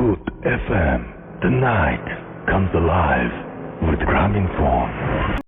Hood FM. The night comes alive with Grameenphone.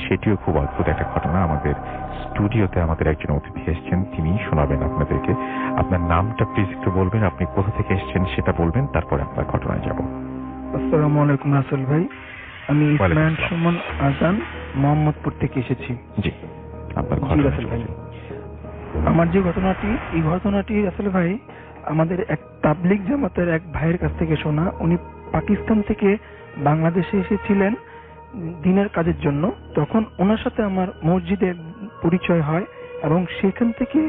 সেটিও খুব অদ্ভুত একটা ঘটনা। আমাদের স্টুডিওতে আমাদের একজন অতিথি এসেছেন, তিনি শোনাবেন আপনাদেরকে। আপনার নামটা প্লিজ একটু বলবেন, আপনি কোথা থেকে এসেছেন সেটা বলবেন, তারপরে আমরা ঘটনায় যাব। আসসালামু আলাইকুম রাসেল ভাই, আমি ইসমাইল সুমন আজান মোহাম্মদপুর থেকে এসেছি। জি, আপনার রাসেল ভাই, আমার যে ঘটনাটি, এই ঘটনাটি রাসেল ভাই আমাদের এক তাবলিগ জামাতের এক ভাইয়ের কাছ থেকে শোনা। উনি পাকিস্তান থেকে বাংলাদেশে এসেছিলেন দিনের কাজের জন্য। তখন ওনার সাথে আমার মসজিদে পরিচয় হয় এবং সেখান থেকে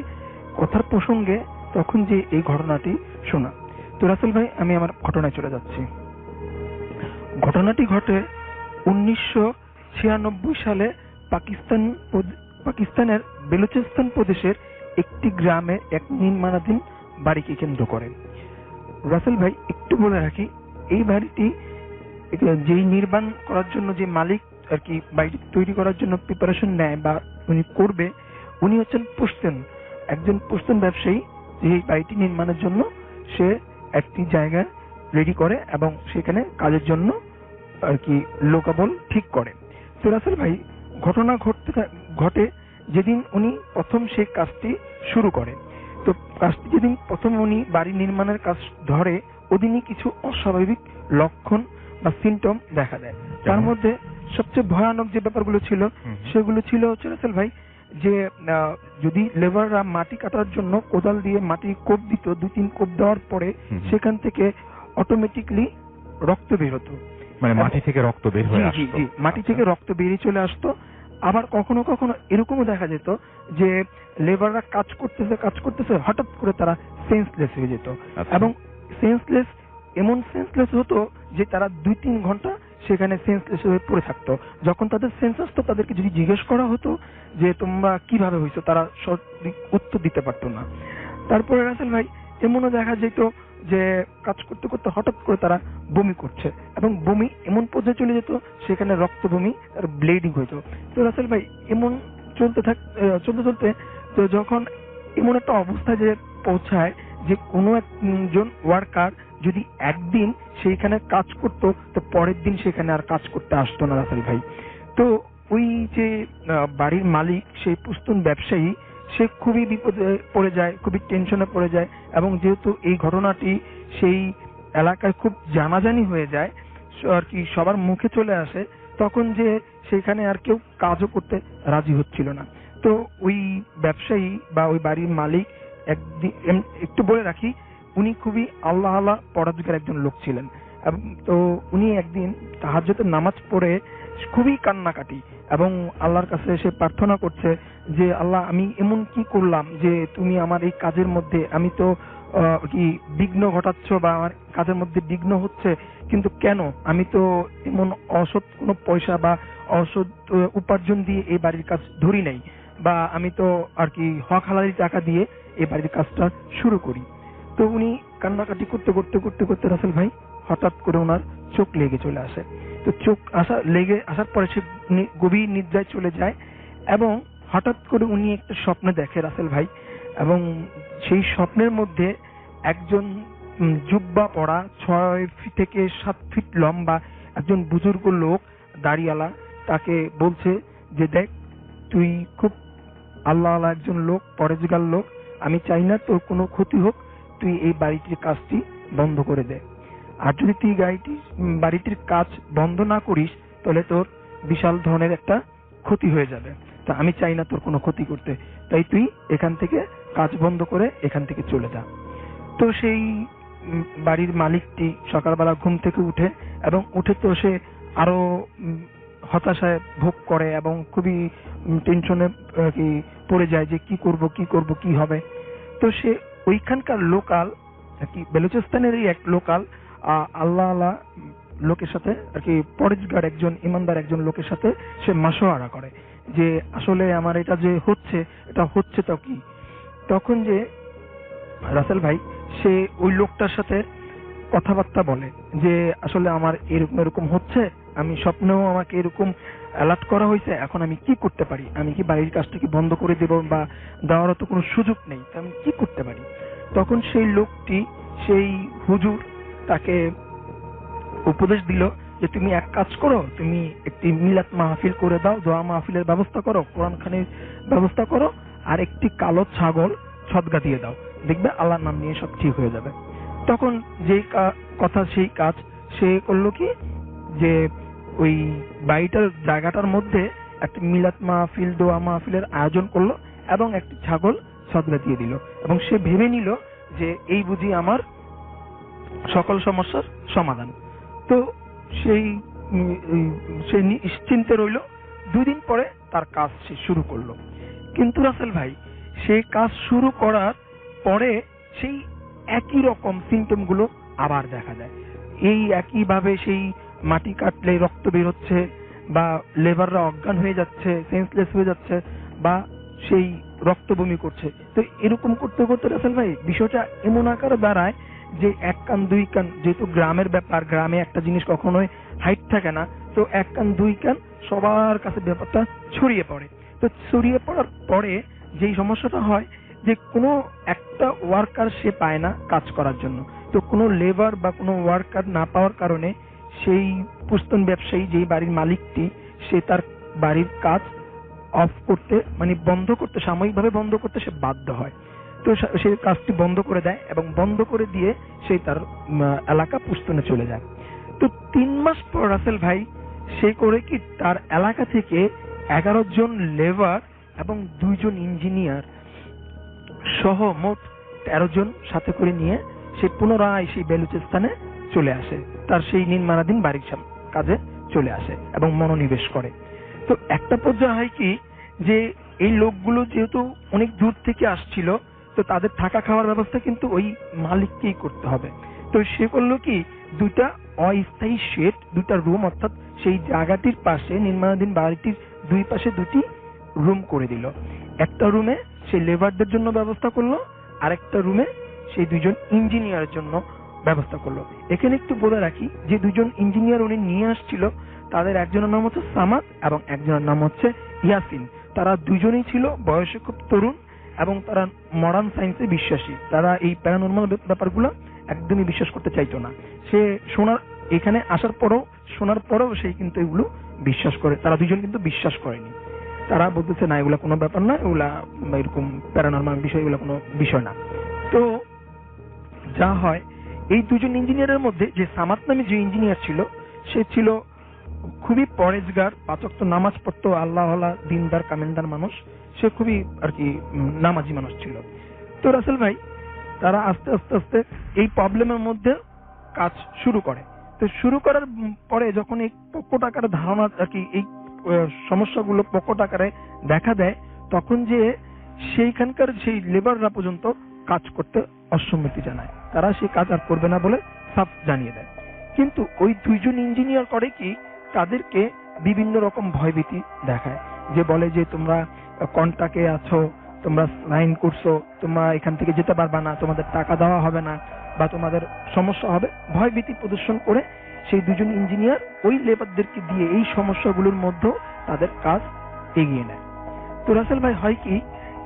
কথার প্রসঙ্গে তখন যে এই ঘটনাটি শোনা। তো রাসেল ভাই, আমি আমার ঘটনায় চলে যাচ্ছি। ঘটনাটি ঘটে 1996 সালে পাকিস্তানের বেলুচিস্তান প্রদেশের একটি গ্রামে এক নির্মাণাধীন বাড়িকে কেন্দ্র করে। রাসেল ভাই, একটু বলে রাখি, এই বাড়িটি যেই নির্মাণ করার জন্য যে মালিক আর কি বাড়িটি তৈরি করার জন্য প্রিপারেশন নেয় বা উনি করবে, উনি হচ্ছেন পশতুন, একজন পশতুন ব্যবসায়ী। যে বাড়িটি নির্মাণের জন্য সে একটি জায়গা রেডি করে এবং সেখানে কাজের জন্য আর কি লোকাবল ঠিক করে। তো রাসেল ভাই, ঘটনা ঘটে যেদিন উনি প্রথম সেই কাজটি শুরু করে। তো কাজটি যেদিন প্রথম উনি বাড়ি নির্মাণের কাজ ধরে, ওদিনই কিছু অস্বাভাবিক লক্ষণ বা সিমটম দেখা দেয়। তার মধ্যে সবচেয়ে ভয়ানক যে ব্যাপারগুলো ছিল সেগুলো ছিল হচ্ছে রাসেল ভাই, যে যদি লেবাররা মাটি কাটার জন্য কোদাল দিয়ে মাটি কোপ দিত, 2-3 কোপ দেওয়ার পরে সেখান থেকে অটোমেটিকলি রক্ত বের হতো। মানে মাটি থেকে রক্ত বের হয়ে আসতো? জি, মাটি থেকে রক্ত বেরিয়ে চলে আসতো। আবার কখনো কখনো এরকমও দেখা যেত যে লেবাররা কাজ করতেছে হঠাৎ করে তারা সেন্সলেস হয়ে যেত। এবং সেন্সলেস এমন সেন্সলেস হতো যে তারা 2-3 ঘন্টা সেখানে সেন্সলেস হয়ে পড়ে থাকতো। যখন তাদের সেন্স আসতো, তাদেরকে যদি জিজ্ঞেস করা হতো যে তোমরা কিভাবে হয়েছো, তারা সঠিক উত্তর দিতে পারতো না। তারপরে রাসেল ভাই, এমনও দেখা যেত যে কাজ করতে করতে হঠাৎ করে তারা বমি করছে এবং বমি এমন পর্যায়ে চলে যেত সেখানে রক্ত বমি আর ব্লিডিং হইতো। তো রাসেল ভাই, এমন চলতে চলতে তো যখন এমন একটা অবস্থায় যে পৌঁছায় যে কোনো একজন ওয়ার্কার যদি একদিন সেইখানে কাজ করতো, তো পরের দিন সেখানে আর কাজ করতে আসতো না রাসেল ভাই। তো ওই যে বাড়ির মালিক, সেই পুস্তুন ব্যবসায়ী, সে খুবই বিপদে পড়ে যায়, খুবই টেনশনে পড়ে যায়। এবং যেহেতু এই ঘটনাটি সেই এলাকায় খুব জানাজানি হয়ে যায় আর কি, সবার মুখে চলে আসে, তখন যে সেখানে আর কেউ কাজও করতে রাজি হচ্ছিল না। তো ওই ব্যবসায়ী বা ওই বাড়ির মালিক একদিন, একটু বলে রাখি, উনি খুবই আল্লাহ পরহেজগার একজন লোক ছিলেন। তো উনি একদিন তাহাজ্জুদের নামাজ পড়ে খুবই কান্নাকাটি এবং আল্লাহর কাছে সে প্রার্থনা করছে যে আল্লাহ, আমি এমন কি করলাম যে তুমি আমার এই কাজের মধ্যে, আমি তো কি বিঘ্ন ঘটাচ্ছ বা আমার কাজের মধ্যে বিঘ্ন হচ্ছে, কিন্তু কেন? আমি তো এমন অসৎ কোনো পয়সা বা অসৎ উপার্জন দিয়ে এই বাড়ির কাজ ধরি নাই, বা আমি তো আর কি হক হালালি টাকা দিয়ে এই বাড়ির কাজটা শুরু করি। তো উনি কান্নাকাটি করতে করতে রাসেল ভাই, হঠাৎ করে ওনার চোখ লেগে চলে আসে। তো চোখ লেগে আসার পরে সে গভীর নিদ্রায় চলে যায় এবং হঠাৎ করে উনি একটা স্বপ্ন দেখে রাসেল ভাই। এবং সেই স্বপ্নের মধ্যে একজন জুব্বা পরা 6 থেকে 7 ফিট লম্বা একজন বুজুর্গ লোক, দাড়িওয়ালা, তাকে বলছে যে দেখ, তুই খুব আল্লাহ একজন লোক, পরেজগার লোক, আমি চাই না তোর কোনো ক্ষতি হোক, তুই এই বাড়িটির কাজটি বন্ধ করে দে। আর যদি তুই বাড়িটির কাজ বন্ধ না করিস, তাহলে তোর বিশাল ধরনের একটা ক্ষতি হয়ে যাবে। তা আমি চাই না তোর কোনো ক্ষতি করতে, তাই তুই এখান থেকে কাজ বন্ধ করে এখান থেকে চলে যা। তো সেই বাড়ির মালিকটি সকালবেলা ঘুম থেকে উঠে এবং উঠে তো সে আরো হতাশায় ভোগ করে এবং খুবই টেনশনে পড়ে যায় যে কি করব কি হবে। তো সে ওইখানকার লোকাল আর কি, বেলুচিস্তানেরই এক লোকাল আল্লাহ লোকের সাথে আর কি, পরেজগার একজন ইমানদার একজন লোকের সাথে সে মাশওয়ারা করে যে আসলে আমার এটা যে হচ্ছে তো কি। তখন যে রাসেল ভাই, সে ওই লোকটার সাথে কথাবার্তা বলে যে আসলে আমার এরকম হচ্ছে, আমি স্বপ্নেও আমাকে এরকম অ্যালার্ট করা হয়েছে, এখন আমি কি করতে পারি? আমি কি বাড়ির কাজটা কি বন্ধ করে দেব, বা দেওয়ারও তো কোনো সুযোগ নেই, আমি কি করতে পারি? তখন সেই লোকটি, সেই হুজুর, তাকে উপদেশ দিল যে তুমি এক কাজ করো, তুমি একটি মিলাদ মাহফিল করে দাও, দোয়া মাহফিলের ব্যবস্থা করো, কোরআন খানির ব্যবস্থা করো, আর একটি কালো ছাগল সদকা দিয়ে দাও, দেখবে আল্লাহর নাম নিয়ে সব ঠিক হয়ে যাবে। তখন যেই কথা সেই কাজ, সে করলো কি যে ওই বাড়িটার জায়গাটার মধ্যে একটা মিলাদ মাহফিল দোয়া মাহফিলের আয়োজন করলো এবং একটি ছাগল সদকা দিয়ে দিল, এবং সে ভেবে নিল যে এই বুঝি আমার সকল সমস্যার সমাধান। তো সে নিশ্চিন্তে রইল। 2 দিন পরে তার কাজ সে শুরু করলো। কিন্তু রাসেল ভাই, সেই কাজ শুরু করার পরে সেই একই রকম সিমটম গুলো আবার দেখা যায়। এই একই ভাবে সেই মাটি কাটলে রক্ত বের হচ্ছে, বা লেবাররা অজ্ঞান হয়ে যাচ্ছে, সেন্সলেস হয়ে যাচ্ছে, বা সেই রক্ত বমি করছে। তো এরকম করতে করতে রাসেল ভাই বিষয়টা এমন আকারে দাঁড়ায় যে 1 কান 2 কান, যেহেতু গ্রামের ব্যাপার, গ্রামে একটা জিনিস কখনোই হাইট থাকে না, তো 1 কান 2 কান সবার কাছে ব্যাপারটা ছড়িয়ে পড়ে। তো ছড়িয়ে পড়ার পরে যেই সমস্যাটা হয় যে কোনো একটা ওয়ার্কার সে পায় না কাজ করার জন্য। তো কোনো লেবার বা কোনো ওয়ার্কার না পাওয়ার কারণে সেই পুস্তন ব্যবসায়ী, যেই বাড়ির মালিকটি, সে তার বাড়ির কাজ অফ করতে, মানে বন্ধ করতে, সাময়িকভাবে বন্ধ করতে সে বাধ্য হয়। তো সে কাজটি বন্ধ করে দেয়, এবং বন্ধ করে দিয়ে সে তার এলাকা পুস্তনে চলে যায়। তো 3 মাস পর রাসেল ভাই সে করে কি, তার এলাকা থেকে 11 জন লেবার এবং 2 জন ইঞ্জিনিয়ার সহ মোট 13 জন সাথে করে নিয়ে সে পুনরায় সেই বেলুচিস্তানে চলে আসে, তার সেই নির্মাণাধীন বাড়ির কাজে চলে আসে এবং মনোনিবেশ করে। তো একটা পর্যায়ে হয় কি যে এই লোকগুলো যেহেতু অনেক দূর থেকে আসছিল, তো তাদের থাকা খাওয়ার ব্যবস্থা কিন্তু ওই মালিককেই করতে হবে। তো সে করলো কি, 2টা অস্থায়ী শেড, 2টা রুম, অর্থাৎ সেই জায়গাটির পাশে, নির্মাণাধীন বাড়িটির 2 পাশে 2টি রুম করে দিল। একটা রুমে সেই লেবারদের জন্য ব্যবস্থা করলো, আর একটা রুমে সেই 2 জন ইঞ্জিনিয়ারের জন্য ব্যবস্থা করলো। এখানে একটু বলে রাখি যে 2 জন ইঞ্জিনিয়ার উনি নিয়ে আসছিল, তাদের একজনের নাম হচ্ছে সামাদ এবং একজনের নাম হচ্ছে ইয়াসিন। তারা 2 জনই ছিল বয়সে খুব তরুণ, এবং তারা মডার্ন সায়েন্সে বিশ্বাসী। তারা এই প্যারানর্মাল ব্যাপারগুলো একদমই বিশ্বাস করতে চাইতো না। সে এখানে আসার পরেও, শোনার পরেও সে কিন্তু এগুলো বিশ্বাস করে। তারা 2 জন কিন্তু বিশ্বাস করেনি। তারা বলতেছে না, এগুলা কোনো ব্যাপার না, এগুলা এরকম প্যারানর্মাল বিষয়, এগুলা কোনো বিষয় না। তো যা হয়, এই 2 জন ইঞ্জিনিয়ারের মধ্যে যে সামাদ নামে যে ইঞ্জিনিয়ার ছিল, সে ছিল খুবই পরেজগার, 5 ওয়াক্ত নামাজ পড়তো, আল্লাহওয়ালা, দিনদার, কামেনদার মানুষ। সে খুবই আর কি নামাজি মানুষ ছিল। তো রাসেল ভাই, তারা আস্তে আস্তে আস্তে এই প্রবলেমের মধ্যে কাজ শুরু করে। তো শুরু করার পরে যখন এই প্রকট আকারে ধারণা আর কি, এই সমস্যাগুলো প্রকট আকারে দেখা দেয়, তখন যে সেইখানকার সেই লেবাররা পর্যন্ত কাজ করতে অসম্মতি জানায়। তারা সেই কাজ আর করবে না বলে সাফ জানিয়ে দেয়। কিন্তু ওই 2 জন ইঞ্জিনিয়ার করে কি, তাদেরকে বিভিন্ন রকম ভয়ভীতি দেখায়, যে বলে যে তোমরা কন্ট্রাক্টে আছো, তোমরা সাইন করছো, তোমরা এখান থেকে যেতে পারবা না, তোমাদের টাকা দেওয়া হবে না, বা তোমাদের সমস্যা হবে। ভয়ভীতি প্রদর্শন করে সেই 2 জন ইঞ্জিনিয়ার ওই লেবারদেরকে দিয়ে এই সমস্যাগুলোর মধ্যে তাদের কাজ এগিয়ে নেয়। তো রাসেল ভাই, হয় কি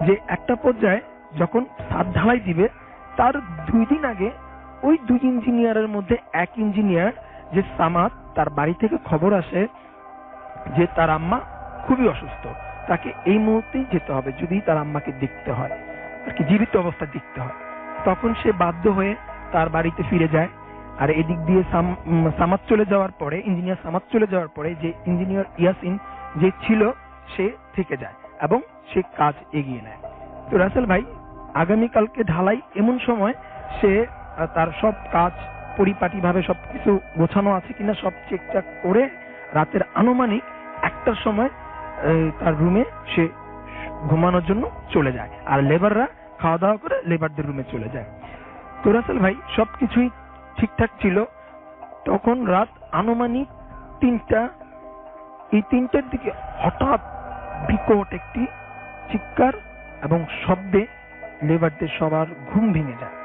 যে একটা পর্যায়ে যখন ছাদ ঢালাই দিবে, তার 2 দিন আগে ওই 2 ইঞ্জিনিয়ারের মধ্যে এক ইঞ্জিনিয়ার যে সামাদ, তার বাড়ি থেকে খবর আসে যে তার আম্মা খুবই অসুস্থ, তাকে এই মুহূর্তেই যেতে হবে যদি তার আম্মাকে দেখতে হয়, আর কি জীবিত অবস্থা দেখতে হয়। তখন সে বাধ্য হয়ে তার বাড়িতে ফিরে যায়। আর এদিক দিয়ে সামাদ চলে যাওয়ার পরে, ইঞ্জিনিয়ার সামাদ চলে যাওয়ার পরে, যে ইঞ্জিনিয়ার ইয়াসিন যে ছিল সে থেকে যায় এবং সে কাজ এগিয়ে নেয়। তো রাসেল ভাই, আগামীকালকে ঢালাই, এমন সময় সে তার সব কাজ পরিপাটি ভাবে সবকিছু গোছানো আছে কিনা সব চেকচাক করে রাতের আনুমানিক 1টার সময় তার রুমে সে ঘুমানোর জন্য চলে যায়, আর লেবাররা খাওয়া দাওয়া করে লেবারদের রুমে চলে যায়। তো রাসেল ভাই, সবকিছুই ঠিকঠাক ছিল। তখন রাত আনুমানিক 3টা। এই 3টার দিকে হঠাৎ বিকট একটি চিৎকার এবং শব্দে লেবারদের সবার ঘুম ভেঙে যায়।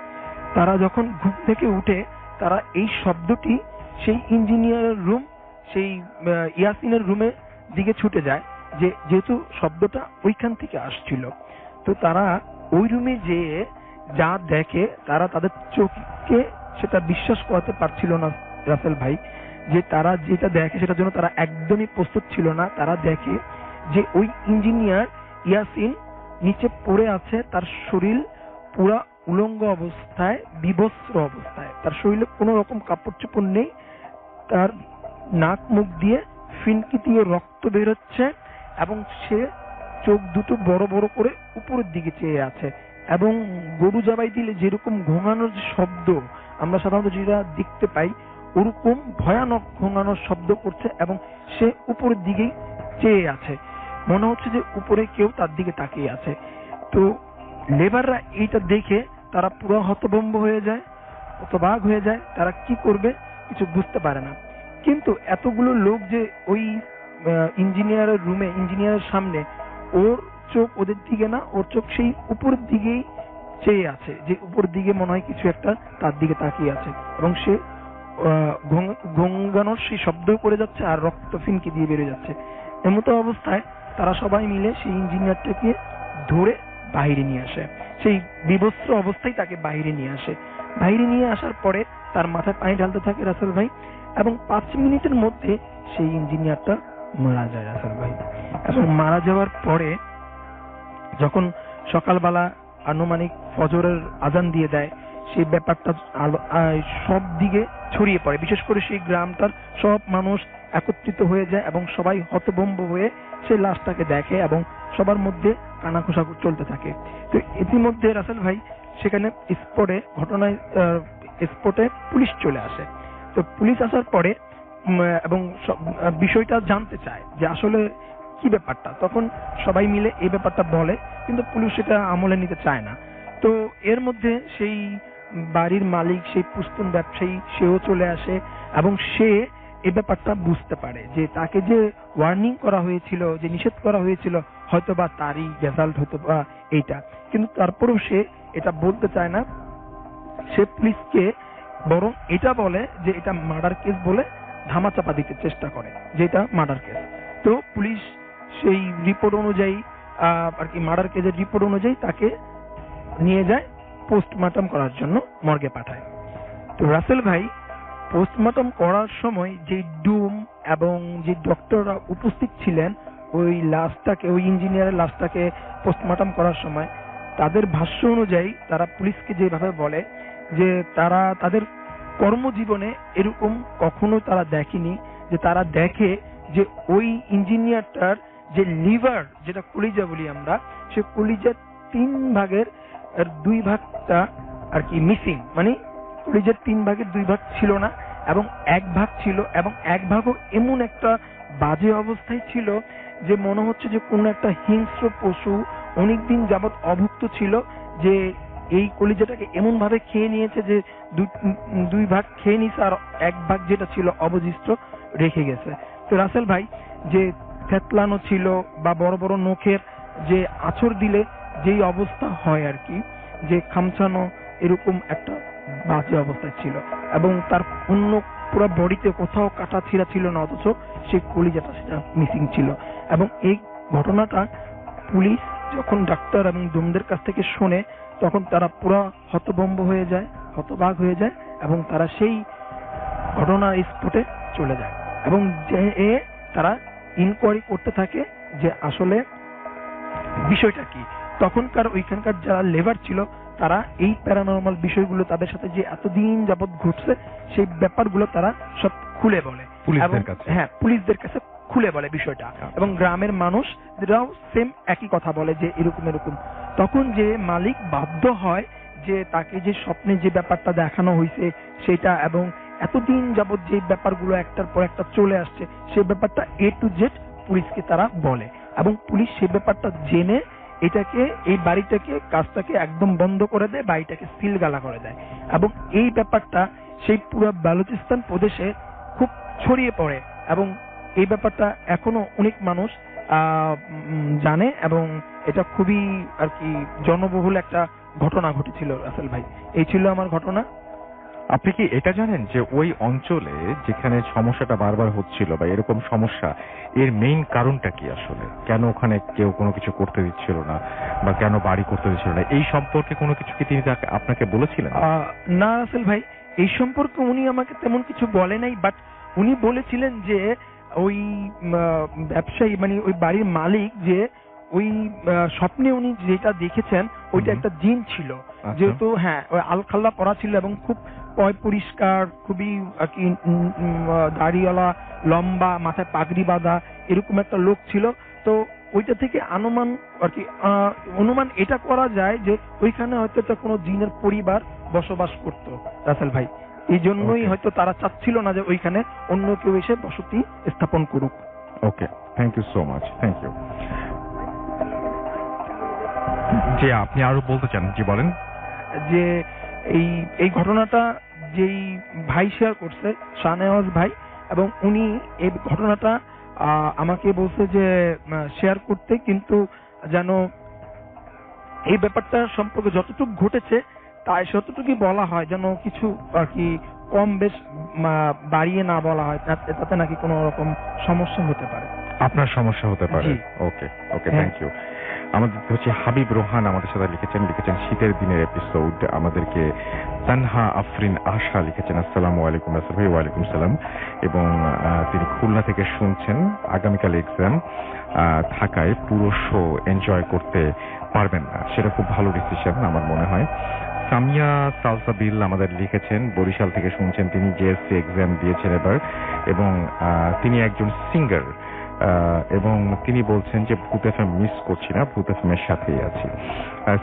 তারা যখন ঘুম থেকে উঠে, তারা এই শব্দটি সেই ইঞ্জিনিয়ারের রুম, সেই ইয়াসিনের রুমের দিকে ছুটে যায়, যেহেতু শব্দটা ওইখান থেকে আসছিল। তো তারা ওই রুমে যেয়ে যা দেখে, তারা তাদের চোখকে সেটা বিশ্বাস করাতে পারছিল না রাসেল ভাই, যে তারা যেটা দেখে সেটার জন্য তারা একদমই প্রস্তুত ছিল না। তারা দেখে যে ওই ইঞ্জিনিয়ার ইয়াসিন নিচে পড়ে আছে, তার শরীর পুরা উলঙ্গ অবস্থায়, বিবস্ত্র অবস্থায়, তার শরীরে কোনো রকম কাপড় চোপড় নেই, তার নাক মুখ দিয়ে ফিনকি দিয়ে রক্ত বেরোচ্ছে এবং সে চোখ দুটো বড় বড় করে উপরের দিকে চেয়ে আছে এবং গরু জবাই দিলে যেরকম ঘোঙানোর যে শব্দ আমরা সাধারণত যেটা দেখতে পাই ওরকম ভয়ানক ঘোঙানোর শব্দ করছে এবং সে উপরের দিকেই চেয়ে আছে, মনে হচ্ছে যে উপরে কেউ তার দিকে তাকিয়ে আছে। তো লেবাররা এইটা দেখে তারা পুরো হতভম্ব হয়ে যায়, হতবাক হয়ে যায়, তারা কি করবে কিছু বুঝতে পারে না। কিন্তু এতগুলো লোক যে ওই ইঞ্জিনিয়ারের রুমে, ইঞ্জিনিয়ারের সামনে, ওর চোখ ওদের দিকে না, ওর চোখ সেই উপরের দিকেই চেয়ে আছে, যে উপরের দিকে মনে হয় কিছু একটা তার দিকে তাকিয়ে আছে এবং সে ঘোঙানোর সেই শব্দ করে যাচ্ছে আর রক্ত ফিনকি দিয়ে বেরিয়ে যাচ্ছে। এমতো অবস্থায় তারা সবাই মিলে সেই ইঞ্জিনিয়ারটাকে ধরে বাইরে নিয়ে আসে, সেই বিবস্ত্র অবস্থায় তাকে বাইরে নিয়ে আসে। বাইরে নিয়ে আসার পরে তার মাথায় পানি ঢালতে থাকে রাসেল ভাই এবং 5 মিনিটের মধ্যে সেই ইঞ্জিনিয়ারটা মারা যায় রাসেল ভাই। এবং মারা যাওয়ার পরে যখন সকালবেলা আনুমানিক ফজরের আজান দিয়ে দেয়, সেই ব্যাপারটা সব দিকে ছড়িয়ে পড়ে, বিশেষ করে সেই গ্রামটার সব মানুষ একত্রিত হয়ে যায় এবং সবাই হতভম্ব হয়ে সেই লাশটাকে দেখে এবং সবার মধ্যে কানাঘুষা চলতে থাকে। তো ইতিমধ্যে রাসেল ভাই সেখানে স্পটে পুলিশ চলে আসে। তো পুলিশ আসার পরে এবং বিষয়টা জানতে চায় যে আসলে কি ব্যাপারটা, তখন সবাই মিলে এই ব্যাপারটা বলে, কিন্তু পুলিশ সেটা আমলে নিতে চায় না। তো এর মধ্যে সেই বাড়ির মালিক, সেই পুস্তুন ব্যবসায়ী, সেও চলে আসে এবং সে এই ব্যাপারটা বুঝতে পারে যে তাকে যে ওয়ার্নিং করা হয়েছিল, যে নিষেধ করা হয়েছিল, হয়তোবা তারই রেজাল্ট হয়তো বা এইটা, কিন্তু তারপরেও সে এটা বলতে চায় না। সে পুলিশকে বরং এটা বলে যে এটা মার্ডার কেস বলে ধামাচাপা দিতে চেষ্টা করে যে এটা মার্ডার কেস। তো পুলিশ সেই রিপোর্ট অনুযায়ী আর কি মার্ডার কেসের রিপোর্ট অনুযায়ী তাকে নিয়ে যায় পোস্টমর্টম করার জন্য, মর্গে পাঠায়। তো রাসেল ভাই পোস্টমর্টম করার সময় যে ডুম এবং যে ডক্টররা উপস্থিত ছিলেন ওই লাশটাকে, ওই ইঞ্জিনিয়ারের লাশটাকে পোস্টমর্টম করার সময়, তাদের ভাষ্য অনুযায়ী তারা পুলিশকে যেভাবে বলে যে তারা তাদের কর্মজীবনে এরকম কখনো তারা দেখেনি, যে তারা দেখে যে ওই ইঞ্জিনিয়ারটার যে লিভার, যেটা কলিজা বলি আমরা, সে কলিজার 3 ভাগের 2 ভাগটা আর কি মিসিং, মানে কলিজার 3 ভাগের 2 ভাগ ছিল না এবং 1 ভাগ ছিল, এবং 1 ভাগও এমন একটা বাজে অবস্থায় ছিল যে মনে হচ্ছে যে কোন একটা হিংস্র পশু অনেকদিন যাবৎ অভুক্ত ছিল, যে এই কলিজাটাকে এমন ভাবে খেয়ে নিয়েছে যে 2 ভাগ খেয়ে নিছে আর 1 ভাগ যেটা ছিল অবশিষ্ট রেখে গেছে। তো রাসেল ভাই যে থেতলানো ছিল বা বড় বড় নখের যে আঁচড় দিলে যেই অবস্থা হয় আর কি, যে খামচানো, এরকম একটা বাজে অবস্থায় ছিল এবং তার অন্য পুরো বডিতে কোথাও কাটা ছিঁড়া ছিল না, অথচ সেই কলিজাটা সেটা মিসিং ছিল। এবং এই ঘটনাটা পুলিশ যখন ডাক্তার এবং দমদের কাছ থেকে শোনে তখন তারা পুরো হতভম্ব হয়ে যায়, হতবাক হয়ে যায় এবং তারা সেই ঘটনার স্পটে চলে যায় এবং তারা ইনকোয়ারি করতে থাকে যে আসলে বিষয়টা কি। তখনকার ওইখানকার যারা লেবার ছিল তারা এই প্যারানরমাল বিষয়গুলো তাদের সাথে যে এতদিন যাবৎ ঘটছে সেই ব্যাপারগুলো তারা সব খুলে বলে, হ্যাঁ পুলিশদের কাছে খুলে বলে বিষয়টা, এবং গ্রামের মানুষরাও সেম একই কথা বলে যে এরকম এরকম। তখন যে মালিক বাধ্য হয় যে তাকে যে স্বপ্নে যে ব্যাপারটা দেখানো হয়েছে সেটা এবং এতদিন যাবৎ যে ব্যাপারগুলো একটার পর একটা চলে আসছে সেই ব্যাপারটা A to Z পুলিশকে তারা বলে এবং পুলিশ সেই ব্যাপারটা জেনে এটাকে, এই বাড়িটাকে, কাজটাকে একদম বন্ধ করে দেয়, বাড়িটাকে সিলগালা করে দেয় এবং এই ব্যাপারটা সেই পুরো বালুচিস্তান প্রদেশে খুব ছড়িয়ে পড়ে এবং এই ব্যাপারটা এখনো অনেক মানুষ জানে এবং এটা খুবই আর কি জনবহুল একটা ঘটনা ঘটেছিল রাসেল ভাই। এই ছিল আমার ঘটনা। আপনি কি এটা জানেন যে ওই অঞ্চলে যেখানে সমস্যাটা বারবার হচ্ছিল বা এরকম সমস্যা, এর মেইন কারণটা কি আসলে? কেন ওখানে কেউ কোনো কিছু করতে দিচ্ছিল না বা কেন বাড়ি করতে দিচ্ছিল না, এই সম্পর্কে কোনো কিছু কি তিনি আপনাকে বলেছিলেন? না রাসেল ভাই, এই সম্পর্কে উনি আমাকে তেমন কিছু বলে নাই, বাট উনি বলেছিলেন যে ওই ব্যবসায়ী মানে ওই বাড়ির মালিক যে ওই স্বপ্নে উনি যেটা দেখেছেন ওইটা একটা জিন ছিল। যেহেতু হ্যাঁ ওই আলখাল্লা পরা ছিল এবং খুব পরিষ্কার, খুবই আর কি দাড়িওয়ালা, লম্বা, মাথায় পাগড়ি বাঁধা, এরকম একটা লোক ছিল। তো ওইটা থেকে অনুমান এটা করা যায় যে ওইখানে হয়তো একটা কোনো জিনের পরিবার বসবাস করত রাসেল ভাই। এই জন্যই হয়তো তারা চাচ্ছিল না যে ওইখানে অন্য কেউ এসে বসতি স্থাপন করুক। Okay, thank you so much, thank you. জি, আপনি আরো বলতে চান? জি বলেন। যে এই ঘটনাটা যেই ভাই শেয়ার করছে, শাহনেওয়াজ ভাই, এবং উনি এই ঘটনাটা আমাকে বলছে যে শেয়ার করতে, কিন্তু যেন এই ব্যাপারটা সম্পর্কে যতটুকু ঘটেছে তাই যতটুকুই বলা হয়, যেন কিছু আর কি কম বেশ বাড়িয়ে না বলা হয়, তাতে নাকি কোনো রকম সমস্যা হতে পারে। আপনার সমস্যা হতে পারে? ওকে ওকে, থ্যাংক ইউ। আমাদের হচ্ছে হাবিব রোহান আমাদের সাথে লিখেছেন শীতের দিনের এপিসোড। আমাদেরকে তানহা আফরিন আশা লিখেছেন আসসালামু আলাইকুম রাসেল ভাই। ওয়ালাইকুম সালাম। এবং তিনি খুলনা থেকে শুনছেন, আগামীকাল এক্সাম থাকায় পুরো শো এনজয় করতে পারবেন না, সেটা খুব ভালো ডিসিশন আমার মনে হয়। সামিয়া সালসাবিল আমাদের লিখেছেন বরিশাল থেকে শুনছেন, তিনি জেএসসি এক্সাম দিয়েছেন এবার, এবং তিনি একজন সিঙ্গার, এবং তিনি বলছেন যে ভূত এফএম মিস করছি না, ভূত এফএম এর সাথেই আছি।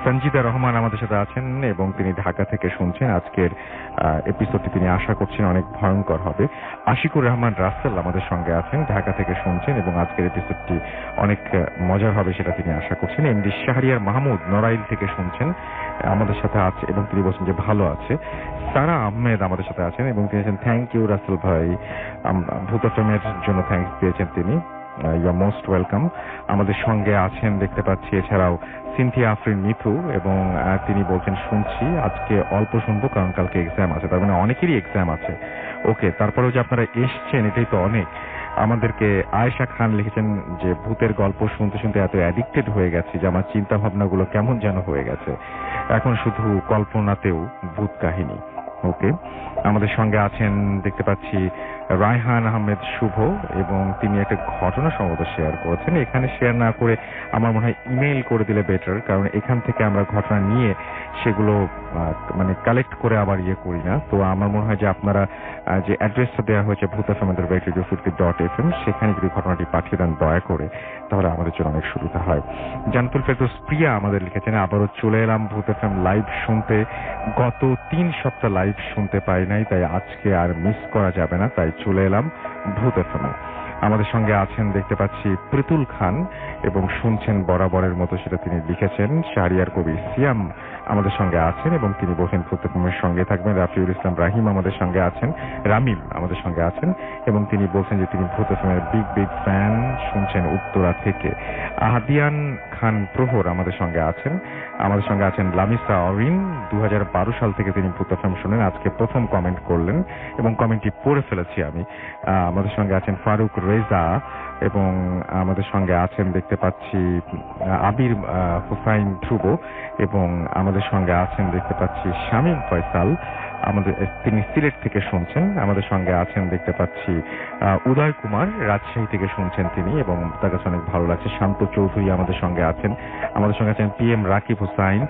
সঞ্জিদা রহমান আমাদের সাথে আছেন এবং তিনি ঢাকা থেকে শুনছেন। আজকের এপিসোডটি তিনি আশা করছেন অনেক ভয়ঙ্কর হবে। আশিকুর রহমান রাসেল আমাদের সঙ্গে আছেন, ঢাকা থেকে শুনছেন এবং আজকের এপিসোডটি অনেক মজার হবে সেটা তিনি আশা করছেন। এমডি শাহরিয়ার মাহমুদ নড়াইল থেকে শুনছেন, আমাদের সাথে আছে এবং তিনি বলছেন যে ভালো আছে। সারা আহমেদ আমাদের সাথে আছেন এবং তিনি বলছেন থ্যাংক ইউ রাসেল ভাই, ভূত এফএম এর জন্য থ্যাংকস দিয়েছেন তিনি। You are most welcome. আমাদের সঙ্গে আছেন দেখতে পাচ্ছি এছাড়াও সিনথিয়া আফরিন মিথু, এবং তিনি বলছেন শুনছি, আজকে অল্প শুনবো কারণ কালকে এক্সাম আছে। তার মানে অনেকেরই এক্সাম আছে। ওকে, তারপরেও যে আপনারা এসছেন এটাই তো অনেক। আমাদেরকে আয়েশা খান লিখেছেন যে ভূতের গল্প শুনতে শুনতে এত অ্যাডিক্টেড হয়ে গেছে যে আমার চিন্তা ভাবনাগুলো কেমন যেন হয়ে গেছে, এখন শুধু কল্পনাতেও ভূত কাহিনী। ওকে, আমাদের সঙ্গে আছেন দেখতে পাচ্ছি রায়হান আহমেদ শুভ, এবং তিনি একটা ঘটনা সম্ভবত শেয়ার করেছেন। এখানে শেয়ার না করে আমার মনে হয় ইমেইল করে দিলে বেটার, কারণ এখান থেকে আমরা ঘটনা নিয়ে সেগুলো মানে কালেক্ট করে আবার ইয়ে করি না। তো আমার মনে হয় যে আপনারা যে অ্যাড্রেসটা দেওয়া হয়েছে ভূতফম@radio50.fm, সেখানে যদি ঘটনাটি পাঠিয়ে দেন দয়া করে, তাহলে আমাদের জন্য অনেক সুবিধা হয়। জান্নাতুল ফেরদৌস প্রিয়া আমাদের লিখেছেন আবারও চলে এলাম ভূত এফএম লাইভ শুনতে, গত 3 সপ্তাহ লাইভ শুনতে পাই নাই, তাই আজকে আর মিস করা যাবে না, তাই চলে এলাম ভূত এফএম। আমাদের সঙ্গে আছেন দেখতে পাচ্ছি প্রীতুল খান এবং শুনছেন বরাবরের মতো সেটা তিনি লিখেছেন। শাহরিয়ার কবির সিয়াম আমাদের সঙ্গে আছেন এবং তিনি বলছেন ভূত এফএমের সঙ্গে থাকবেন। রাফিউল ইসলাম রাহিম আমাদের সঙ্গে আছেন, রামিম আমাদের সঙ্গে আছেন এবং তিনি বলছেন যে তিনি ভূত এফএমের বিগ ফ্যান, শুনছেন উত্তরা থেকে। আহাদিয়ান খান প্রহর আমাদের সঙ্গে আছেন। আমাদের সঙ্গে আছেন লামিসা অরিন, 2012 সাল থেকে তিনি ভূত এফএম শুনেন, আজকে প্রথম কমেন্ট করলেন এবং কমেন্টটি পড়ে ফেলেছি আমি। আমাদের সঙ্গে আছেন ফারুক রেজা এবং আমাদের সঙ্গে আছেন দেখতে পাচ্ছি আবির হুসাইন ধ্রুব, এবং আমাদের সঙ্গে আছেন দেখতে পাচ্ছি শামীম ফয়সাল, তিনি সিলেট থেকে শুনছেন। আমাদের সঙ্গে আছেন দেখতে পাচ্ছি উদয় কুমার, রাজশাহী থেকে শুনছেন তিনি এবং তার কাছে অনেক ভালো লাগছে। শান্ত চৌধুরী আমাদের সঙ্গে আছেন। আমাদের সঙ্গে আছেন PM রাকিব হুসাইন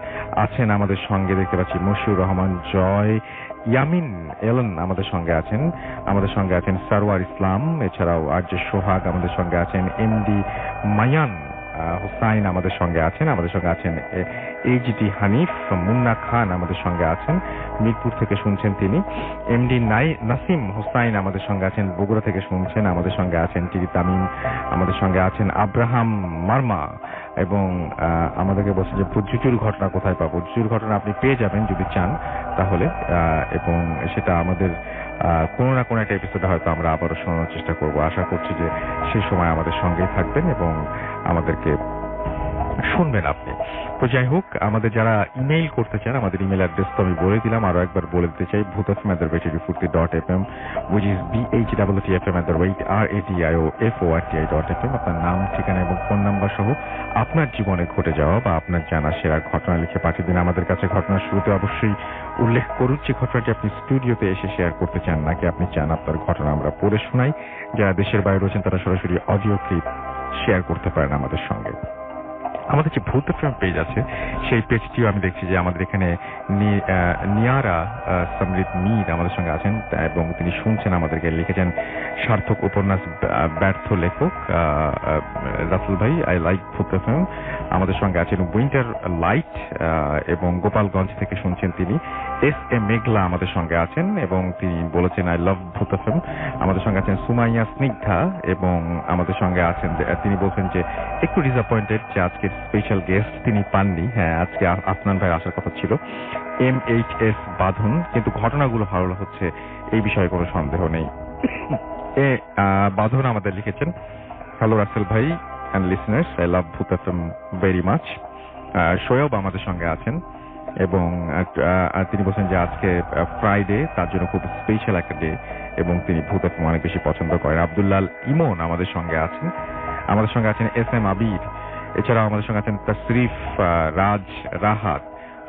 আছেন। আমাদের সঙ্গে দেখতে পাচ্ছি মশিউর রহমান জয়, ইয়ামিন এলন আমাদের সঙ্গে আছেন। আমাদের সঙ্গে আছেন সারওয়ার ইসলাম, এছাড়াও আরজ সোহাগ আমাদের সঙ্গে আছেন। MD মায়ান হুসাইন আমাদের সঙ্গে আছেন। আমাদের সঙ্গে আছেন AGT হানিফ, মুন্না খান আমাদের সঙ্গে আছেন, মিরপুর থেকে শুনছেন তিনি। MD নাসিম হুসাইন আমাদের সঙ্গে আছেন, বগুড়া থেকে শুনছেন। আমাদের সঙ্গে আছেন টিভি তামিম, আমাদের সঙ্গে আছেন আব্রাহাম মার্মা, এবং আমাদেরকে বলছেন যে জুজুর ঘটনা কোথায় পাবো। জুজুর ঘটনা আপনি পেয়ে যাবেন যদি চান তাহলে, এবং সেটা আমাদের কোনো না কোনো একটা এপিসোডে হয়তো আমরা আবারও শোনানোর চেষ্টা করব। আশা করছি যে সেই সময় আমাদের সঙ্গেই থাকবেন এবং আমাদেরকে শুনবেন আপনি। তো যাই হোক, আমাদের যারা ইমেইল করতে চান, আমাদের ইমেল অ্যাড্রেস তো আমি বলে দিলাম, আরো একবার বলে দিতে চাই, bhutfm@radiofurti.fm, which is bhutfm@radiofurti.fm। আপনার নাম, ঠিকানা এবং ফোন নাম্বার সহ আপনার জীবনে ঘটে যাওয়া বা আপনার জানা সেরা ঘটনা লিখে পাঠিয়ে দিন আমাদের কাছে। ঘটনার শুরুতে অবশ্যই উল্লেখ করুন যে ঘটনাটি আপনি স্টুডিওতে এসে শেয়ার করতে চান, নাকি আপনি চান আপনার ঘটনা আমরা পড়ে শোনাই। যারা দেশের বাইরে রয়েছেন তারা সরাসরি অডিও ক্লিপ শেয়ার করতে পারেন আমাদের সঙ্গে। আমাদের যে ভূত এফএম পেজ আছে, সেই পেজটিও আমি দেখছি যে আমাদের এখানে নিয়ারা সমৃদ্ধ মীর আমাদের সঙ্গে আছেন এবং তিনি শুনছেন, আমাদেরকে লিখেছেন সার্থক উপন্যাস ব্যর্থ লেখক রাসেল ভাই, আই লাইক ভূত এফএম। আমাদের সঙ্গে আছেন উইন্টার লাইট এবং গোপালগঞ্জ থেকে শুনছেন তিনি। এস এ মেঘলা আমাদের সঙ্গে আছেন এবং তিনি বলেছেন আই লাভ ভূত এফএম। আমাদের সঙ্গে আছেন সুমাইয়া স্নিগ্ধা এবং আমাদের সঙ্গে আছেন, তিনি বলছেন যে একটু ডিসঅ্যাপয়েন্টেড যে আজকের স্পেশাল গেস্ট তিনি পাননি। হ্যাঁ, আজকে আফনান ভাই আসার কথা ছিল। MHS বাঁধন, কিন্তু ঘটনাগুলো ভালো হচ্ছে, এই বিষয়ে কোনো সন্দেহ নেই। বাঁধন আমাদের লিখেছেন, হ্যালো রাসেল ভাই অ্যান্ড লিসনার্স, আই লাভ ভূত এফএম ভেরি মাচ। শোয়েব আমাদের সঙ্গে আছেন এবং তিনি বলছেন যে আজকে ফ্রাইডে, তার জন্য খুব স্পেশাল একটা ডে এবং তিনি ভূত এফএম অনেক বেশি পছন্দ করেন। আব্দুল্লাল ইমন আমাদের সঙ্গে আছেন। আমাদের সঙ্গে আছেন SM আবির। এছাড়াও আমাদের সঙ্গে আছেন তশরিফ রাজ রাহাত।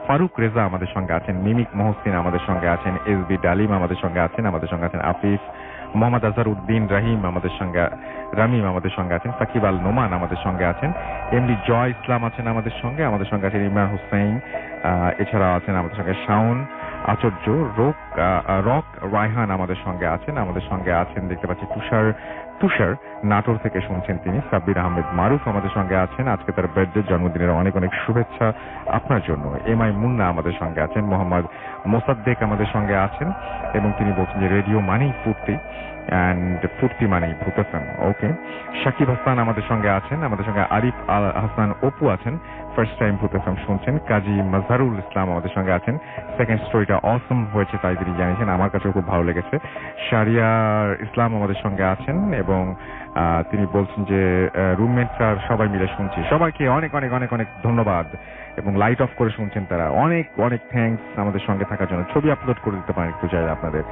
ফারুক রেজা আমাদের সঙ্গে আছেন। মিমিক মহসিন আমাদের সঙ্গে আছেন। SB ডালিম আমাদের সঙ্গে আছেন। আমাদের সঙ্গে আছেন আফিফ। মোহাম্মদ আজহার উদ্দিন রাহিম আমাদের সঙ্গে, রামিম আমাদের সঙ্গে আছেন। সাকিব আল নোমান আমাদের সঙ্গে আছেন। MD জয় ইসলাম আছেন আমাদের সঙ্গে। আমাদের সঙ্গে আছেন ইমরান হুসাইন। এছাড়াও আছেন আমাদের সঙ্গে শাওন আচার্য, রক রায়হান আমাদের সঙ্গে আছেন। আমাদের সঙ্গে আছেন দেখতে পাচ্ছি তুষার নাটোর থেকে শুনছেন তিনি। সাব্বির আহমেদ মারুফ আমাদের সঙ্গে আছেন। আজকে তার বার্থডে, জন্মদিনের অনেক অনেক শুভেচ্ছা আপনার জন্য। MI মুন্না আমাদের সঙ্গে আছেন। মোহাম্মদ মোসাদ্দেক আমাদের সঙ্গে আছেন এবং তিনি বলছেন যে রেডিও মানেই ফুর্তি অ্যান্ড ফুর্তি মানেই ভূত এফএম। ওকে। সাকিব হাসান আমাদের সঙ্গে আছেন। আমাদের সঙ্গে আরিফ আল হাসান অপু আছেন, ফার্স্ট টাইম ভূত এফএম শুনছেন। কাজী মাজহারুল ইসলাম আমাদের সঙ্গে আছেন। সেকেন্ড স্টোরিটা অসম হয়েছে তাই তিনি জানিয়েছেন, আমার কাছেও খুব ভালো লেগেছে। শারিয়ার ইসলাম আমাদের সঙ্গে আছেন এবং তিনি বলছেন যে রুমমেটরা সবাই মিলে শুনছি, সবাইকে অনেক অনেক অনেক অনেক ধন্যবাদ এবং লাইট অফ করে শুনছেন তারা, অনেক অনেক থ্যাঙ্কস আমাদের সঙ্গে থাকার জন্য। ছবি আপলোড করে দিতে পারেন একটু চাইলে আপনাদের।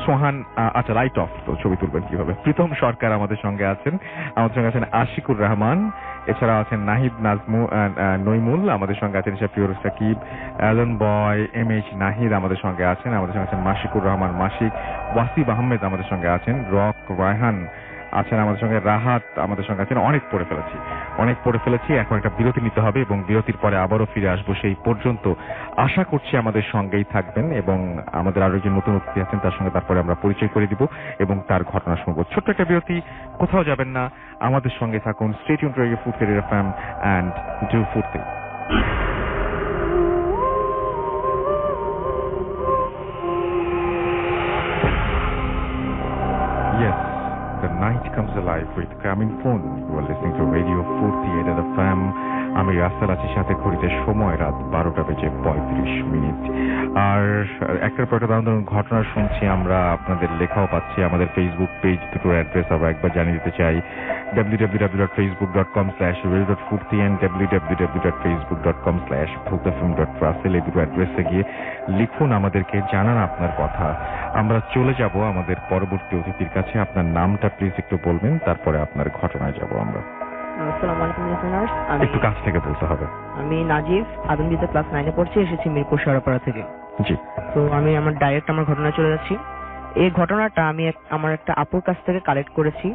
সোহান, আচ্ছা লাইট অফ, তো ছবি তুলবেন কিভাবে? প্রীতম সরকার আমাদের সঙ্গে আছেন। আমাদের সঙ্গে আছেন আশিকুর রহমান। এছাড়া আছেন নাহিদ নইমুল। আমাদের সঙ্গে আছেন শাফিউর সাকিব, অ্যালন বয়, MH নাহিদ আমাদের সঙ্গে আছেন। আমাদের সঙ্গে আছেন মাশিকুর রহমান মাসিক, ওয়াসিব আহমেদ আমাদের সঙ্গে আছেন, রক রায়হান আছেন আমাদের সঙ্গে, রাহাত আমাদের সঙ্গে আছেন। অনেক পড়ে ফেলেছি। এখন একটা বিরতি নিতে হবে এবং বিরতির পরে আবারও ফিরে আসবো। সেই পর্যন্ত আশা করছি আমাদের সঙ্গেই থাকবেন এবং আমাদের আরো যে নতুন অতিথি আছেন তার সঙ্গে তারপরে আমরা পরিচয় করে দিব এবং তার ঘটনা শুনবো। ছোট্ট একটা বিরতি, কোথাও যাবেন না, আমাদের সঙ্গে থাকুন। স্টে টিউনড টু রেডিও ফুর্তি এফএম অ্যান্ড ডু ফুর্তি। Yes, the night comes alive with Gramophone. You are listening to Radio 48 FM. আমি রাস্তার আছি, সাথে ঘড়িতে সময় রাত 12:35। আর একটার পর একটা দারুণ ঘটনা শুনছি আমরা, আপনাদের লেখাও পাচ্ছি। আমাদের ফেসবুক পেজ দুটোর অ্যাড্রেস আমরা একবার জানিয়ে দিতে চাই, www.facebook.com/radio.furti and www.facebook.com/bhutfm.russell। এই দুটো অ্যাড্রেসে গিয়ে লিখুন, আমাদেরকে জানান আপনার কথা। আমরা চলে যাব আমাদের পরবর্তী অতিথির কাছে। আপনার নামটা প্লিজ একটু বলবেন, তারপরে আপনার ঘটনায় যাব আমরা। আসসালামু আলাইকুম লিসেনার্স, একটু কাছ থেকে বলতে হবে। আমি নাজিফ, আদমদিতে ক্লাস 9 এ পড়ছি, এসেছি মিরপুর শেওড়াপাড়া থেকে। জি। তো আমি আমার ঘটনায় চলে যাচ্ছি। এই ঘটনাটা আমি আমার একটা আপুর কাছ থেকে কালেক্ট করেছি।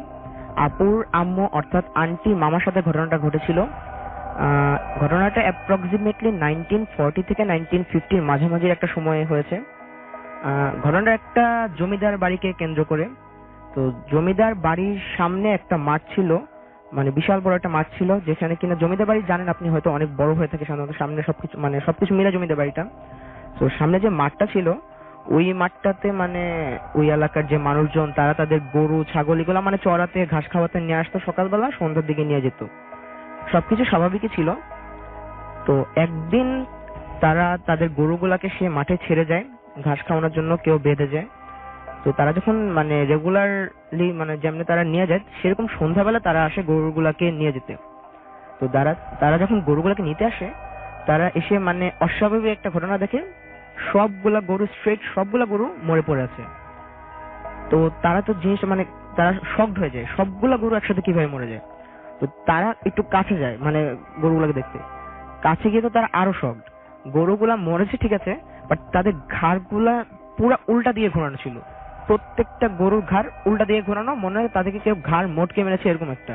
আপুর আম্মু অর্থাৎ আন্টি মামার সাথে ঘটনাটা ঘটেছিল। ঘটনাটা অ্যাপ্রক্সিমেটলি 1940 থেকে 1950 মাঝামাঝি একটা সময়ে হয়েছে। ঘটনাটা একটা জমিদার বাড়িকে কেন্দ্র করে। তো জমিদার বাড়ির সামনে একটা মাঠ ছিল, মানে বিশাল বড় একটা মাঠ ছিল, যেখানে কিনা জমিদার বাড়ি জানেন আপনি হয়তো অনেক বড় হয়ে থাকে সাধারণত, সামনে সবকিছু মিলে জমিদার বাড়িটা। তো সামনে যে মাঠটা ছিল, ওই মাঠটাতে মানে ওই এলাকার যে মানুষজন তারা তাদের গরু ছাগল এগুলো মানে চড়াতে ঘাস খাওয়াতে নিয়ে আসতো, সকালবেলা সন্ধ্যার দিকে নিয়ে যেত, সবকিছু স্বাভাবিকই ছিল। তো একদিন তারা তাদের গরুগুলাকে সে মাঠে ছেড়ে যায় ঘাস খাওয়ানোর জন্য, কেউ বেঁধে যায়। তো তারা যখন মানে রেগুলারলি মানে যেমনি তারা নিয়ে যায়, সেরকম সন্ধ্যাবেলা তারা আসে গরুগুলাকে নিয়ে যেতে। তো তো তারা যখন গরুগুলোকে নিতে আসে, তারা এসে মানে অস্বাভাবিক একটা ঘটনা দেখে, সবগুলা গরু সবগুলা গরু মরে পড়ে আছে। তো তারা তো জিনিসটা মানে তারা শকড হয়ে যায়, সবগুলা গরু একসাথে কিভাবে মরে যায়। তো তারা একটু কাছে যায় মানে গরুগুলাকে দেখতে, কাছে গিয়ে তো তারা আরো শকড। গরুগুলা মরেছে ঠিক আছে, বাট তাদের ঘাড়গুলা পুরো উল্টা দিয়ে ঘোরানো ছিল, প্রত্যেকটা গরুর ঘাড় উল্টা দিয়ে ঘোরানো, মনে হয় তাদেরকে কেউ ঘাড় মোটকে মেরেছে এরকম একটা।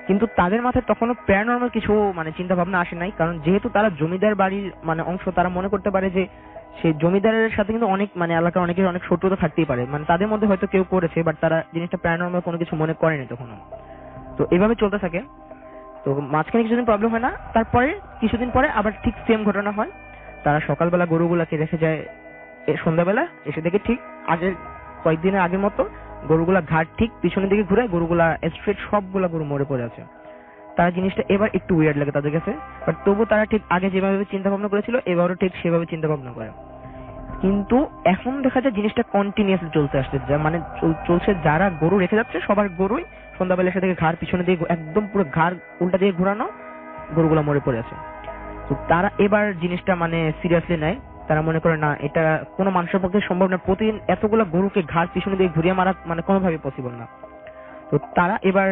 কিন্তু তাদের মাথায় তখনও প্যারানর্মাল কিছু মানে চিন্তা ভাবনা আসে নাই, কারণ যেহেতু তারা জমিদার বাড়ির মানে অংশ, তারা মনে করতে পারে যে সেই জমিদারের সাথে কিন্তু অনেক মানে এলাকার অনেকের অনেক শত্রুতা থাকতেই পারে, মানে তাদের মধ্যে হয়তো কেউ করেছে, বাট তারা জিনিসটা প্যারানর্মাল কোনো কিছু মনে করেনি তখনও। তো এভাবে চলতে থাকে। তো মাঝখানে কিছুদিন প্রবলেম হয় না, তারপরে কিছুদিন পরে আবার ঠিক সেম ঘটনা হয়। তারা সকালবেলা গরুগুলাকে রেখে যায়, সন্ধ্যাবেলা এসে দেখে ঠিক আগের কয়েকদিনের আগের মতো গরুগুলা ঘাট ঠিক পিছনের দিকে ঘুরে গরুগুলা স্ট্রেট সবগুলা গরু মরে পড়ে আছে। তারা জিনিসটা এবার একটু উইয়ার্ড লাগে তাদের কাছে, বাট তবু তারা ঠিক আগে যেভাবে চিন্তা ভাবনা করেছিল এবারও ঠিক সেভাবে চিন্তা ভাবনা করে। কিন্তু এখন দেখা যায় জিনিসটা কন্টিনিউয়াসলি চলতে আসছে, মানে চলছে, যারা গরু রেখে যাচ্ছে সবার গরুই সন্ধ্যাবেলা এসে থেকে ঘাড় পিছনে দিয়ে একদম পুরো ঘাড় উল্টা দিয়ে ঘোরানো, গরুগুলা মরে পড়ে আছে। তো তারা এবার জিনিসটা মানে সিরিয়াসলি নেয়, তারা মনে করে না এটা কোনো মানুষের পক্ষে সম্ভব না, প্রতিদিন এতগুলো গরুকে ঘাড় পিছনে দিয়ে ঘুরিয়ে মারা মানে কোনোভাবে পসিবল না। তো তারা এবার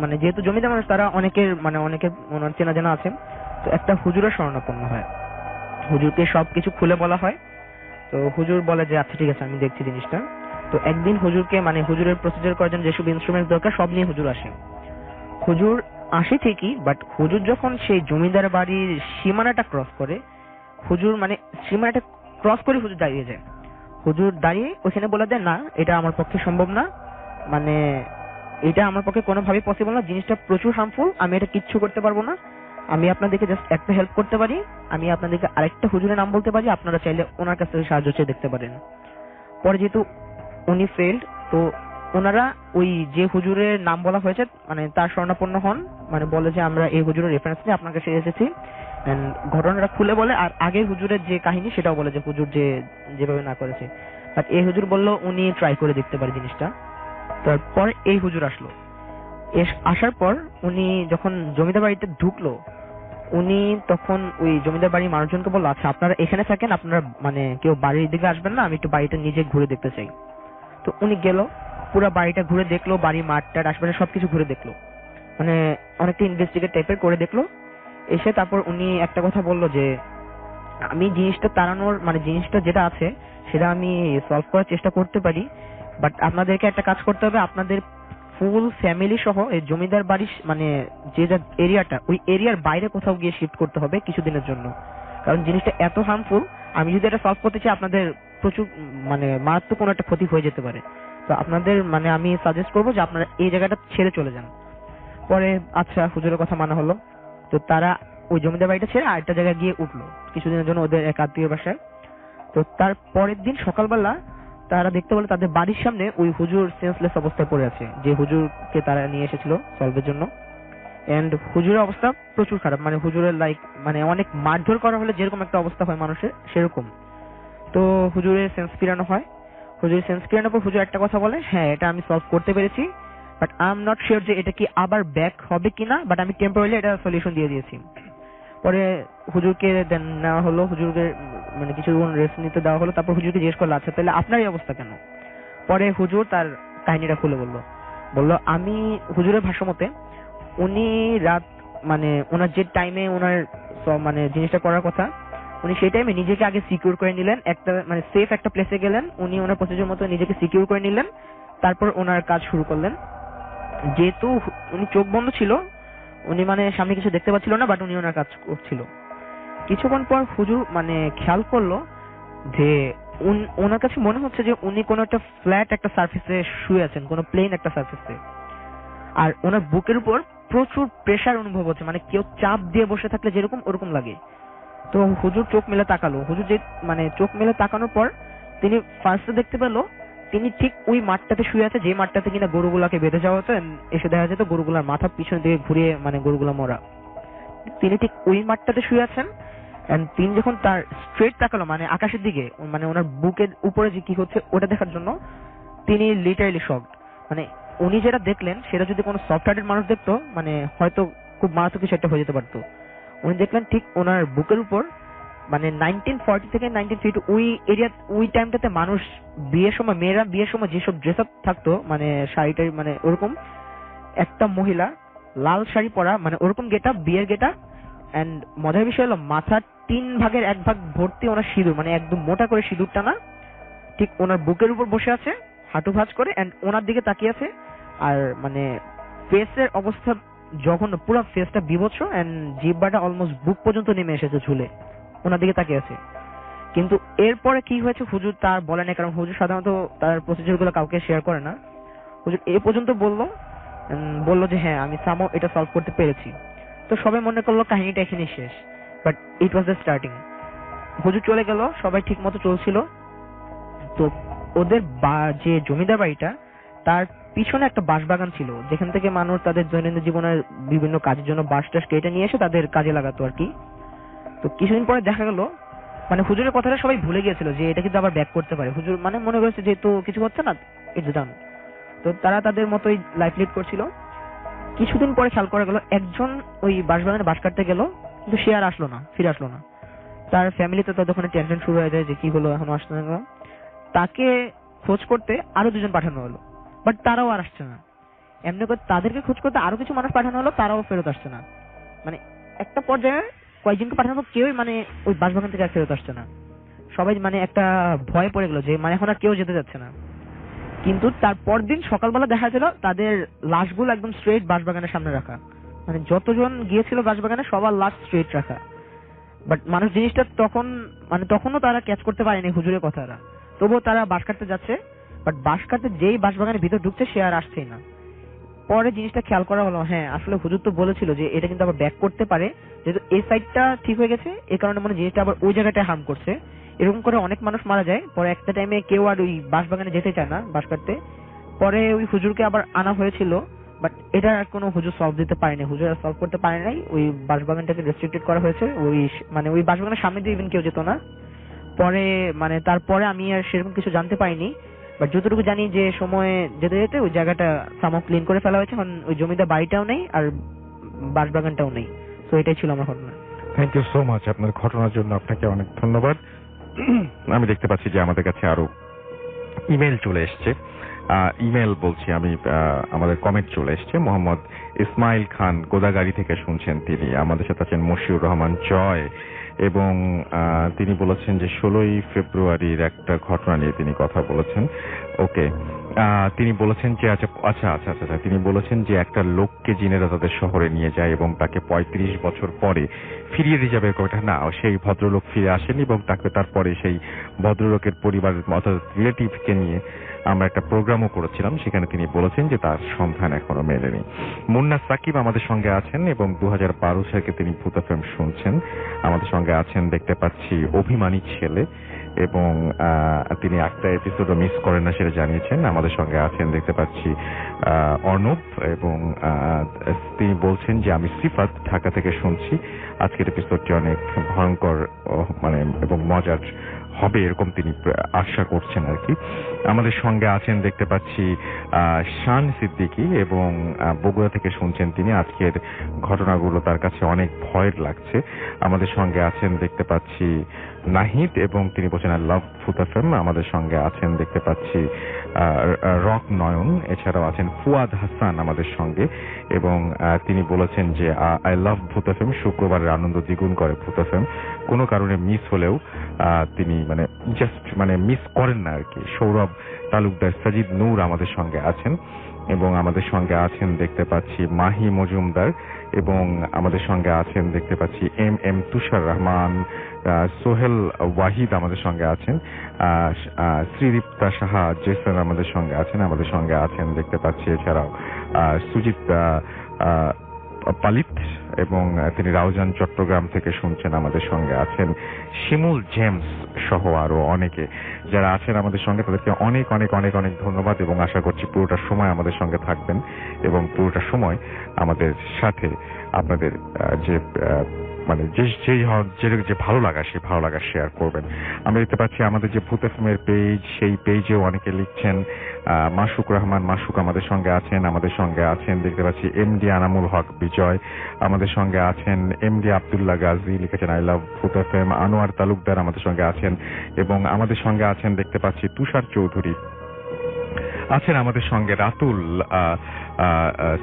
মানে যেহেতু জমিদার মানুষ, তারা অনেকের চেনা জানা আছে, তো একটা হুজুরের শরণাপন্ন হয়, হুজুরকে সবকিছু খুলে বলা হয়। তো হুজুর বলে যে আচ্ছা ঠিক আছে আমি দেখছি জিনিসটা। তো একদিন হুজুরকে মানে হুজুরের প্রসিজার করার জন্য যেসব ইনস্ট্রুমেন্ট দরকার সব নিয়ে হুজুর আসে। হুজুর আসে ঠিকই, বাট হুজুর যখন সেই জমিদার বাড়ির সীমানাটা ক্রস করে, হুজুর মানে সীমানাটা ক্রস করে হুজুর দাঁড়িয়ে যায়। হুজুর দাঁড়িয়ে ওখানে বলে দেয় না এটা আমার পক্ষে সম্ভব না, মানে এটা আমার পক্ষে কোনোভাবেই পসিবল না, জিনিসটা প্রচুর হার্মফুল, আমি এটা কিচ্ছু করতে পারবো না। আমি আপনাদেরকে জাস্ট একটা হেল্প করতে পারি, আমি আপনাদেরকে আরেকটা হুজুরের নাম বলতে পারি, আপনারা চাইলে ওনার কাছ থেকে সাহায্য চেয়ে দেখতে পারেন। পরে যেহেতু উনি ফেল্ড, তো ওনারা ওই যে হুজুরের নাম বলা হয়েছে মানে তার শরণাপন্ন হন, মানে বলে যে আমরা এই হুজুরের রেফারেন্স নিয়ে আপনার কাছে এসেছি, ঘটনাটা খুলে বলে। আর আগের হুজুরের যে কাহিনী সেটাও বলে যে হুজুর যেভাবে না করেছে, বাট এই হুজুর বললো উনি ট্রাই করে দেখতে পারে জিনিসটা। তারপর এই হুজুর আসলো, আসার পর উনি যখন জমিদার বাড়িতে ঢুকলো, উনি তখন ওই জমিদার বাড়ির মানুষজনকে বললো আচ্ছা আপনারা এখানে থাকেন, আপনারা মানে কেউ বাড়ির দিকে আসবেন না, আমি একটু বাড়িটা নিজে ঘুরে দেখতে চাই। তো উনি গেল, পুরো বাড়িটা ঘুরে দেখলো, বাড়ির মাঠটার আশপাশে সবকিছু ঘুরে দেখলো, মানে অনেকটা ইনভেস্টিগেট টাইপের করে দেখলো। এসে তারপর উনি একটা কথা বললো যে আমি জিনিসটা তাড়ানোর মানে জিনিসটা যেটা আছে সেটা আমি সলভ করার চেষ্টা করতে পারি, বাট আপনাদেরকে একটা কাজ করতে হবে, আপনাদের ফুল ফ্যামিলি সহ এই জমিদার বাড়ির মানে যে এরিয়াটা, ওই এরিয়ার বাইরে কোথাও গিয়ে শিফট করতে হবে কিছুদিনের জন্য, কারণ জিনিসটা এত হার্মফুল, আমি যদি এটা সলভ করতে চাই আপনাদের প্রচুর মানে মারাত্মক কোনো একটা ক্ষতি হয়ে যেতে পারে। তো আপনাদের মানে আমি সাজেস্ট করবো যে আপনারা এই জায়গাটা ছেড়ে চলে যান। পরে আচ্ছা হুজুরের কথা মানা হলো, তো তারা ওই জমিদার বাড়িটা ছেড়ে আরেকটা জায়গায় গিয়ে উঠলো কিছুদিনের জন্য ওদের এক আত্মীয় বাসায়। তো তার পরের দিন সকালবেলা তারা দেখতে পেল তাদের বাড়ির সামনে ওই হুজুর সেন্সলেস অবস্থায় পড়ে আছে, যে হুজুরকে তারা নিয়ে এসেছিল সলভের জন্য। এন্ড হুজুরের অবস্থা প্রচুর খারাপ, মানে হুজুরের লাইক মানে অনেক মারধর করা হলে যেরকম একটা অবস্থা হয় মানুষের সেরকম। তো হুজুরের সেন্স ফিরানো হয়, হুজুরের সেন্স ফিরানোর পর হুজুর একটা কথা বলে, হ্যাঁ এটা আমি সলভ করতে পেরেছি, but I am not sure যে এটা কি আবার ব্যাক হবে কিনা, বাট আমি টেম্পোরারিলি এটা সলিউশন দিয়ে দিয়েছি। পরে হুজুরকে নেওয়া হলো, হুজুরকে মানে কিছুক্ষণ রেস্ট নিতে দেওয়া হলো, তারপর হুজুরকে জিজ্ঞেস করলো আচ্ছা তাহলে আপনার এই অবস্থা কেন। পরে হুজুর তার কাহিনীটা খুলে বললো আমি হুজুরের ভাষ্য মতে উনি রাত মানে ওনার যে টাইমে ওনার মানে জিনিসটা করার কথা, উনি সেই টাইমে নিজেকে আগে সিকিউর করে নিলেন, একটা মানে সেফ একটা প্লেসে গেলেন, উনি ওনার প্রসিজার মতো নিজেকে সিকিউর করে নিলেন, তারপর ওনার কাজ শুরু করলেন। যেহেতু উনি চোখ বন্ধ ছিল, উনি মানে সামনে কিছু দেখতে পাচ্ছিল না, বাট উনি ওনার কাজ করছিল। কিছুক্ষণ পর হুজুর মানে খেয়াল করলো যে ওনার কাছে মনে হচ্ছে যে উনি কোনো একটা ফ্ল্যাট একটা সারফেসে শুয়ে আছেন, কোনো প্লেন একটা সারফেসে, আর ওনার বুকের উপর প্রচুর প্রেসার অনুভব হচ্ছে, মানে কেউ চাপ দিয়ে বসে থাকলে যেরকম ওরকম লাগে। তো হুজুর চোখ মেলে তাকালো, হুজুর যে মানে চোখ মেলে তাকানোর পর তিনি ফার্স্টে দেখতে পেলো তিনি ঠিক ওই মাঠটাতে শুয়ে আছে যে মাঠটাতে কিনা গরুগুলাকে বেঁধে যাওয়া হতো, এসে দেখা যেত গরুগুলার মাথা পিছনে দিকে ঘুরিয়ে মানে গরুগুলা মরা। তিনি ঠিক ওই মাঠটাতে শুয়ে আছেন। তিনি যখন তার স্ট্রেট তাকালো মানে আকাশের দিকে, মানে ওনার বুকের উপরে যে কি হচ্ছে ওটা দেখার জন্য, তিনি লিটারালি শকড। মানে উনি যেটা দেখলেন সেটা যদি কোনো সফট হার্টেড মানুষ দেখতো মানে হয়তো খুব মারাত্মক কিছু একটা হয়ে যেতে পারতো। উনি দেখলেন ঠিক ওনার বুকের উপর, মানে 1940 থেকে 1950 ওই এরিয়া, ওই টাইমটাতে মানুষ বিয়ের সময়, মেয়েরা বিয়ের সময় যেসব ড্রেস আপ থাকতো, মানে শাড়িটাই, মানে ওরকম একটা মহিলা লাল শাড়ি পরা, মানে ওরকম গেটআপ, বিয়ের গেটআপ। এন্ড মজার বিষয় হলো মাথার 1/3 ভর্তি ওনার সিঁদুর, মানে একদম মোটা করে সিঁদুর টানা, ঠিক ওনার বুকের উপর বসে আছে হাঁটু ভাঁজ করে, এন্ড ওনার দিকে তাকিয়ে আছে। আর মানে ফেসের অবস্থা যখন পুরো ফেসটা বিভৎস, এন্ড জিহ্বাটা অলমোস্ট বুক পর্যন্ত নেমে এসেছে ঝুলে, ওনার দিকে তাকিয়ে আছে। কিন্তু এরপরে কি হয়েছে হুজুর তার বলে না, কারণ হুজুর সাধারণত তার প্রসিডিউর গুলো কাউকে শেয়ার করে না। হুজুর এ পর্যন্ত বললো যে হ্যাঁ আমি সামহাও এটা সলভ করতে পেরেছি। তো সবাই মনে করলো কাহিনীটা এখানেই শেষ, but it was the starting. হুজুর চলে গেল, সবাই ঠিক মতো চলছিল। তো ওদের যে জমিদার বাড়িটা, তার পিছনে একটা বাঁশবাগান ছিল, যেখান থেকে মানুষ তাদের দৈনন্দিন জীবনের বিভিন্ন কাজের জন্য বাঁশ টাস কেটে নিয়ে এসে তাদের কাজে লাগাতো আর কি। তো কিছুদিন পরে দেখা গেল, মানে হুজুরের কথাটা সবাই ভুলে গিয়েছিল যে এটা কিন্তু আবার ব্যাক করতে পারে। হুজুর মানে মনে করেছে যে তো কিছু হচ্ছে না, ইটস ডান। তো তারা তাদের মতোই লাইফ লিড করছিল। কিছুদিন পরে খেয়াল করা গেল একজন ওই বাঁশবাগানে বাঁশ কাটতে গেল, কিন্তু সে আর আসলো না, ফিরে আসলো না। তার ফ্যামিলিতে ততক্ষণে টেনশন শুরু হয়ে যায় যে কি হলো, এখনো আসছে না। তাকে খোঁজ করতে আরো 2জন পাঠানো হলো, বাট তারাও আর আসছে না। এমনি করে তাদেরকে খোঁজ করতে আরো কিছু মানুষ পাঠানো হলো, তারাও ফেরত আসছে না। মানে একটা পর্যায়ে কয়েকজনকে পাঠানো, কেউই মানে ওই বাঁশবাগান থেকে আর ফেরত আসছে না। সবাই মানে একটা ভয়ে পড়ে গেল যে মানে এখন আর কেউ যেতে যাচ্ছে না। কিন্তু তার পরদিন সকালবেলা দেখা গেল তাদের লাশগুলো একদম স্ট্রেট বাঁশবাগানের সামনে রাখা, মানে যতজন গিয়েছিল বাঁশবাগানে সবার লাশ স্ট্রেট রাখা। বাট মানুষ জিনিসটা তখনও তারা ক্যাচ করতে পারেনি হুজুরের কথাটা, তবুও তারা বাঁশ কাটতে যাচ্ছে। বাট বাঁশ কাটতে যেই বাঁশবাগানের ভিতর ঢুকছে সে আর আসছেই না। পরে জিনিসটা খেয়াল করা হলো, হ্যাঁ আসলে হুজুর তো বলেছিল যে এটা কিন্তু আবার ব্যাক করতে পারে, যেহেতু এই সাইডটা ঠিক হয়ে গেছে, এই কারণে মানে জিনিসটা আবার ওই জায়গাটায় হার্ম করছে। এরকম করে অনেক মানুষ মারা যায়। পরে একটা টাইমে কেউ আর ওই বাঁশবাগানে যেতে চায় না বাঁশ কাটতে। পরে ওই হুজুরকে আবার আনা হয়েছিল, বাট এটা আর কোনো হুজুর সলভ দিতে পারেনি, হুজুর আর সলভ করতে পারে নাই। ওই বাঁশবাগানটাকে রেস্ট্রিক্টেড করা হয়েছে, ওই বাঁশবাগানের সামনে দিয়ে ইভেন কেউ যেত না। পরে মানে তারপরে আমি আর সেরকম কিছু জানতে পারিনি, বাট যতটুকু জানি যে সময় যেতে যেতে ওই জায়গাটা সামহাও ক্লিন করে ফেলা হয়েছে, এখন ওই জমিদার বাড়িটাও নেই আর বাঁশবাগানটাও নেই। তো এটাই ছিল আমার ঘটনা। থ্যাংক ইউ সো মাচ আপনার ঘটনার জন্য, আপনাকে অনেক ধন্যবাদ। আমি দেখতে পাচ্ছি যে আমাদের কাছে আরো ইমেল চলে এসছে। ইমেল বলছি আমি, আমাদের কমেন্ট চলে এসছে। মোহাম্মদ ইসমাইল খান গোদাগাড়ি থেকে শুনছেন, তিনি আমাদের সাথে আছেন মশিউর রহমান জয়, এবং তিনি বলেছেন যে 16ই ফেব্রুয়ারির একটা ঘটনা নিয়ে তিনি কথা বলেছেন। ওকে, তিনি বলেছেন যে আচ্ছা তিনি বলেছেন যে একটা লোককে জিনেরা তাদের শহরে নিয়ে যায় এবং তাকে 35 বছর পরে ফিরিয়ে দিয়ে যাবে। না, সেই ভদ্রলোক ফিরে আসেন এবং তাকে তারপরে সেই ভদ্রলোকের পরিবারের অর্থাৎ রিলেটিভকে নিয়ে আমরা একটা প্রোগ্রামও করেছিলাম, সেখানে তিনি বলেছেন যে তার সন্ধান এখনো মেলেনি। মুন্না সাকিব আমাদের সঙ্গে আছেন এবং 2012 সালে তিনি ভূত এফএম শুনছেন। আমাদের সঙ্গে আছেন দেখতে পাচ্ছি অভিমানী ছেলে, এবং তিনি একটা এপিসোডও মিস করেন না সেটা জানিয়েছেন। আমাদের সঙ্গে আছেন দেখতে পাচ্ছি অর্ণব, এবং তিনি বলছেন যে আমি সিফাত ঢাকা থেকে শুনছি, আজকের এপিসোডটি অনেক ভয়ঙ্কর মানে এবং মজার হবে এরকম তিনি আশা করছেন আর কি। আমাদের সঙ্গে আছেন দেখতে পাচ্ছি শান সিদ্দিকী, এবং বগুড়া থেকে শুনছেন তিনি, আজকের ঘটনাগুলো তার কাছে অনেক ভয়ের লাগছে। আমাদের সঙ্গে আছেন দেখতে পাচ্ছি নাহিদ, এবং তিনি বলছেন আই লাভ ভূত এফএম। আমাদের সঙ্গে আছেন দেখতে পাচ্ছি রক নয়ন, এছাড়াও আছেন ফুয়াদ হাসান আমাদের সঙ্গে, এবং তিনি বলেছেন যে আই লাভ ভূত এফএম, শুক্রবারের আনন্দ দ্বিগুণ করে ভূত এফএম, কোনো কারণে মিস হলেও তিনি মানে জাস্ট মানে মিস করেন না আর কি। সৌরভ তালুকদার, সাজিদ নূর আমাদের সঙ্গে আছেন, এবং আমাদের সঙ্গে আছেন দেখতে পাচ্ছি মাহি মজুমদার, এবং আমাদের সঙ্গে আছেন দেখতে পাচ্ছি এম তুষার রহমান, সোহেল ওয়াহিদ আমাদের সঙ্গে আছেন, শ্রীদীপ্তা সাহা জেসন আমাদের সঙ্গে আছেন। আমাদের সঙ্গে আছেন দেখতে পাচ্ছি এছাড়াও সুজিত পালিত, এবং তিনি রাউজান চট্টগ্রাম থেকে শুনছেন। আমাদের সঙ্গে আছেন শিমুল জেমস সহ আরো অনেকে যারা আছেন আমাদের সঙ্গে, তাদেরকে অনেক অনেক অনেক অনেক ধন্যবাদ, এবং আশা করছি পুরোটা সময় আমাদের সঙ্গে থাকবেন এবং পুরোটা সময় আমাদের সাথে আপনাদের যে মানে যে ভালো লাগা সেই ভালো লাগা শেয়ার করবেন। আমরা দেখতে পাচ্ছি আমাদের যে ভূত এফএম এর পেজ, সেই পেজেও অনেকে লিখছেন মাসুক রহমান মাসুক আমাদের সঙ্গে আছেন। আমাদের সঙ্গে আছেন দেখতে পাচ্ছি এমডি আনামুল হক বিজয়, আমাদের সঙ্গে আছেন এমডি আব্দুল্লাহ গাজী, লিখেছেন আই লাভ ভূত এফএম। আনোয়ার তালুকদার আমাদের সঙ্গে আছেন এবং আমাদের সঙ্গে আছেন দেখতে পাচ্ছি তুষার চৌধুরী আছেন আমাদের সঙ্গে, রাতুল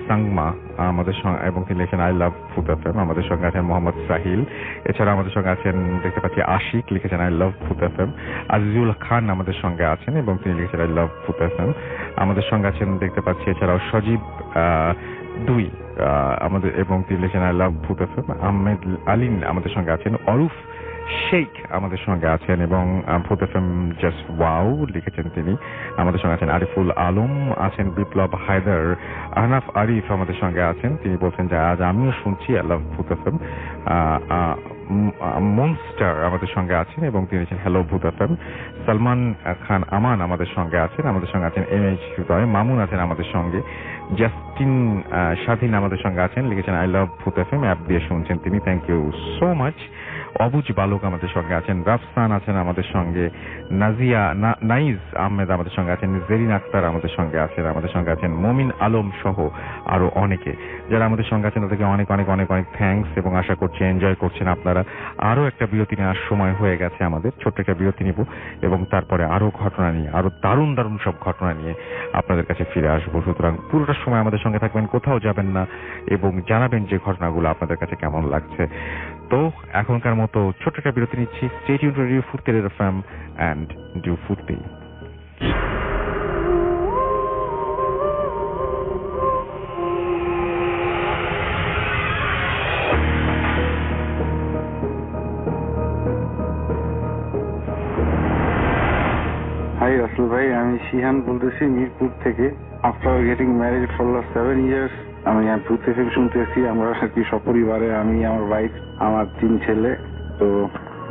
সাংমা আমাদের সঙ্গে, এবং তিনি লিখেছেন আই লাভ ভূত এফএম। আমাদের সঙ্গে আছেন মোহাম্মদ সাহিল, এছাড়া আমাদের সঙ্গে আছেন দেখতে পাচ্ছি আশিক, লিখেছেন আই লাভ ভূত এফএম। আজিজুল খান আমাদের সঙ্গে আছেন এবং তিনি লিখেছেন আই লাভ ভূত এফএম। আমাদের সঙ্গে আছেন দেখতে পাচ্ছি এছাড়াও সজীব দুই আমাদের, এবং তিনি লিখেছেন আই লাভ ভূত এফএম। আহমেদ আলিন আমাদের সঙ্গে আছেন, অরুফ শেখ আমাদের সঙ্গে আছেন এবং ভূত এফএম জাস্ট ওয়াও লিখেছেন তিনি। আমাদের সঙ্গে আছেন আরিফুল আলম, আছেন বিপ্লব হায়দার, আহনাফ আরিফ আমাদের সঙ্গে আছেন, তিনি বলছেন যে আজ আমিও শুনছি আই লাভ ভূত এফএম। মনস্টার আমাদের সঙ্গে আছেন এবং তিনি লিখেছেন হ্যালো ভূত এফএম। সালমান খান আমান আমাদের সঙ্গে আছেন, আমাদের সঙ্গে আছেন এম এইচ হৃদয়, মামুন আছেন আমাদের সঙ্গে, জাস্টিন স্বাধীন আমাদের সঙ্গে আছেন, লিখেছেন আই লাভ ভূত এফএম, অ্যাপ দিয়ে শুনছেন তিনি, থ্যাংক ইউ সো মাচ। অবুজ বালক আমাদের সঙ্গে আছেন, রাফসান আছেন আমাদের সঙ্গে, নাজিয়া নাইজ আহমেদ আমাদের সঙ্গে আছেন, জেরিন আক্তার আমাদের সঙ্গে আছেন, আমাদের সঙ্গে আছেন মমিন আলম সহ আরো অনেকে যারা আমাদের সঙ্গে আছেন তাদেরকে অনেক অনেক অনেক অনেক থ্যাঙ্কস এবং আশা করছি এনজয় করছেন আপনারা। আরো একটা বিরতি নেওয়ার সময় হয়ে গেছে আমাদের, ছোট্ট একটা বিরতি নিব এবং তারপরে আরো ঘটনা নিয়ে, আরো দারুণ দারুণ সব ঘটনা নিয়ে আপনাদের কাছে ফিরে আসবো। সুতরাং পুরোটা সময় আমাদের সঙ্গে থাকবেন, কোথাও যাবেন না এবং জানাবেন যে ঘটনাগুলো আপনাদের কাছে কেমন লাগছে। তো এখনকার মতো ছোট্ট একটা বিরতি নিচ্ছি। স্টে টিউন টু রেডিও ফুর্তি এফএম এন্ড ডু ফুর্তি। হাই রাসেল ভাই, আমি শিহান বলতেছি মিরপুর থেকে। After getting married for last 7 years আমি ভূত এফএম শুনতেছি। আমরা আর কি সপরিবারে, আমি, আমার ওয়াইফ, আমার 3 ছেলে। তো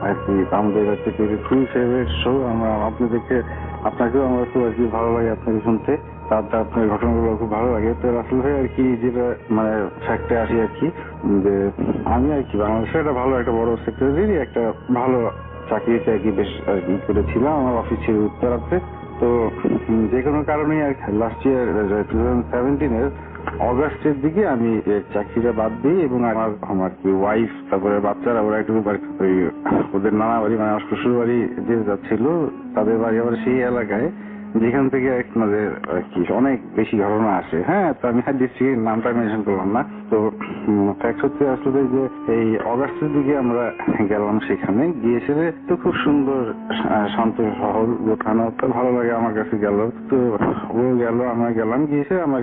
আর কি আমাদের কাছে খুবই ফেভারিট শো। আমরা আপনাকেও আমার খুব আর কি ভালো লাগে আপনাকে শুনতে, তার আপনার ঘটনাগুলো খুব ভালো লাগে। তো রাসেল ভাই আর কি যেটা মানে ফ্যাক্টে আসি আর কি, যে আমি আর কি বাংলাদেশের একটা ভালো একটা বড় সেক্টরেরই একটা ভালো চাকরিতে আর কি বেশ আর কি করেছিলাম। আমার অফিস ছিল উত্তরাতে। তো যে কোনো কারণে আর লাস্ট ইয়ার 2017 অগাস্টের দিকে আমি চাকরিটা বাদ দিই এবং আমার কি ওয়াইফ তারপরে বাচ্চারা ওরা একটু ওদের নানা বাড়ি মানে আমার শ্বশুর বাড়ি যে যাচ্ছিল, তাদের বাড়ি আবার সেই এলাকায় যেখান থেকে আমাদের আর কি অনেক বেশি ঘটনা আসে। হ্যাঁ, তো আমি ডিস্ট্রিক্টের নামটা মেনশন করলাম না। তো ফ্যাক্ট হচ্ছে আসলে যে এই অগাস্টের দিকে আমরা গেলাম, সেখানে গিয়ে এসে তো খুব সুন্দর শান্ত শহর, গোছানো, তো ভালো লাগে আমার কাছে। গেল তো ও গেল, আমরা গেলাম, গিয়েছে আমার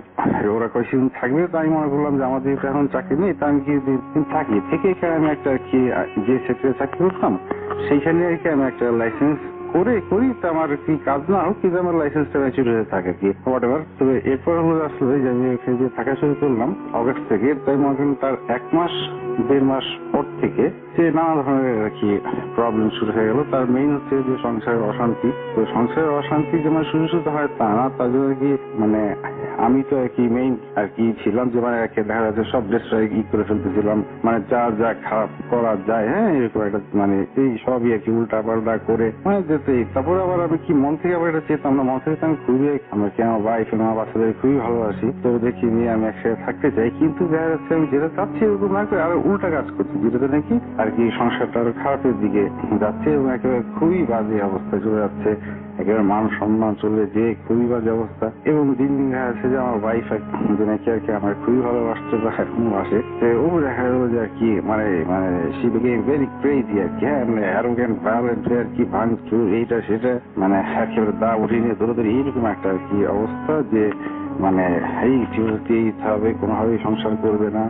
ওরা কয়েকদিন থাকবে। তো আমি মনে করলাম যে আমাদের এখন চাকরি নেই, তা আমি কি থাকি থেকে এখানে আমি একটা কি যে সেক্টরে চাকরি করতাম সেইখানে আর কি আমি একটা লাইসেন্স করি। তো আমার কি কাজ না হোক কিন্তু আমার লাইসেন্সটা ম্যাচিউর হয়ে থাকে কি হোয়াট এভার। তবে এরপর আসলে যে আমি ওখানে থাকা শুরু করলাম অগাস্ট থেকে, তাই মনে করেন তার 1-1.5 মাস পর থেকে যে নানা ধরনের আর কি প্রবলেম শুরু হয়ে গেল। তার মেইন হচ্ছে যে সংসারের অশান্তি। তো সংসারের অশান্তি যেমন শুরু হয় তা না, তার জন্য আর কি মানে আমি তো আর কি মেইন আর কি ছিলাম যে মানে দেখা যাচ্ছে সব ডিস্ট্রয় করে ফেলতেছিলাম, মানে যা খারাপ করা যায়, হ্যাঁ এরকম একটা মানে এই সবই আর কি উল্টা পাল্টা করে মানে যেতেই। তারপরে আবার আমি কি মন থেকে আবার এটা চেতাম না, মন থেকে আমি খুবই আমার ওয়াইফ এবং আমার বাচ্চাদের খুবই ভালোবাসি। তো দেখি নিয়ে আমি একসাথে থাকতে চাই, কিন্তু দেখা যাচ্ছে আমি যেটা চাচ্ছি এরকম না করে আরো উল্টা কাজ করছি, যেটাতে নাকি আর কি সংসারটা আরো খারাপের দিকে যাচ্ছে এবং একেবারে খুবই বাজে অবস্থায় চলে যাচ্ছে। একেবারে মান সম্মান চলে যে খুবই বাজে অবস্থা। এবং দিন দিন দেখা যাচ্ছে যে আমার ওয়াইফ যে নাকি আর কি আমার খুবই ভালোবাসছে বা এখনো আসে, ও দেখা গেল যে আর কি মানে সি বিকেম ভেরি ক্রেজি আর কি। হ্যাঁ, মানে অ্যারোগেন্ট ভায়োলেন্ট আর কি, ভাঙচুর এইটা সেটা, মানে একেবারে দা উঠিয়ে নিয়ে দৌড়াদৌড়ি এইরকম একটা আর কি অবস্থা যে মানে এই চিরতেই হবে, কোনোভাবেই সংসার করবে না,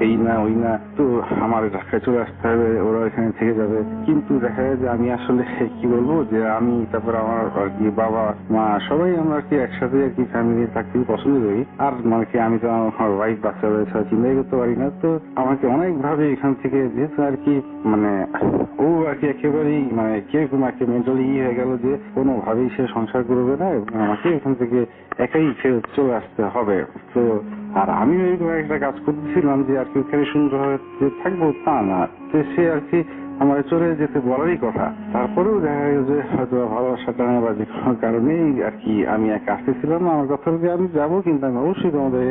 এই না ওই না। তো আমার ঢাকায় চলে আসতে হবে, ওরা এখানে থেকে যাবে। কিন্তু দেখা যায় যে আমি আসলে কি বলবো যে আমি তারপর আমার আর কি বাবা মা সবাই আমরা আর কি একসাথে আর কি ফ্যামিলি থাকতে পছন্দ করি। আর মানে কি আমি তো আমার ওয়াইফ বাচ্চা রয়েছে চিন্তাই করতে পারি না। তো আমাকে অনেক ভাবে এখান থেকে যেহেতু আর কি মানে ও আর কি একেবারেই মানে কিরকম আর কি মেন্টালি হয়ে গেল যে কোনোভাবেই সে সংসার করবে না এবং আমাকে এখান থেকে একাই ফেরত চলে আসতে হবে। তো আর আমিও এরকম একটা কাজ করতেছিলাম যে আর কি ওখানে সুন্দরভাবে থাকবো তা না, সে আর কি আমার চলে যেতে বলারই কথা। তারপরেও দেখা গেল যে হয়তো ভালোবাসাটা নেই বা যে কোনো কারণেই আর কি আমি একা আসতেছিলাম না। আমার কথা হলো যে আমি যাবো, কিন্তু আমি অবশ্যই তোমাদের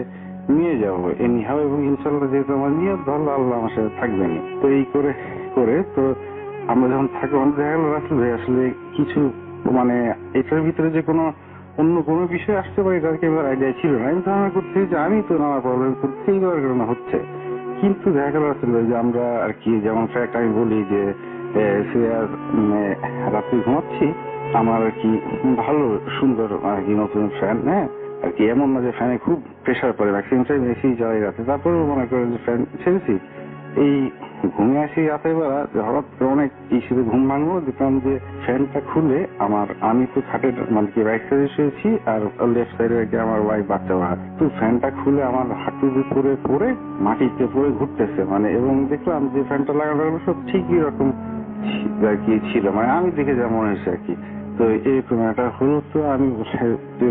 নিয়ে যাবো এমনি হবে, এবং ইনশাল্লাহ যেহেতু আমার নিয়ত ভালো, আল্লাহ আমার সাথে থাকবেনি। তো এই করে করে তো আমরা যখন থাকলাম, দেখা গেল রাসেল ভাই আসলে কিছু মানে এটার ভিতরে যে কোনো অন্য কোনো বিষয় আসতে পারে তার কি আমার আইডিয়া ছিল না। আমি ধারণা করছি যে আমি তো নানা প্রবলেম করছি, এই কারণে হচ্ছে। কিন্তু দেখা গেল আসলে যে আমরা আর কি যেমন ফ্যাক্ট আমি বলি যে সে রাত্রে ঘুমাচ্ছি, আমার আর কি ভালো সুন্দর আর কি নতুন ফ্যান, হ্যাঁ আর কি এমন না যে ফ্যানে খুব প্রেশার পড়ে, ম্যাক্সিমাম টাইম এসি চালাই রাতে, তারপরেও মনে করেন যে ফ্যান ছেড়েছি। এই ঘুমিয়ে আসি রাতের বেলা, হঠাৎ করে অনেক ইস্যুতে ঘুম ভাঙবো, দেখলাম যে ফ্যানটা খুলে আমি তো খাটের মানে কি রাইট সাইডে শুয়েছি, আর লেফট সাইডে আমার ওয়াইফ বাচ্চা বাড়া, তো ফ্যানটা খুলে আমার হাঁটুর উপরে পড়ে মাটিতে পড়ে ঘুরতেছে মানে, এবং দেখলাম যে ফ্যানটা লাগানো সব ঠিকই রকম আর কি ছিল, মানে আমি দেখে যা মনে হয়েছে আর কি। তো এরকম একটা হলো, তো আমি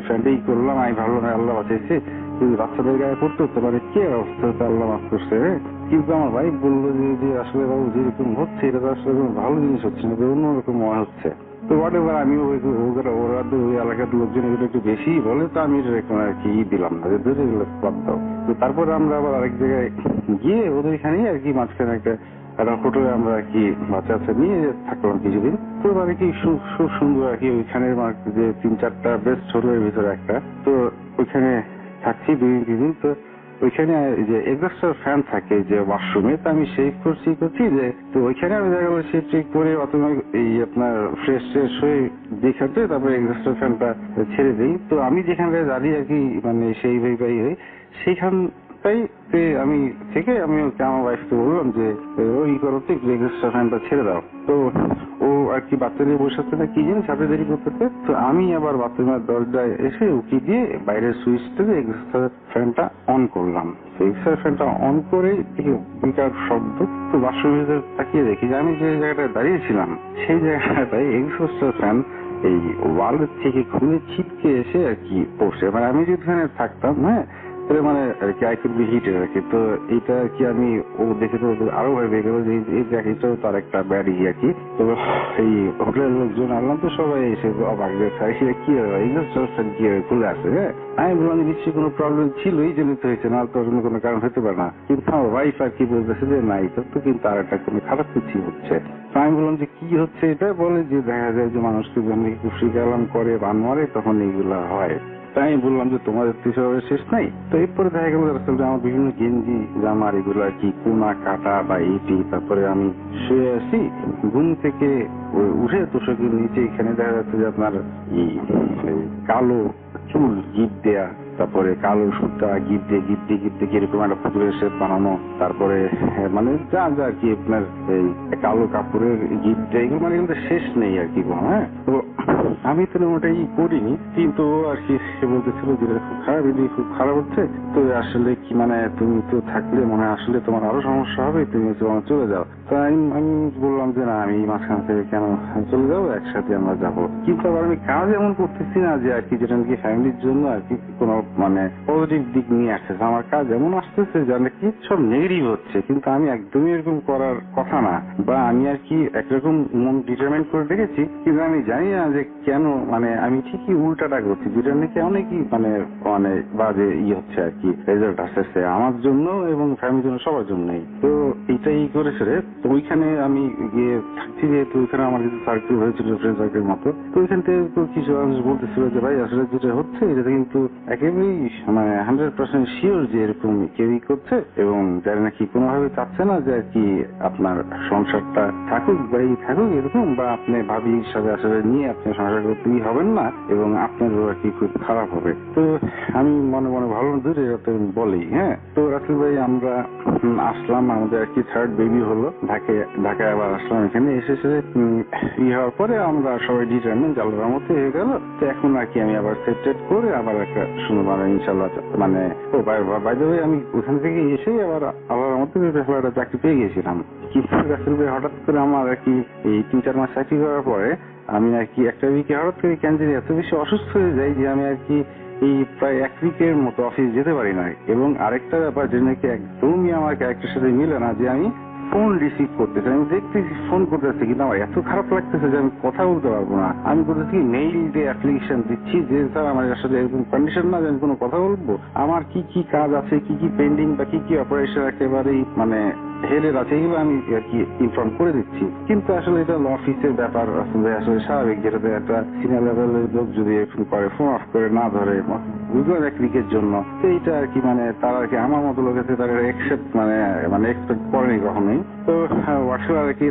ফ্যানটাই করলাম, আমি ভাবলাম আল্লাহ বাঁচাইছে, কিন্তু বাচ্চাদের গায়ে পড়তে হতো মানে কে অবস্থা হতো, আল্লাহ মাফ করছে। কিন্তু আমার ভাই বললো যে আসলে বাবু যেরকম হচ্ছে এটা তো আসলে কোনো ভালো জিনিস হচ্ছে না, অন্যরকম মনে হচ্ছে। তো হোয়াট এভার, আমি ওরা তো ওই এলাকার লোকজন এগুলো একটু বেশি বলে, তো আমি এরকম আর কি দিলাম না যে ধরে বাদ দাও। তো তারপরে আমরা আবার আরেক জায়গায় গিয়ে ওদের এখানেই আর কি মাঝখানে একটা হোটেলে আমরা আর কি বাচ্চা বাচ্চা নিয়ে থাকলাম কিছুদিন। তো মানে কি খুব সুন্দর আর কি ওইখানের যে 3-4টা বেস্ট হোটেলের ভিতরে একটা, তো ওইখানে থাকছি 2-3 দিন। তো ওইখানে যে এক্সস্টার ফ্যান থাকে যে ওয়াশরুমে, তো আমি সেই করছি যে তো ওইখানে আমি দেখা গেলো সেই চেক করে অথবা এই আপনার ফ্রেশ হয়ে দেখাতে তারপরে এক্সস্টার ফ্যানটা ছেড়ে দিই। তো আমি যেখানটায় দাঁড়িয়ে আর কি মানে সেই ভাই সেইখানটাই আমি থেকে আমি আমার ওয়াইফকে বললাম যে ওই করতে এক্সস্টার ফ্যানটা ছেড়ে দাও। তো ও আর কি বাচ্চাদের বসে আসছে না কি জিনিস সাথে দেরি করতেছে, তো আমি আবার বাথরুমের দরজায় এসে উকি দিয়ে বাইরের সুইচ থেকে এক্সস্টার ফ্যানটা অন করলাম। এক্সস্টার ফ্যানটা অন করে বিকট শব্দ, তো বাথরুমের ভিতরে তাকিয়ে দেখি যে আমি যে জায়গাটায় দাঁড়িয়েছিলাম সেই জায়গাটায় এক্সস্টার ফ্যান এই ওয়ালের থেকে খুলে ছিটকে এসে আর কি পড়ছে। মানে আমি যদি ওখানে থাকতাম, হ্যাঁ মানে আর কি আই কুড বি হিটেড আর কি। তো এইটা আর কি আমি ও দেখে তো আরো ভেবে গেল যে এই জ্যাকেটটাও তার একটা ব্যাড ই আর কি। তো এই হোটেলের লোকজন আনলাম, তো সবাই এসে অবাক দেখে কি খুলে আসে। হ্যাঁ আমি বললাম নিশ্চয়ই কোনো প্রবলেম ছিল এই জন্য তো হয়েছে, না তো কোনো কারণ হতে পারে না। কিন্তু আমার ওয়াইফ আর কি বলতেছে যে না এটা তো কিন্তু আর একটা কোনো খারাপ কিছু হচ্ছে। আমি বললাম যে কি হচ্ছে এটা, বলে যে দেখা যায় যে মানুষকে যখন খুশি কালাম করে বান মারে তখন এইগুলা হয়। তাই আমি বললাম যে তোমাদের তো সেভাবে শেষ নাই। তো এরপরে দেখা গেল আমার বিভিন্ন গেঞ্জি জামার এগুলো আর কি কোনা কাটা বা এইটি, তারপরে আমি শুয়ে আসি ঘুম থেকে উঠে তোষকের নিচে এখানে দেখা যাচ্ছে যে আপনার কালো চুল গিট দেয়া, তারপরে কালো সুতা গিট দিয়ে কিরকম একটা পুতুলের শেপ বানানো, তারপরে মানে যা আর কি আপনার এই কালো কাপড়ের গিট দেয়া, এগুলো মানে কিন্তু শেষ নেই আর কি। হ্যাঁ তো আমি তো ওটাই করিনি, কিন্তু আর কি সে বলতেছিল যে খুব খারাপ হচ্ছে, তো আসলে কি মানে তুমি তো থাকলে মনে আসলে তোমার আরো সমস্যা হবে, তুমি চলে যাও। তাই আমি বললাম যে না আমি মাঝখান থেকে কেন চলে যাবো, একসাথে আমরা যাবো। কিন্তু আবার আমি কাজ এমন করতেছি না যে আর কি যেটা নাকি ফ্যামিলির জন্য আর কি কোনো মানে পজিটিভ দিক নিয়ে আসতেছে। আমার কাজ এমন আসতেছে যে কি সব নেগেটিভ হচ্ছে, কিন্তু আমি একদমই এরকম করার কথা না, বা আমি আর কি একরকম মন ডিটারমেন্ট করে রেখেছি, কিন্তু আমি জানি না যে কেন মানে আমি ঠিকই উল্টাটা করছি, যেটা নাকি অনেকই মানে মানে বাজে হচ্ছে আর কি রেজাল্ট আসতেছে আমার জন্য এবং ফ্যামিলির জন্য সবার জন্যই। তো এইটাই করেছে রে। তো ওইখানে আমি গিয়ে থাকছি, যেহেতু ওইখানে আমার কিছু সার্কেল হয়েছিল ফ্রেন্ড সার্কেল মতো, তো ওইখান থেকে কিছু মানুষ বলতেছিল যে ভাই আসলে যেটা হচ্ছে এটা কিন্তু একেবারেই মানে 100% শিওর যে এরকম কেউই করছে, এবং যারা নাকি কোনোভাবে চাচ্ছে না যে আর কি আপনার সংসারটা থাকুক বা এই থাকুক এরকম, বা আপনি ভাবির সাথে আসলে নিয়ে আপনি সংসার করতেই হবেন না এবং আপনারও আর কি খুব খারাপ হবে। তো আমি মনে মনে ভালো দূরে বলি। হ্যাঁ তো রাসেল ভাই আমরা আসলাম, আমাদের আর কি থার্ড বেবি হলো, ঢাকায় আবার আসলাম। এখানে এসে হওয়ার পরে আমরা সবাই ডিটারমেন্ট আল্লাহর মতো হয়ে গেল। তো এখন আর কি আমি আবার সেট করে আবার একটা সুন্দর মানে ইনশাল্লাহ মানে বাই দ্য ওয়ে আমি ওখান থেকে এসেই আবার আল্লাহর মতো একটা চাকরি পেয়ে গেছিলাম। কিন্তু রাসেল ভাই হঠাৎ করে আমার আর কি এই 3-4 মাস চাকরি করার পরে আমি আর কি একটা উইকে হঠাৎ করে ক্যান্সারে এত বেশি অসুস্থ হয়ে যাই যে আমি আর কি এই প্রায় 1 উইকের মতো অফিস যেতে পারি না। এবং আরেকটা ব্যাপার যে নাকি একদমই আমার ক্যারেক্টারের সাথে মিলে না, যে আমি ফোন রিসিভ করতেছে, আমি দেখতেছি ফোন করতেছে, কিন্তু আমার এত খারাপ লাগতেছে যে আমি কথা বলতে পারবো না। আমি করতেছি মেইল দিয়ে অ্যাপ্লিকেশন দিচ্ছি যে স্যার আমার আসলে এরকম কন্ডিশন না যে আমি কোনো কথা বলবো, আমার কি কি কাজ আছে, কি কি পেন্ডিং বা কি কি অপারেশন একেবারেই মানে হেডের আছে, এগুলো আমি আর কি ইনফর্ম করে দিচ্ছি। কিন্তু আসলে এটা অফিসের ব্যাপার, আসলে স্বাভাবিক, যেটাতে একটা সিনিয়র লেভেলের লোক যদি এরকম করে, ফোন অফ করে না ধরে বুঝলাম এক উইকের জন্য, তো এইটা আর কি মানে তারা আর কি আমার মতো লোক আছে তারা এক্সেপ্ট মানে এক্সপেক্ট করেনি কখনোই। তো ওয়ার্কশপ আর কি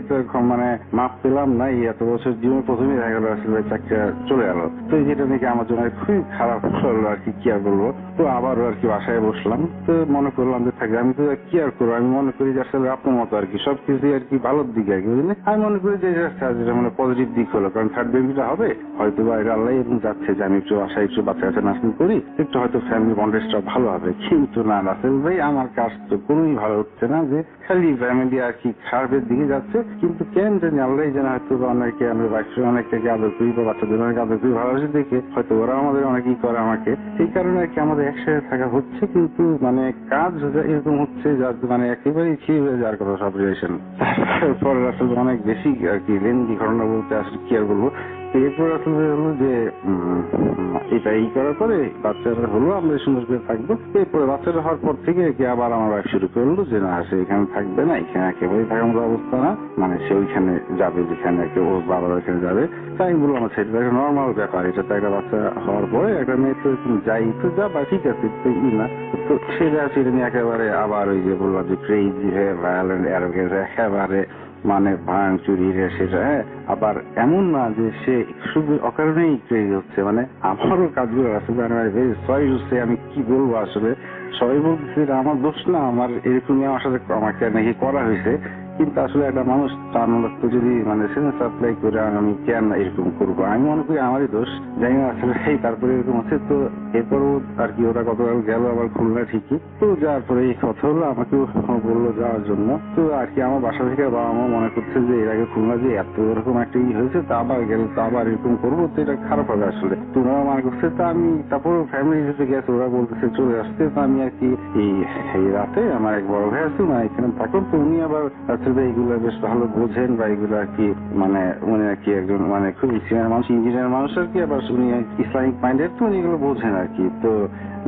মানে মাপ পেলাম না, এই এত বছর জীবনে প্রথমেই দেখা গেল আসলে চাকরিটা চলে গেল। তো যেটা নাকি আমার জন্য খুবই খারাপ হলো আর কি আর বলবো। তো আবারও আর কি বাসায় বসলাম, তো মনে করলাম যে থাকে আমি তো কি আর করবো, আমি মনে করি যে আসলে আপনার মতো আর কি সবকিছু আর কি ভালোর দিকে আর কি বুঝলেন। আমি মনে করি যে যেটা মানে পজিটিভ দিক হলো, কারণ থার্ড বেবিটা হবে হয়তো বা এটা আল্লাহ এরকম যাচ্ছে যে আমি একটু বাসায় একটু বাচ্চা কাছে নার্সিং করি, একটু হয়তো ফ্যামিলি বন্ডেজটা ভালো হবে। কিন্তু না রাসেল ভাই, আমার কাজ তো কোনোই ভালো হচ্ছে না, যে খালি ফ্যামিলি আর কি খারাপের দিকে যাচ্ছে। কিন্তু কেন জানি আল্লাহ যেন হয়তো অনেকে আমরা বাইরে অনেকটাকে আদর করি বা বাচ্চাদের অনেক আদর করি, ভালোবাসি দেখে হয়তো ওরা আমাদের অনেকই করে আমাকে, সেই কারণে আর কি আমাদের একসাথে থাকা হচ্ছে। কিন্তু মানে কাজ এরকম হচ্ছে যার মানে একেবারেই ছি হয়ে যাওয়ার কথা সব রিলেশন। পরে আসলে অনেক বেশি আর কি লেন্দি ঘটনা বলতে আসলে কি আর বলবো। এরপর আসলে হলো যে এটা ই করার পরে বাচ্চারা হলো, আমরা সুন্দর করে থাকবো। এরপরে বাচ্চাটা হওয়ার পর থেকে কি আবার আমার ওয়াইফ শুরু করলো যে না সে এখানে থাকবে না, এখানে একেবারেই থাকার মতো অবস্থা না, মানে সে ওইখানে যাবে যেখানে ওর বাবার ওইখানে যাবে। তাই আমি বললাম আচ্ছা এটা একটা নর্মাল ব্যাপার, এটা তো একটা বাচ্চা হওয়ার পরে একটা মেয়ে তো যাই তো যা বা ঠিক আছে তো ই না। তো সে যা সেটা নিয়ে একেবারে আবার ওই যে বললাম যে ক্রেজি হয়ে ভায়োলেন্ট অ্যারোগেন্স একেবারে মানে ভাঙচুরি সেটা। আবার এমন না যে সে শুধু অকারণেই ক্রেজি হচ্ছে, মানে আমারও কাজগুলো আসলে সরি হচ্ছে, আমি কি বলবো আসলে সবাই বলতেছে এটা আমার দোষ না, আমার এরকমই আমার সাথে আমাকে নাকি করা হয়েছে। কিন্তু আসলে একটা মানুষ তার মতো যদি মানে সেন্স অ্যাপ্লাই করে আমি কেন এরকম করবো, আমি মনে করি আমারই দোষ, জানি না আসলে। তারপরে এরকম হচ্ছে। তো এরপরও আর কি ওরা গতকাল গেল আবার খুলনা ঠিকই। তো যাওয়ার পরে এই কথা হলো, আমাকেও বললো যাওয়ার জন্য। তো আর কি আমার বাসা থেকে বাবা মা মনে করছে যে এর আগে খুলনা যে এত এরকম একটা ই হয়েছে, তা আবার গেলে তো আবার এরকম করবো, তো এটা খারাপ হবে আসলে। তো ওরা মনে করছে, তা আমি তারপর ফ্যামিলি যেতে গেছে, ওরা বলতেছে চলে আসতে। তো আমি আর কি এই রাতে আমার এক বড় ভাই আছে, মানে এখানে থাকুন। তো উনি আবার আসলে এইগুলো বেশ ভালো বোঝেন বা এগুলো আর কি মানে উনি আর কি একজন মানে খুব সিনিয়র মানুষ, ইঞ্জিনিয়ার মানুষ আর কি, আবার উনি ইসলামিক মাইন্ডেড, তো উনি এগুলো বোঝেন আর কি। তো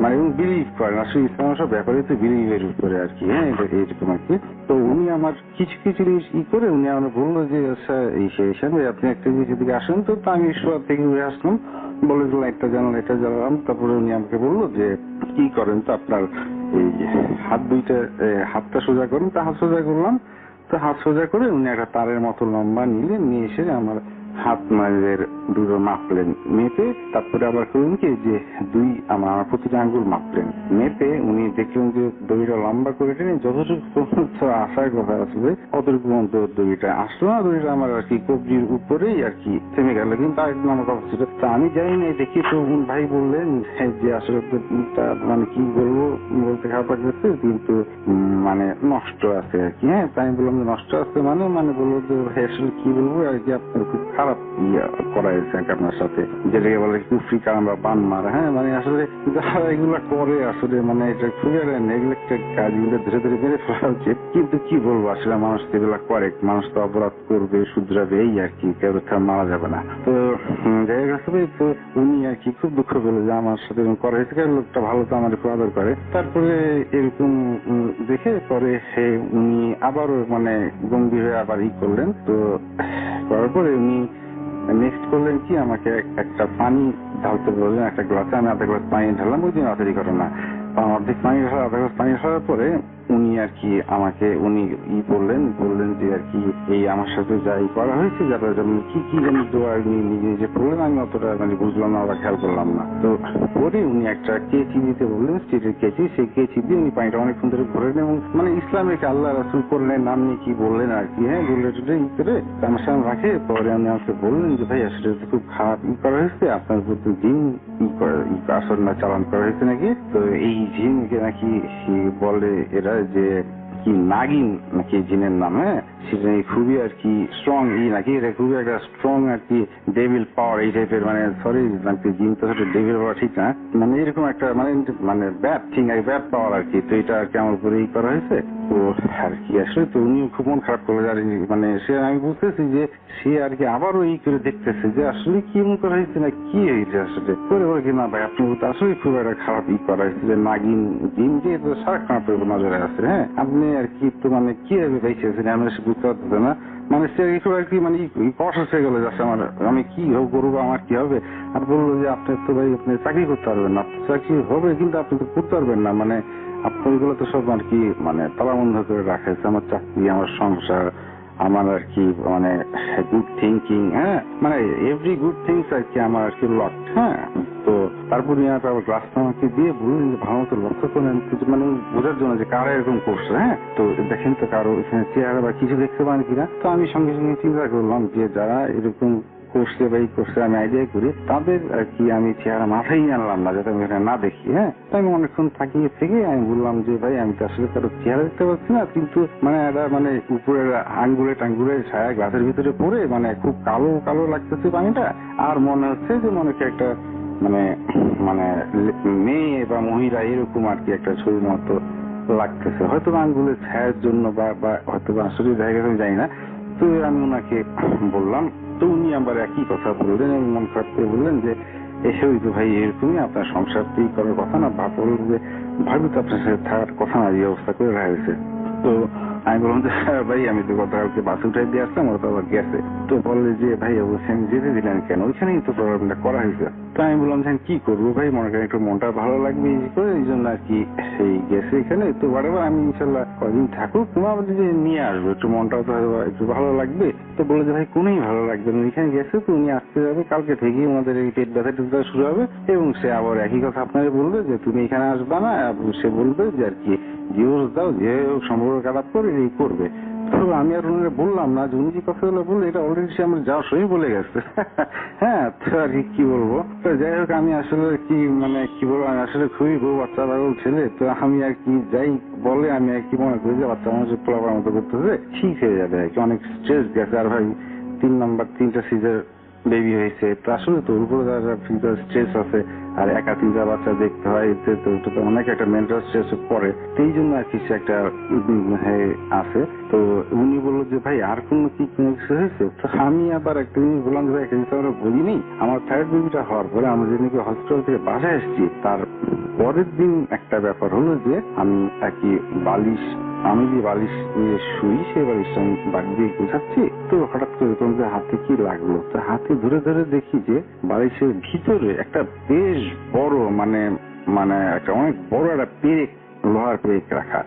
মানে উনি বিলিভ করেন আসলে ইসলাম সব ব্যাপারে, তো বিলিভের উপরে আর কি। হ্যাঁ এইরকম আর কি। তো উনি আমার কিছু কিছু জিনিস ই করে উনি আমার বললো যে আচ্ছা এই হিসাবে আপনি একটা জিনিস এদিকে আসেন। তো আমি শোয়া থেকে উঠে আসলাম, বলে লাইটটা জ্বালালাম। তারপরে উনি আমাকে বললো যে কি করেন, তো আপনার এই হাত দুইটা হাতটা সোজা করেন। তো হাত সোজা করলাম। তো হাত সোজা করে উনি একটা তারের মতো লম্বা নিলেন, নিয়ে এসে আমার হাত মায়ের দুটো মাপলেন, মেপে তারপরে আবার করলেন কি যে আমার প্রতিটা আঙ্গুল মাপলেন, মেপে উনি দেখলেন যে দড়িটা লম্বা করে টেনে যতটুকু আসার কথা আসলে অতটুকু দড়িটা আসলো না। দড়িটা আমার আর কি কবজির উপরেই আর কি থেমে গেল, কিন্তু আরেকদিন আমার কথা ছিল। তা আমি জানি না, দেখি তো ভাই বললেন যে আসলে মানে কি বলবো, বলতে খারাপ লাগছে, কিন্তু মানে নষ্ট আছে আর কি। হ্যাঁ, তাই আমি বললাম যে নষ্ট আছে মানে মানে বলবো যে ভাই আসলে কি বলবো আর কি, আপনার খুব খারাপ করা হয়েছে আপনার সাথে, যেটাকে বলে কুফরি কাম বা বান মারা। হ্যাঁ, মানে আসলে যারা এগুলা করে আসলে মানে এটা খুবই নেগলেক্টেড কাজ, এগুলো ধীরে ধীরে মেরে ফেলা উচিত। কিন্তু কি বলবো আসলে মানুষ তো এগুলা করে, মানুষ তো অপরাধ করবে, শুধরাবে, এই আর কি, কেউ মারা যাবে না। তো যাই হোক, তো উনি আর কি খুব দুঃখ পেল যে আমার সাথে করা হয়েছে, কারণ লোকটা ভালো, তো আমার খুব আদর করে। তারপরে এরকম দেখে পরে উনি আবারও মানে গম্ভীর হয়ে আবার করলেন। তো করার পরে উনি নেক্সট করলেন কি, আমাকে একটা পানি ঢালতে বললেন একটা গ্লাসে। আমি আধা গ্লাস পানি ঢাললাম, ওই দিন রাতেরই ঘটনা। অর্ধেক পানি ঢালা, আধা গ্লাস পানি ঢালার পরে উনি আর কি আমাকে উনি বললেন যে আর কি এই আমার সাথে যাই করা হয়েছে, যারা যেমন কি কি যেন দোয়া নিজে নিজে পড়লেন, আমি অতটা মানে বুঝলাম না বা খেয়াল করলাম না। তো পরে উনি একটা কেচি দিতে বললেন, স্টিলের কেচি। সেই কেচি দিয়ে উনি পানিটা অনেকক্ষণ ধরে ভরেন এবং মানে ইসলামিক আল্লাহ রাসূল করলেন নাম নিয়ে কি বললেন আর কি। হ্যাঁ, বললে টুলে ই করে আমার সামনে রাখে। পরে উনি আমাকে বললেন যে ভাই আসলে খুব খারাপ করা হয়েছে, আপনার প্রতি জিন আসর না চালান করা হয়েছে নাকি। তো এই জিনকে নাকি বলে এরা যে কি নাগিন নাকি জিনের নাম। হ্যাঁ, সেটা খুবই আর কি স্ট্রং নাকি, এটা খুবই একটা স্ট্রং আর কি ডেভিল পাওয়ার এই টাইপের, মানে সরি মানে জিন তো ডেভিল পাওয়ার ঠিক না, মানে এরকম একটা মানে ব্যাড থিং আর ব্যাড পাওয়ার আর কি। তো এটা আর কি আমার উপরে করা হয়েছে। তো আর কি আসলে তো উনি খুব মন খারাপ করলেন। আর মানে সে আমি বুঝতেছি যে সে আর কি আবারও এই করে দেখতেছে যে আসলে কি এমন করা হয়েছে না কি হয়েছে আসলে করে বলে কি না ভাই আপনি তো আসলে খুব একটা খারাপ করা হয়েছে যে নাগিন জিন যে সারাক্ষণ আপনার নজরে আছে। হ্যাঁ আপনি আর কি তো মানে কি বেঁচেছেন আমি বুঝতে পারতেছে না। মানে সে একটু আর কি মানে কষ্ট হয়ে গেল যাচ্ছে আমার আমি কি করবো আমার কি হবে। আর বললো যে আপনি তো ভাই আপনি চাকরি করতে পারবেন না, চাকরি হবে কিন্তু আপনি তো করতে পারবেন না। মানে আপনার এগুলো তো সব আর কি মানে তালাবন্ধ করে রাখা হয়েছে, আমার চাকরি আমার সংসার আমার আর কি মানে গুড থিঙ্কিং। হ্যাঁ মানে এভরি গুড থিংস আর কি আমার আর কি লক। হ্যাঁ তো তারপর গ্লাসটা আমাকে দিয়ে বললেন যে ভালো মতো লক্ষ্য করেন কিছু মানে বোঝার জন্য যে কারা এরকম করছে। হ্যাঁ তো দেখেন তো কারো এখানে চেহারা বা কিছু দেখতে পান কিনা। তো আমি সঙ্গে সঙ্গে চিন্তা করলাম যে যারা এরকম করছে বা এই করছে আমি আইডিয়া করি তাদের আর কি আমি চেহারা মাথায় আনলাম না যাতে আমি এখানে না দেখি। হ্যাঁ তাই আমি অনেকক্ষণ তাকিয়ে থেকে আমি বললাম যে ভাই আমি তো আসলে কারো চেহারা দেখতে পাচ্ছি না, কিন্তু মানে এটা মানে উপরের আঙ্গুলে টাঙ্গুলে ছায়া গ্লাসের ভিতরে পড়ে মানে খুব কালো কালো লাগতেছে পানিটা। আর মনে হচ্ছে যে মনে হচ্ছে একটা মানে মানে মেয়ে বা মহিলা এরকম আর কি একটা ছবির মতো লাগতেছে, হয়তো আঙ্গুলের ছায়ার জন্য বা হয়তো আসলে জায়গা আমি জানি না। তো আমি ওনাকে বললাম, তো উনি আবার একই কথা বললেন এবং মন খারাপ করে বললেন যে এসেই তো ভাই এরকমই আপনার সংসারটি করার কথা না, ভাব বলল যে ভাবি তো আপনার সাথে থাকার কথা না, এই অবস্থা করে রাখা হয়েছে। তো আমি বললাম যে ভাই আমি তো গতকালকে বাসে উঠাই দিয়ে আসলাম, ওরা তো আবার গেছে। তো বললে যে ভাই অবশ্যই আমি যেতে দিলেন কেন, ওইখানেই তো প্রবলেমটা করা হয়েছে। তো আমি বললাম যে কি করবো ভাই, মনে করেন একটু মনটা ভালো লাগবে এই জন্য আর কি সেই গেছে এখানে। তো বারবার আমি ইনশাল্লাহ কদিন থাকুক তোমার যদি নিয়ে আসবো, একটু মনটাও তো একটু ভালো লাগবে। তো বলে যে ভাই কোনই ভালো লাগবে না, ওইখানে গেছে তো উনি আসতে যাবে, কালকে থেকেই আমাদের এই পেট ব্যথা টেট ব্যথা শুরু হবে এবং সে আবার একই কথা আপনাকে বলবে যে তুমি এখানে আসবা না, সে বলবে যে আর কি ডিভোর্স দাও, যে সম্পর্ক খারাপ করে এই করবে। তো আমি আর উনি বললাম না যে উনি যে কথাগুলো বললো এটা অলরেডি সে আমার যাওয়ার সময় বলে গেছে। হ্যাঁ তো আর কি বলবো, তো যাই হোক আমি আসলে কি মানে কি বলবো, আমি আসলে খুবই বউ বাচ্চা পাগল ছেলে। তো আমি আর কি যাই বলে আমি আর কি মনে করি যে বাচ্চা মানুষের পোলাপার মতো করতেছে ঠিক হয়ে যাবে আর কি, অনেক স্ট্রেস গেছে। আর ভাই 3টা সিজার বেবি হয়েছে, তো আসলে তো উপরে যারা স্ট্রেস আছে আর একা 3টা বাচ্চা দেখতে হয়, এতে তো ওটা তো অনেক একটা মেন্টাল স্ট্রেস পড়ে। এই জন্য আর কি সে একটা আছে। তো উনি বললো যে ভাই আর কোনো কিছু হয়েছে। তো আমি আবার একটা জিনিস বললাম যে ভাই একটা জিনিস আমরা বলিনি, আমার থার্ড বেবিটা হওয়ার পরে আমরা যেদিনকে হসপিটাল থেকে বাসায় এসেছি তার পরের দিন একটা ব্যাপার হলো যে আমি আর কি আমি যে বালিশ নিয়ে শুই সেই বালিশটা আমি বাড়ি দিয়ে গুছাচ্ছি, তো হঠাৎ করে তোমাদের হাতে কি লাগলো, তো হাতে ধরে ধরে দেখি যে বালিশের ভিতরে একটা বেশ বড় মানে মানে একটা অনেক বড় একটা পেরেক, লোহার পেরেক রাখা।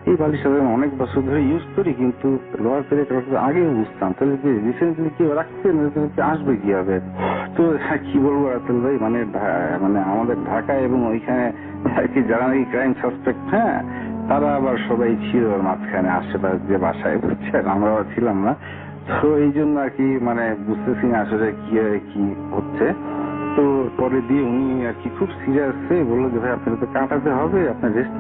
এই বালিশটা অনেক বছর ধরে ইউজ করি, কিন্তু লোহার পেরেক রাখতে আগেও বুঝতাম, তাহলে কি রিসেন্টলি কেউ রাখছে আসবে কি হবে। তো কি বলবো রাতুল ভাই, মানে মানে আমাদের ঢাকায় এবং ওইখানে আর কি যারা নাকি ক্রাইম সাসপেক্ট, হ্যাঁ তারা আবার সবাই ছিল মাঝখানে আশেপাশে যে বাসায়, বুঝছেন আমরা ছিলাম না। তো এই জন্য আর কি মানে বুঝতেছি না আসলে কি হচ্ছে। তো পরে দিয়ে উনি আর কি খুব সিরিয়াস হয়ে বললো যে ভাই আপনাকে তো কাটাতে হবে, আপনার রেস্ট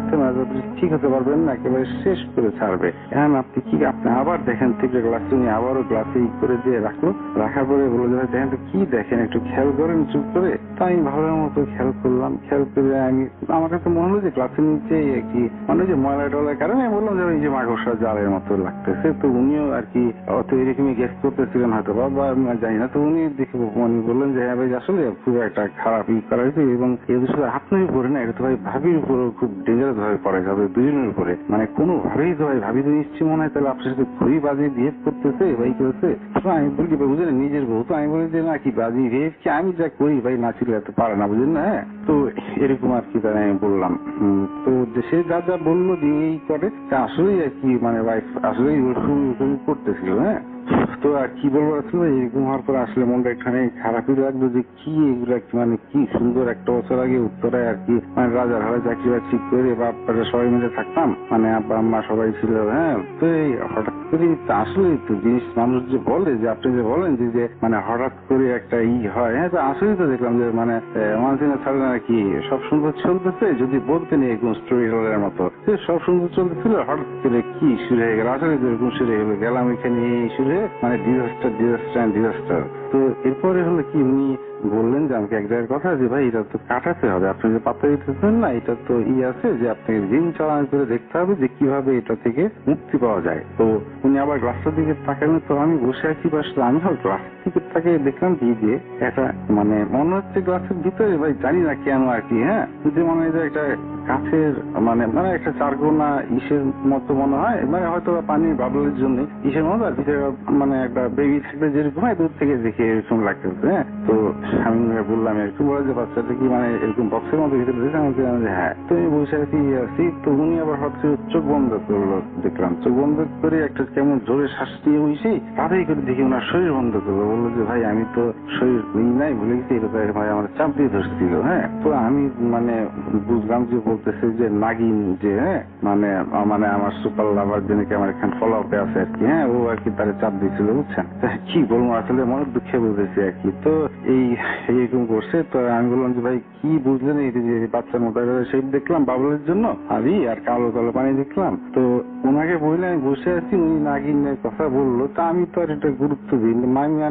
ঠিক হতে পারবেন না, একেবারে শেষ করে ছাড়বে। এখন আপনি কি আপনি আবার দেখেন থেকে গ্লাসটা উনি আবারও গ্লাসে করে দিয়ে রাখলো, রাখার পরে বললো যে ভাই দেখেন তো কি দেখেন, একটু খেয়াল করেন চুপ করে। তো আমি ভালোর মতো খেয়াল করলাম, খেয়াল করে আমি আমার কাছে মনে হলো যে গ্লাসের নিচে কি মানে যে ময়লা টলার কারণে আমি বললাম যে এই যে মাকড়সা জালের মতো লাগতেছে। তো উনিও আর কি অত এরকমই গেস করতেছিলেন হয়তো বা জানি না। তো উনি দেখে উনি বললেন যে হ্যাঁ ভাই আসলে খুব একটা খারাপ করা হয়েছে এবং এই শুধু আপনার উপরে না, এটা তো ভাই ভাবির উপরে খুব ডেঞ্জারাস ভাবে পড়ে যাবে দুজনের উপরে, মানে কোনো ভাবেই তো ভাই ভাবি তো নিশ্চয় মনে হয় তাহলে আপনার সাথে খুবই বাজে বিহেভ করতেছে ভাই করেছে। আমি বলি বুঝলেন নিজের বউ, তো আমি বলি যে না কি বাজে বিহেভ কি আমি যা করি ভাই না ছিল এত পারে না, বুঝলেন না। হ্যাঁ তো এরকম আর কি তাই আমি বললাম। তো সে যা যা বললো যে এই করে আসলেই আর কি মানে ভাই আসলেই করতেছিল। হ্যাঁ তো আর কি বলবো আসলে এরকম হওয়ার পর আসলে মনটা একটুখানি খারাপই লাগলো যে কি এগুলা মানে কি সুন্দর একটা বছর আগে উত্তরায় আর কি মানে রাজার হারে চাকরি বাকরি করে বাপ্পারা সবাই মিলে থাকতাম, মানে আব্বা আম্মা সবাই ছিল। হ্যাঁ তো এই হঠাৎ করে আসলে তো জিনিস মানুষ যে বলে যে আপনি যে বলেন যে মানে হঠাৎ করে একটা হয়, হ্যাঁ তো আসলেই তো দেখলাম যে মানে মানুষের ছাড়া নাকি সব সুন্দর চলতেছে, যদি বলতেন এরকম স্টোরি টেলারের মতো সব সুন্দর চলতেছিল, হঠাৎ করে কি শুরু হয়ে গেল, আসলে এরকম শুরু হয়ে গেলাম এখানে শুরু হয়ে মানে ডিজাস্টার। তো এরপরে হলো কি উনি বললেন যে আমাকে এক জায়গার কথা যে ভাই এটা তো কাটাতে হবে, আপনি যে পাত্তা দিতেছেন না, এটা তো আছে যে আপনাকে জিন চালান করে দেখতে হবে যে কিভাবে এটা থেকে মুক্তি পাওয়া যায়। তো উনি আবার গ্লাসটার দিকে তাকালেন, তো আমি বসে আছি পাশে, আমি হয়তো গ্লাসের দিকে তাকে দেখলাম কি যে একটা মানে মনে হচ্ছে গ্লাসের ভিতরে ভাই জানি না কেন আর কি, হ্যাঁ, যে মনে হয় যে একটা কাছের মানে মানে একটা চারকোনা ইসের মতো মনে হয়, মানে হয়তো পানির বাবলের জন্য ইসের মতো, আর ভিতরে মানে একটা বেবি থাকলে যেরকম হয় দূর থেকে দেখে এরকম লাগতেছে। হ্যাঁ, তো আমি বললাম একটু বলে যে বাচ্চাটা কি মানে এরকম বক্সের মতো ভিতরে দেখে, আমাকে হ্যাঁ। তো আমি বসে আছি, তো উনি আবার হচ্ছে চোখ বন্ধ করলো, দেখলাম চোখ বন্ধ করে একটা কেমন জোরে শ্বাস নিয়ে বসে তাড়াতাড়ি করে দেখি ওনার শরীর বন্ধ করলো, বললো যে ভাই আমি তো শরীর নাই ভুলে গেছি, এটা ভাই আমার চাপ দিয়ে ধরছিল। হ্যাঁ, তো আমি মানে বুঝলাম যে বলতেছে যে নাগিন যে হ্যাঁ মানে মানে আমার সুপার লাভার জন্য কি আমার এখানে ফলো আপে আছে আর কি, হ্যাঁ, ও আর কি তারা চাপ দিয়েছিল, বুঝছেন। কি বলবো আসলে মনের দুঃখে বলতেছি আর কি। তো এইরকম করছে, তো আমি বললাম যে ভাই কি বুঝলেন, এই যে বাচ্চার মতো সেই দেখলাম বাবলের জন্য আর কালো কালো পানি দেখলাম। তো ওনাকে বললে আমি বসে আছি, উনি নাগিনের কথা বললো, তা আমি তো আর এটা গুরুত্ব দিই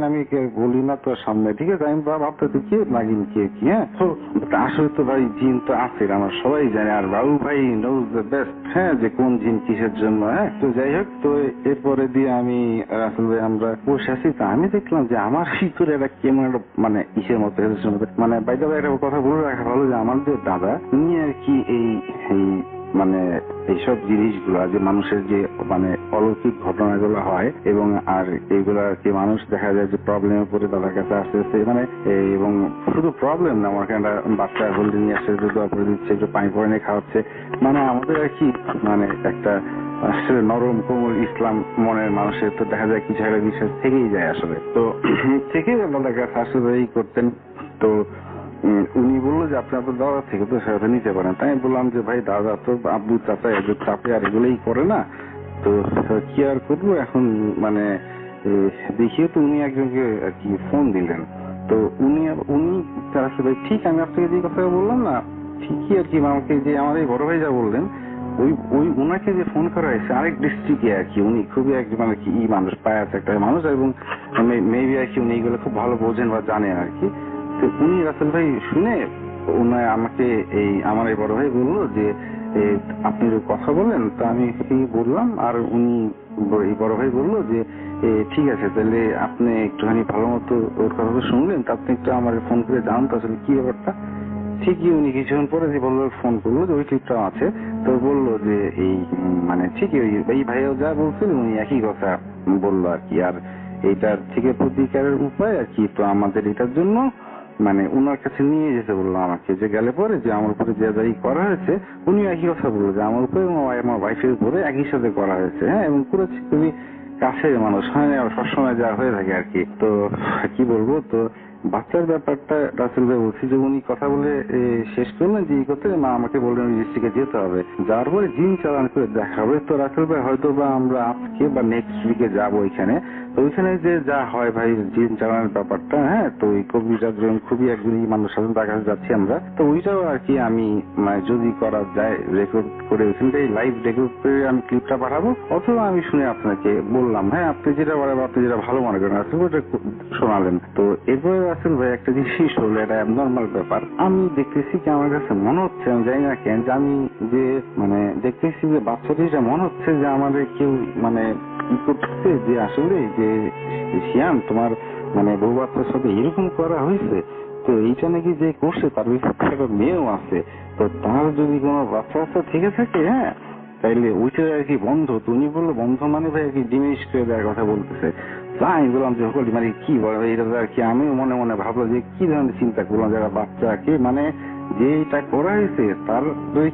আমি বলি না তো সামনে, ঠিক আছে, আমি ভাবতে কি নাগিন কে কি, হ্যাঁ। তো আসলে তো ভাই জিন তো আছে, আমার সবাই জানে, আর বাবু ভাই নোজ দ্য বেস্ট, হ্যাঁ, যে কোন জিন কিসের জন্য। হ্যাঁ, তো যাই হোক, তো এরপরে দিয়ে আমি আসলে আমরা বসে আছি, তো আমি দেখলাম যে আমার ভিতরে একটা কেমন একটা মানে ইসের মতো মানে বাইরে একটা কথা বলে রাখা ভালো যে আমার যে দাদা উনি আর কি এই মানে এইসব জিনিসগুলো যে মানুষের যে মানে অলৌকিক ঘটনাগুলো হয় এবং আর এইগুলা কি মানুষ দেখা যায় যে প্রবলেমে পড়ে তাদের কাছে আসতেছে, মানে এবং শুধু প্রবলেম না, আমার একটা বাচ্চা হলদি নিয়ে আসছে, দোয়া করে দিচ্ছে, একটু পানি পরে নিয়ে খাওয়াচ্ছে, মানে আমাদের আর কি মানে একটা আসলে নরম কোমল ইসলাম মনের মানুষের তো দেখা যায় কিছু একটা বিশ্বাস থেকেই যায় আসলে। তো থেকেই আমাদের কাছে আসলে এই করতেন। তো উনি বললো যে আপনি আপনার দাদা থেকে তো সেটা নিতে পারেন। তাই আমি বললাম যে ভাই দাদা তো আব্বু চাচা এদের চাপে আর এগুলোই করে না, তো কি আর করবো এখন, মানে দেখিয়ে তো উনি একজনকে আর কি ফোন দিলেন। তো উনি আসলে ঠিক আমি আপনাকে যে কথা বললাম না, ঠিকই আর কি আমাকে যে আমার এই বড় ভাই যা বললেন, ওই ওনাকে যে ফোন করা হয়েছে আরেক ডিস্ট্রিক্টে আর কি, উনি খুবই একজন মানে কি মানুষ পায় আছে একটা মানুষ, এবং মেবি আর কি উনি এইগুলো খুব ভালো বোঝেন বা জানেন আর কি। তো উনি রাসেল ভাই শুনে আমাকে আমার এই বড় ভাই বললো যে আপনি কথা বলেন, তো আমি বললাম, আর উনি এই বড় ভাই বললো যে ঠিক আছে, তাহলে আপনি একটুখানি ভালো মতো ওর কথা তো শুনলেন, তো আপনি একটু আমার ফোন করে জানান তো আসলে কি ব্যাপারটা। ঠিকই উনি কিছুক্ষণ পরে যে বললো ফোন করলো যে ওই ক্লিপটা আছে, তো বললো যে মানে ঠিকই এই ভাইও যা বলছিল উনি একই কথা বললো আর কি। আর এইটার থেকে প্রতিকারের উপায় আর কি, তো আমাদের এটার জন্য মানে উনার কাছে নিয়ে যেতে বললো আমাকে, যে গেলে পরে যে আমার উপরে যে যাই করা হয়েছে উনি একই কথা বললো যে আমার উপরে আমার ওয়াইফের উপরে একই সাথে করা হয়েছে। হ্যাঁ, এবং করেছি খুবই কাছের মানুষ, হয় না সবসময় যা হয়ে থাকে আর কি। তো কি বলবো, তো বাচ্চার ব্যাপারটা রাসেল ভাই বলছি যে উনি কথা বলে শেষ করলেন যে এই কথা, মা আমাকে বললেন ডিস্ট্রিক্টে যেতে হবে, যাওয়ার পরে জিন চালান করে দেখা হবে। তো রাসেল ভাই হয়তো বা আমরা আজকে বা নেক্সট উইকে যাবো ওইখানে। তো ওইখানে যে যা হয় ভাই জিন চালানোর ব্যাপারটা, হ্যাঁ, তো ওই কবিরাজ খুবই একজনই মানুষ সাথে তার কাছে যাচ্ছি আমরা, তো ওইটাও আর কি আমি মানে যদি করা যায় রেকর্ড করে ওইখানটাই লাইভ রেকর্ড করে আমি ক্লিপটা পাঠাবো, অথবা আমি শুনে আপনাকে বললাম, হ্যাঁ, আপনি যেটা বলেন আপনি যেটা ভালো মনে করেন আসলে ওটা শোনালেন। তো এরপরে আসেন ভাই একটা জিনিস হলো, এটা অ্যাবনর্মাল ব্যাপার, আমি দেখতেছি কি আমার কাছে মনে হচ্ছে, আমি জানি না কেন, যে আমি যে মানে দেখতেছি যে বাচ্চাটিটা মনে হচ্ছে যে আমাদের কেউ মানে কি করতেছে, যে আসলে যে শিয়ান তোমার মানে বউ বাচ্চার সাথে এরকম করা হয়েছে, তো এইটা নাকি যে করছে তার বিপক্ষে একটা মেয়েও আছে, তো তার যদি কোনো বাচ্চা থেকে থাকে, হ্যাঁ, তাইলে ওইটা আর কি বন্ধ। তুমি বললো বন্ধ মানে ভাই আর কি ডিমিনিশ করে দেওয়ার কথা বলতেছে। তাই আমি বললাম যে হলি মানে কি বলে এটা আর কি, আমিও মনে মনে ভাবলো যে কি ধরনের চিন্তা করলাম, যারা বাচ্চাকে মানে যে এটা করা হয়েছে তার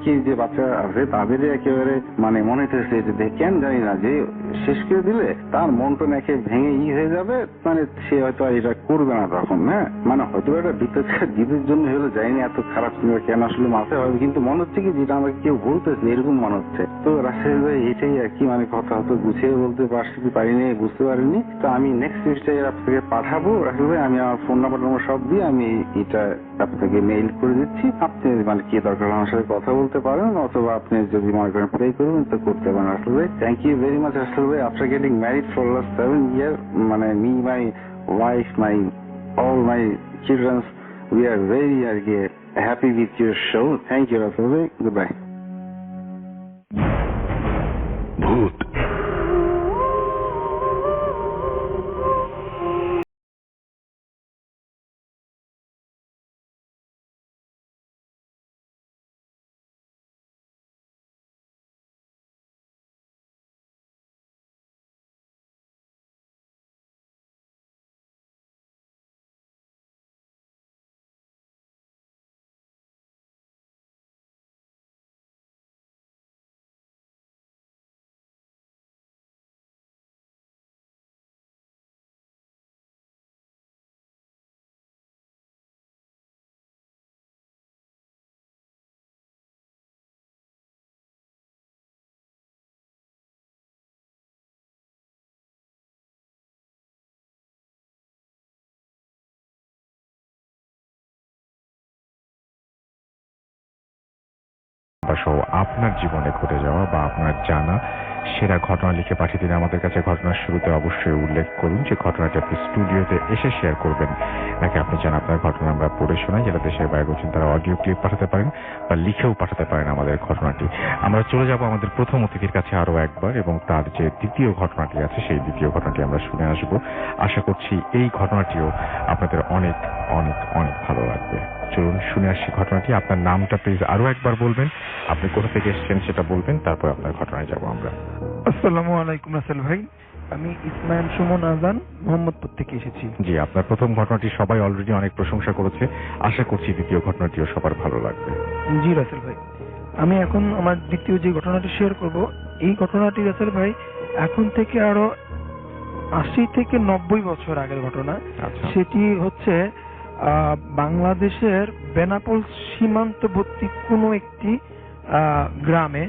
কি যে বাচ্চা আছে তাদের একেবারে মানে মনে হচ্ছে যে কেন জানি না, যে শেষ করে দিলে তার মনটা নাকি ভেঙে হয়ে যাবে, মানে সে হয়তো এটা করবে না তখন। হ্যাঁ, মানে হয়তো এটা জিতের জন্য হলো, যায়নি এত খারাপ কেন আসলে মাথায় হবে, কিন্তু মনে হচ্ছে কি যেটা আমাকে কেউ বলতেছে এরকম মনে হচ্ছে। তো রাশেদ ভাই এটাই আর কি, মানে কথা হয়তো গুছিয়ে বলতে পারিনি, বুঝতে পারিনি। তো আমি নেক্সট উইকটাই আপনাকে পাঠাবো রাশেদ ভাই, আমি আমার ফোন নাম্বার সব দিয়ে আমি এটা আপনাকে মেইল করে দিচ্ছি, আপনি মানে কি দরকার আমার সাথে কথা বলতে পারেন, অথবা আপনি যদি মনে করেন প্রে করবেন তো করতে পারেন। আসলে ভাই থ্যাংক ইউ ভেরি মাচ আসলে ভাই, after getting married for last 7 years, মানে me, my wife, my all my children. We are very happy with your show. Thank you, Rasul bhai. Goodbye. ভূত সহ আপনার জীবনে ঘটে যাওয়া বা আপনার জানা সেরা ঘটনা লিখে পাঠিয়ে দিন আমাদের কাছে। ঘটনার শুরুতে অবশ্যই উল্লেখ করুন যে ঘটনাটি আপনি স্টুডিওতে এসে শেয়ার করবেন, নাকি আপনি চান আপনার ঘটনা আমরা পড়ে শোনাই। যারা দেশের বাইরে করছেন তারা অডিও ক্লিপ পাঠাতে পারেন বা লিখেও পাঠাতে পারেন আমাদের ঘটনাটি। আমরা চলে যাব আমাদের প্রথম অতিথির কাছে আরো একবার, এবং তার যে দ্বিতীয় ঘটনাটি আছে সেই দ্বিতীয় ঘটনাটি আমরা শুনে আসব। আশা করছি এই ঘটনাটিও আপনাদের অনেক অনেক অনেক ভালো লাগবে। চলুন শুনে আসি ঘটনাটি। আপনার নামটা প্লিজ আরো একবার বলবেন, আপনি কোথা থেকে এসেছেন সেটা বলবেন, তারপর আপনার ঘটনায় যাব আমরা। আসসালামু আলাইকুম রাসেল ভাই, আমি ইসমাইল সুমন আজান মোহাম্মদপুর থেকে এসেছি। জি, আপনার প্রথম ঘটনাটি সবাই অলরেডি অনেক প্রশংসা করেছে, আশা করছি দ্বিতীয় ঘটনাটিও সবার ভালো লাগবে। জি রাসেল ভাই, আমি এখন আমার দ্বিতীয় যে ঘটনাটি শেয়ার করব, এই ঘটনাটি রাসেল ভাই এখন থেকে আরো 80 থেকে 90 বছর আগের ঘটনা। আচ্ছা। সেটি হচ্ছে বাংলাদেশের বেনাপোল সীমান্তবর্তী কোনো একটি গ্রামে।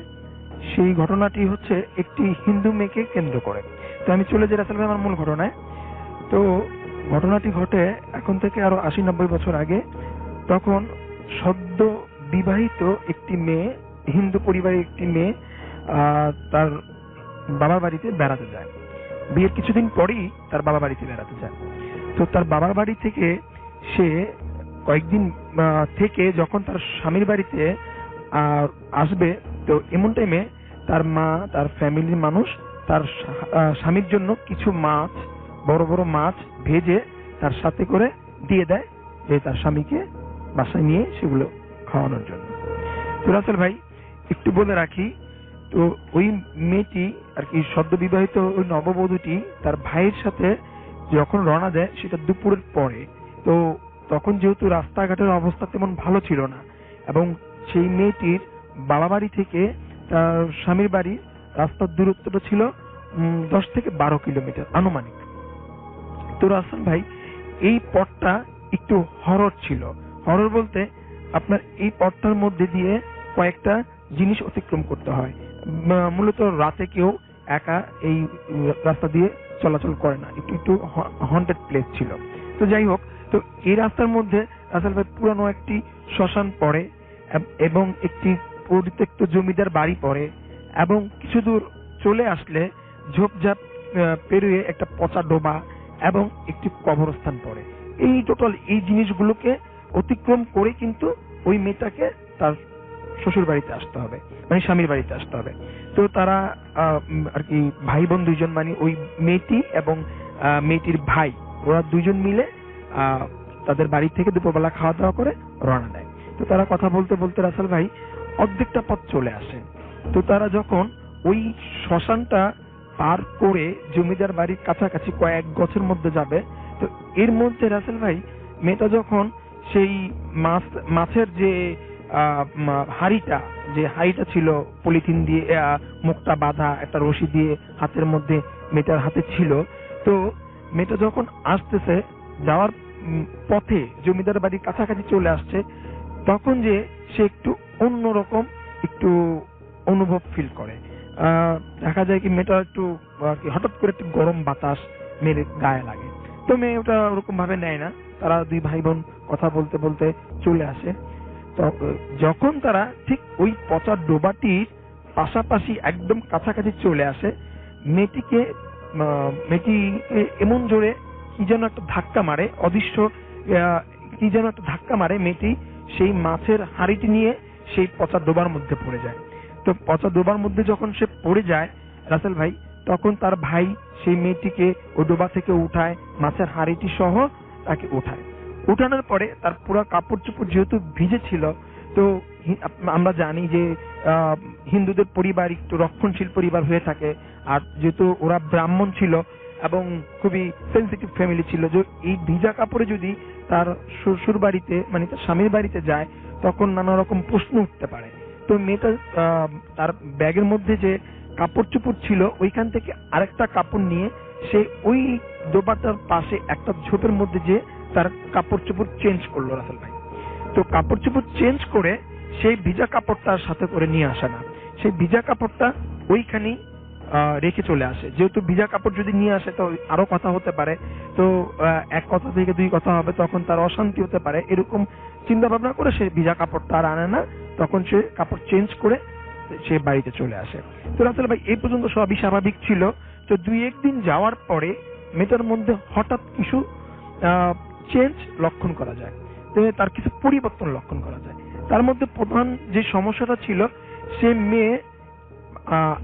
সেই ঘটনাটি হচ্ছে একটি হিন্দু মেয়েকে কেন্দ্র করে। তো আমি চলে যাই রাসেল ভাই আমার মূল ঘটনায়। তো ঘটনাটি ঘটে এখন থেকে আরো 80-90 বছর আগে। তখন সদ্য বিবাহিত একটি মেয়ে, হিন্দু পরিবারের একটি মেয়ে তার বাবার বাড়িতে বেড়াতে যায়। বিয়ের কিছুদিন পরেই তার বাবা বাড়িতে বেড়াতে যায়। তো তার বাবার বাড়ি থেকে সে কয়েকদিন থেকে যখন তার স্বামীর বাড়িতে আসবে, তো এমন টাইমে তার মা, তার ফ্যামিলির মানুষ তার স্বামীর জন্য কিছু মাছ, বড় বড় মাছ ভেজে তার সাথে করে দিয়ে দেয়, যে তার স্বামীকে বাসায় নিয়ে সেগুলো খাওয়ানোর জন্য। তো রাসেল ভাই একটু বলে রাখি, তো ওই মেয়েটি আর কি সদ্য বিবাহিত ওই নববধূটি তার ভাইয়ের সাথে যখন রওনা দেয় সেটা দুপুরের পরে। তো তখন যেহেতু রাস্তাঘাটের অবস্থা তেমন ভালো ছিল না, এবং সেই মেয়েটির বাবা বাড়ি থেকে তার স্বামীর বাড়ি রাস্তার দূরত্বটা ছিল 10 থেকে 12 কিলোমিটার আনুমানিক। তো রাসেল ভাই এই পথটা একটু হরর ছিল। হরর বলতে আপনার এই পথটার মধ্যে দিয়ে কয়েকটা জিনিস অতিক্রম করতে হয়। মূলত রাতে কেউ একা এই রাস্তা দিয়ে চলাচল করে না, একটু একটু হন্টেড প্লেস ছিল। তো যাই হোক, তো এই রাস্তার মধ্যে রাসেল ভাই পুরানো একটি শ্মশান পড়ে, এবং একটি পরিত্যক্ত জমিদার বাড়ি পড়ে, এবং কিছু দূর চলে আসলে ঝোপঝাপ পেরিয়ে একটা পচা ডোবা এবং একটি কবরস্থান পড়ে। এই টোটাল এই জিনিসগুলোকে অতিক্রম করে কিন্তু ওই মেয়েটাকে তার শ্বশুর বাড়িতে আসতে হবে, মানে স্বামীর বাড়িতে আসতে হবে। তো তারা আর কি ভাই বোন দুইজন, মানে ওই মেয়েটি এবং মেয়েটির ভাই, ওরা দুইজন মিলে তাদের বাড়ি থেকে দুপুরবেলা খাওয়া দাওয়া করে রওনা দেয়। তো তারা কথা বলতে বলতে রাসেল ভাই অর্ধেকটা পথ চলে আসে। তো তারা যখন ওই শ্মশানটা পার করে জমিদার বাড়ির কাছাকাছি কয়েক গছের মধ্যে যাবে, তো এর মধ্যে রাসেল ভাই মেয়েটা যখন সেই মাছের যে হাড়িটা ছিল পলিথিন দিয়ে মুখটা বাঁধা, একটা রশি দিয়ে হাতের মধ্যে মেয়েটার হাতে ছিল। তো মেয়েটা যখন আসতেছে, যাওয়ার পথে জমিদার বাড়ির কাছাকাছি চলে আসছে, তখন যে সে একটু অন্যরকম একটু অনুভব ফিল করে। দেখা যায় কি মেয়েটা একটু হঠাৎ করে একটু গরম বাতাস মেয়ের গায়ে লাগে। তো মেয়ে ওটা ওরকম ভাবে নেয় না। তারা দুই ভাই বোন কথা বলতে বলতে চলে আসে। যখন তারা ঠিক ওই পচা ডোবাটির পাশাপাশি একদম কাছাকাছি চলে আসে, মেয়েটিকে এমন জোরে কি যেন একটা ধাক্কা মারে, অদৃশ্য কি যেন একটা ধাক্কা মারে, মেয়েটি সেই মাছের হাঁড়িটি নিয়ে সেই পচা ডোবার মধ্যে পড়ে যায়। তো পচা ডোবার মধ্যে যখন সে পড়ে যায় রাসেল ভাই, তখন তার ভাই সেই মেয়েটিকে ওই ডোবা থেকে উঠায়, মাছের হাঁড়িটি সহ তাকে উঠায়। উঠানোর পরে তার পুরো কাপড় চোপড় যেহেতু ভিজে ছিল, তো আমরা জানি যে হিন্দুদের পরিবার একটু রক্ষণশীল পরিবার হয়ে থাকে, আর যেহেতু ওরা ব্রাহ্মণ ছিল এবং খুবই সেন্সিটিভ ফ্যামিলি ছিল, যে এই ভিজা কাপড়ে যদি তার শ্বশুর বাড়িতে মানে তার স্বামীর বাড়িতে যায় তখন নানা রকম প্রশ্ন উঠতে পারে। তো মেয়েটা তার ব্যাগের মধ্যে যে কাপড় চোপড় ছিল ওইখান থেকে আরেকটা কাপড় নিয়ে সে ওই ডোবাটার পাশে একটা ঝোপের মধ্যে যে তার কাপড় চোপড় চেঞ্জ করলো রাসেল ভাই। তো কাপড় চোপড় চেঞ্জ করে সেই ভিজা কাপড়টার সাথে করে নিয়ে আসে না, সেই ভিজা কাপড়টা ওইখানেই রেখে চলে আসে। যেহেতু ভিজা কাপড় যদি নিয়ে আসে তো আরো কথা হতে পারে, তো এক কথা থেকে দুই কথা হবে, তখন তার অশান্তি হতে পারে, এরকম চিন্তা ভাবনা করে সে ভিজা কাপড়টা আর আনে না, তখন সে কাপড় চেঞ্জ করে সে বাড়িতে চলে আসে। তো রাসেল ভাই এই পর্যন্ত সবই স্বাভাবিক ছিল। তো 2-1 দিন যাওয়ার পরে মেয়েটার মধ্যে হঠাৎ কিছু চেঞ্জ লক্ষণ করা যায়, তার কিছু পরিবর্তন লক্ষণ করা যায়। তার মধ্যে প্রধান যে সমস্যাটা ছিল, সে মেয়ে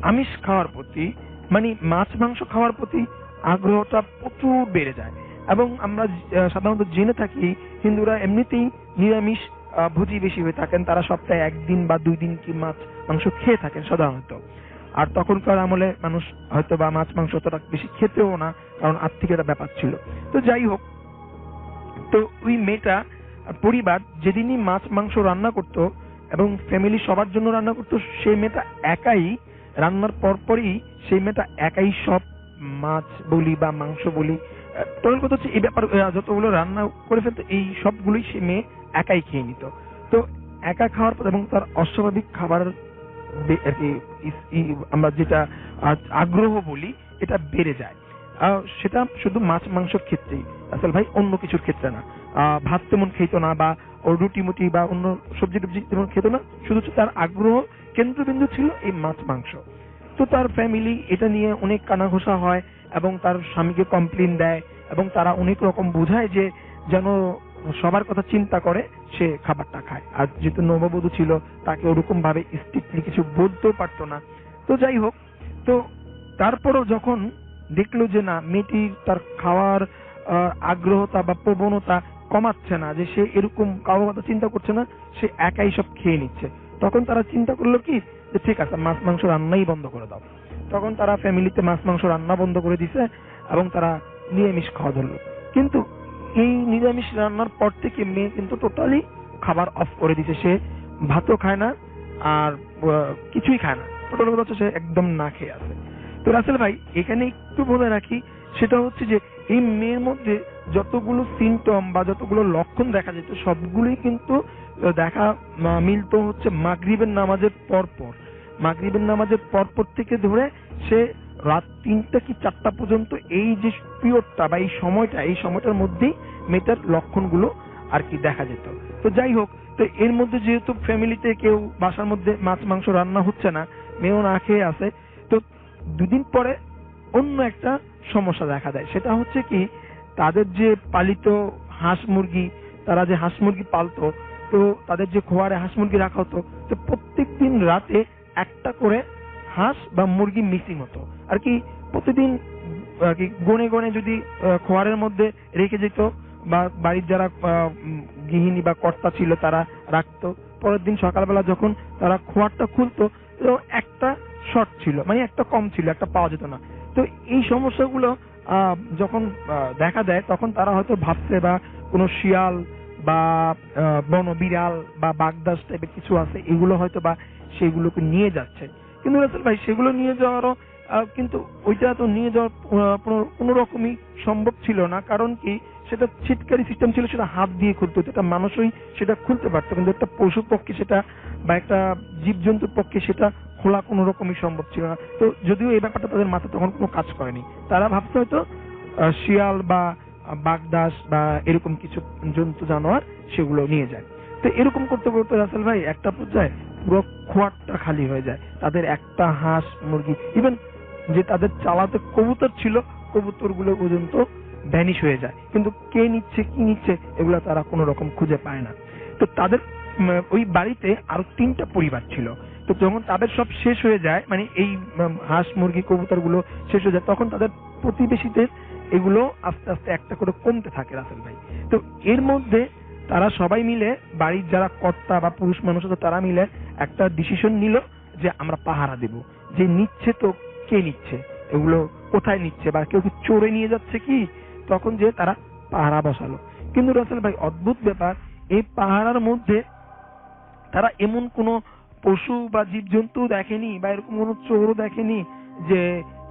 আমিষ খাওয়ার প্রতি মানে মাছ মাংস খাওয়ার প্রতি আগ্রহটা প্রচুর বেড়ে যায়। এবং আমরা সাধারণত জেনে থাকি হিন্দুরা এমনিতেই নিরামিষ ভোজি বেশি হয়ে থাকেন, তারা সপ্তাহে 1 দিন বা 2 দিন কি মাছ মাংস খেয়ে থাকেন সাধারণত। আর তখনকার আমলে মানুষ হয়তো বা মাছ মাংস অতটা বেশি খেতেও না, কারণ আর্থিক একটা ব্যাপার ছিল। তো যাই হোক, তো ওই মেয়েটা পরিবার যেদিনই মাছ মাংস রান্না করত এবং ফ্যামিলি সবার জন্য রান্না করতো, সেই মেয়েটা একাই রান্নার পরপরই সেই মেয়েটা একাই সব মাছ বলি বা মাংস বলি, টোটাল কথা হচ্ছে এই ব্যাপার যতগুলো রান্না করে ফেলতো এই সবগুলোই সে মেয়ে একাই খেয়ে নিত। তো একা খাওয়ার পর এবং তার অস্বাভাবিক খাবার আমরা যেটা আগ্রহ বলি এটা বেড়ে যায়। সেটা শুধু মাছ মাংসের ক্ষেত্রেই আসলে ভাই, অন্য কিছুর ক্ষেত্রে না। ভাত তেমন খেত না বা রুটি মুটি বা অন্য সবজি টবজি তেমন খেত না, শুধু তার আগ্রহ কেন্দ্রবিন্দু ছিল এই মাছ মাংস। তো তার ফ্যামিলি এটা নিয়ে অনেক কানাঘোষা হয় এবং তার স্বামীকে কমপ্লেন দেয় এবং তারা অনেক রকম বোঝায় যে যেন সবার কথা চিন্তা করে সে খাবারটা খায়। আর যেহেতু নববধূ ছিল তাকে ওরকম ভাবে স্ট্রিক্টলি কিছু বলতেও পারতো না। তো যাই হোক, তো তারপরও যখন দেখলো যে না মেয়েটি তার খাওয়ার আগ্রহতা বা প্রবণতা কমাচ্ছে না, যে সে এরকম কারোর কথা চিন্তা করছে না, সে একাই সব খেয়ে নিচ্ছে, তখন তারা চিন্তা করলো কি যে ঠিক আছে মাছ মাংস রান্নাই বন্ধ করে দাও। তখন তারা ফ্যামিলিতে মাছ মাংস রান্না বন্ধ করে দিছে এবং তারা নিরামিষ খাওয়া ধরলো। কিন্তু এই নিরামিষ রান্নার পর থেকে মেয়ে কিন্তু টোটালি খাবার অফ করে দিছে, সে ভাতও খায় না আর কিছুই খায় না, টোটাল কথা হচ্ছে সে একদম না খেয়ে আছে। তো রাসেল ভাই এখানে একটু বলে রাখি, সেটা হচ্ছে যে এই মেয়ের মধ্যে যতগুলো সিমটম বা যতগুলো লক্ষণ দেখা যেত সবগুলোই কিন্তু দেখা মিলতো হচ্ছে মাগরিবের নামাজের পরপর। মাগরিবের নামাজের পরপর থেকে ধরে সে রাত 3টা কি 4টা পর্যন্ত এই যে পিরিয়ডটা বা এই সময়টার মধ্যেই মেয়েটার লক্ষণগুলো আর কি দেখা যেত। তো যাই হোক, তো এর মধ্যে যেহেতু ফ্যামিলিতে কেউ বাসার মধ্যে মাছ মাংস রান্না হচ্ছে না, মেয়েও না খেয়ে আছে, তো 2 দিন পরে অন্য একটা সমস্যা দেখা দেয়। সেটা হচ্ছে কি, তাদের যে পালিত হাঁস মুরগি, তারা যে হাঁস মুরগি পালতো, তো তাদের যে খোয়ারে হাঁস মুরগি রাখা হতো, তো প্রত্যেকদিন রাতে একটা করে হাঁস বা মুরগি মিসিং হতো আর কি। প্রতিদিন আর কি গনে গনে যদি খোয়ারের মধ্যে রেখে যেত বা বাড়ির যারা গৃহিণী বা কর্তা ছিল তারা রাখতো, পরের দিন সকালবেলা যখন তারা খোয়ারটা খুলতো তো একটা শর্ট ছিল, মানে একটা কম ছিল, একটা পাওয়া যেত না। তো এই সমস্যাগুলো যখন দেখা দেয় তখন তারা হয়তো ভাবছে বা কোনো শিয়াল বা বন বিড়াল বা বাগদাস টাইপের কিছু আছে, এগুলো হয়তো বা সেগুলোকে নিয়ে যাচ্ছে। কিন্তু রাসেল ভাই সেগুলো নিয়ে যাওয়ারও কিন্তু ওইটা তো নিয়ে যাওয়ার কোনো রকমই সম্ভব ছিল না, কারণ কি সেটা ছিটকারি সিস্টেম ছিল, সেটা হাত দিয়ে খুলতে হতো, এটা মানুষই সেটা খুলতে পারতো, কিন্তু একটা পশু পক্ষে সেটা বা একটা জীবজন্তুর পক্ষে সেটা খোলা কোনো রকমই সম্ভব ছিল না। তো যদিও এই ব্যাপারটা তাদের মাথায় তখন কোনো কাজ করেনি, তারা ভাবছে হয়তো শিয়াল বা বাগদাস বা এরকম কিছু জন্তু জানোয়ার সেগুলো নিয়ে যায়। তো এরকম করতে করতে রাসেল ভাই একটা পর্যায়ে পুরো খোয়ারটা খালি হয়ে যায়, তাদের একটা হাঁস মুরগি, ইভেন যে তাদের চালাতে কবুতর ছিল, কবুতর গুলো পর্যন্ত ভ্যানিশ হয়ে যায়, কিন্তু কে নিচ্ছে কি নিচ্ছে এগুলো তারা কোনো রকম খুঁজে পায় না। তো তাদের ওই বাড়িতে আরো 3টা পরিবার ছিল। তো যখন তাদের সব শেষ হয়ে যায়, মানে এই হাঁস মুরগি কবুতর গুলো শেষ হয়ে যায়, তখন তাদের প্রতিবেশীদের এগুলো আস্তে আস্তে একটা করে কমতে থাকে রাসেল ভাই। তো এর মধ্যে তারা সবাই মিলে, বাড়ির যারা কর্তা বা পুরুষ মানুষ আছে তারা মিলে একটা ডিসিশন নিল যে আমরা পাহারা দেব, যে নিচ্ছে তো কে নিচ্ছে, এগুলো কোথায় নিচ্ছে, বা কেউ কি চোরে নিয়ে যাচ্ছে কি। তখন যে তারা পাহারা বসালো। কিন্তু রাসেল ভাই অদ্ভুত ব্যাপার, এই পাহারার মধ্যে তারা এমন কোনো পশু বা জীবজন্তু দেখেনি, বা এরকম কোনো চোরও দেখেনি যে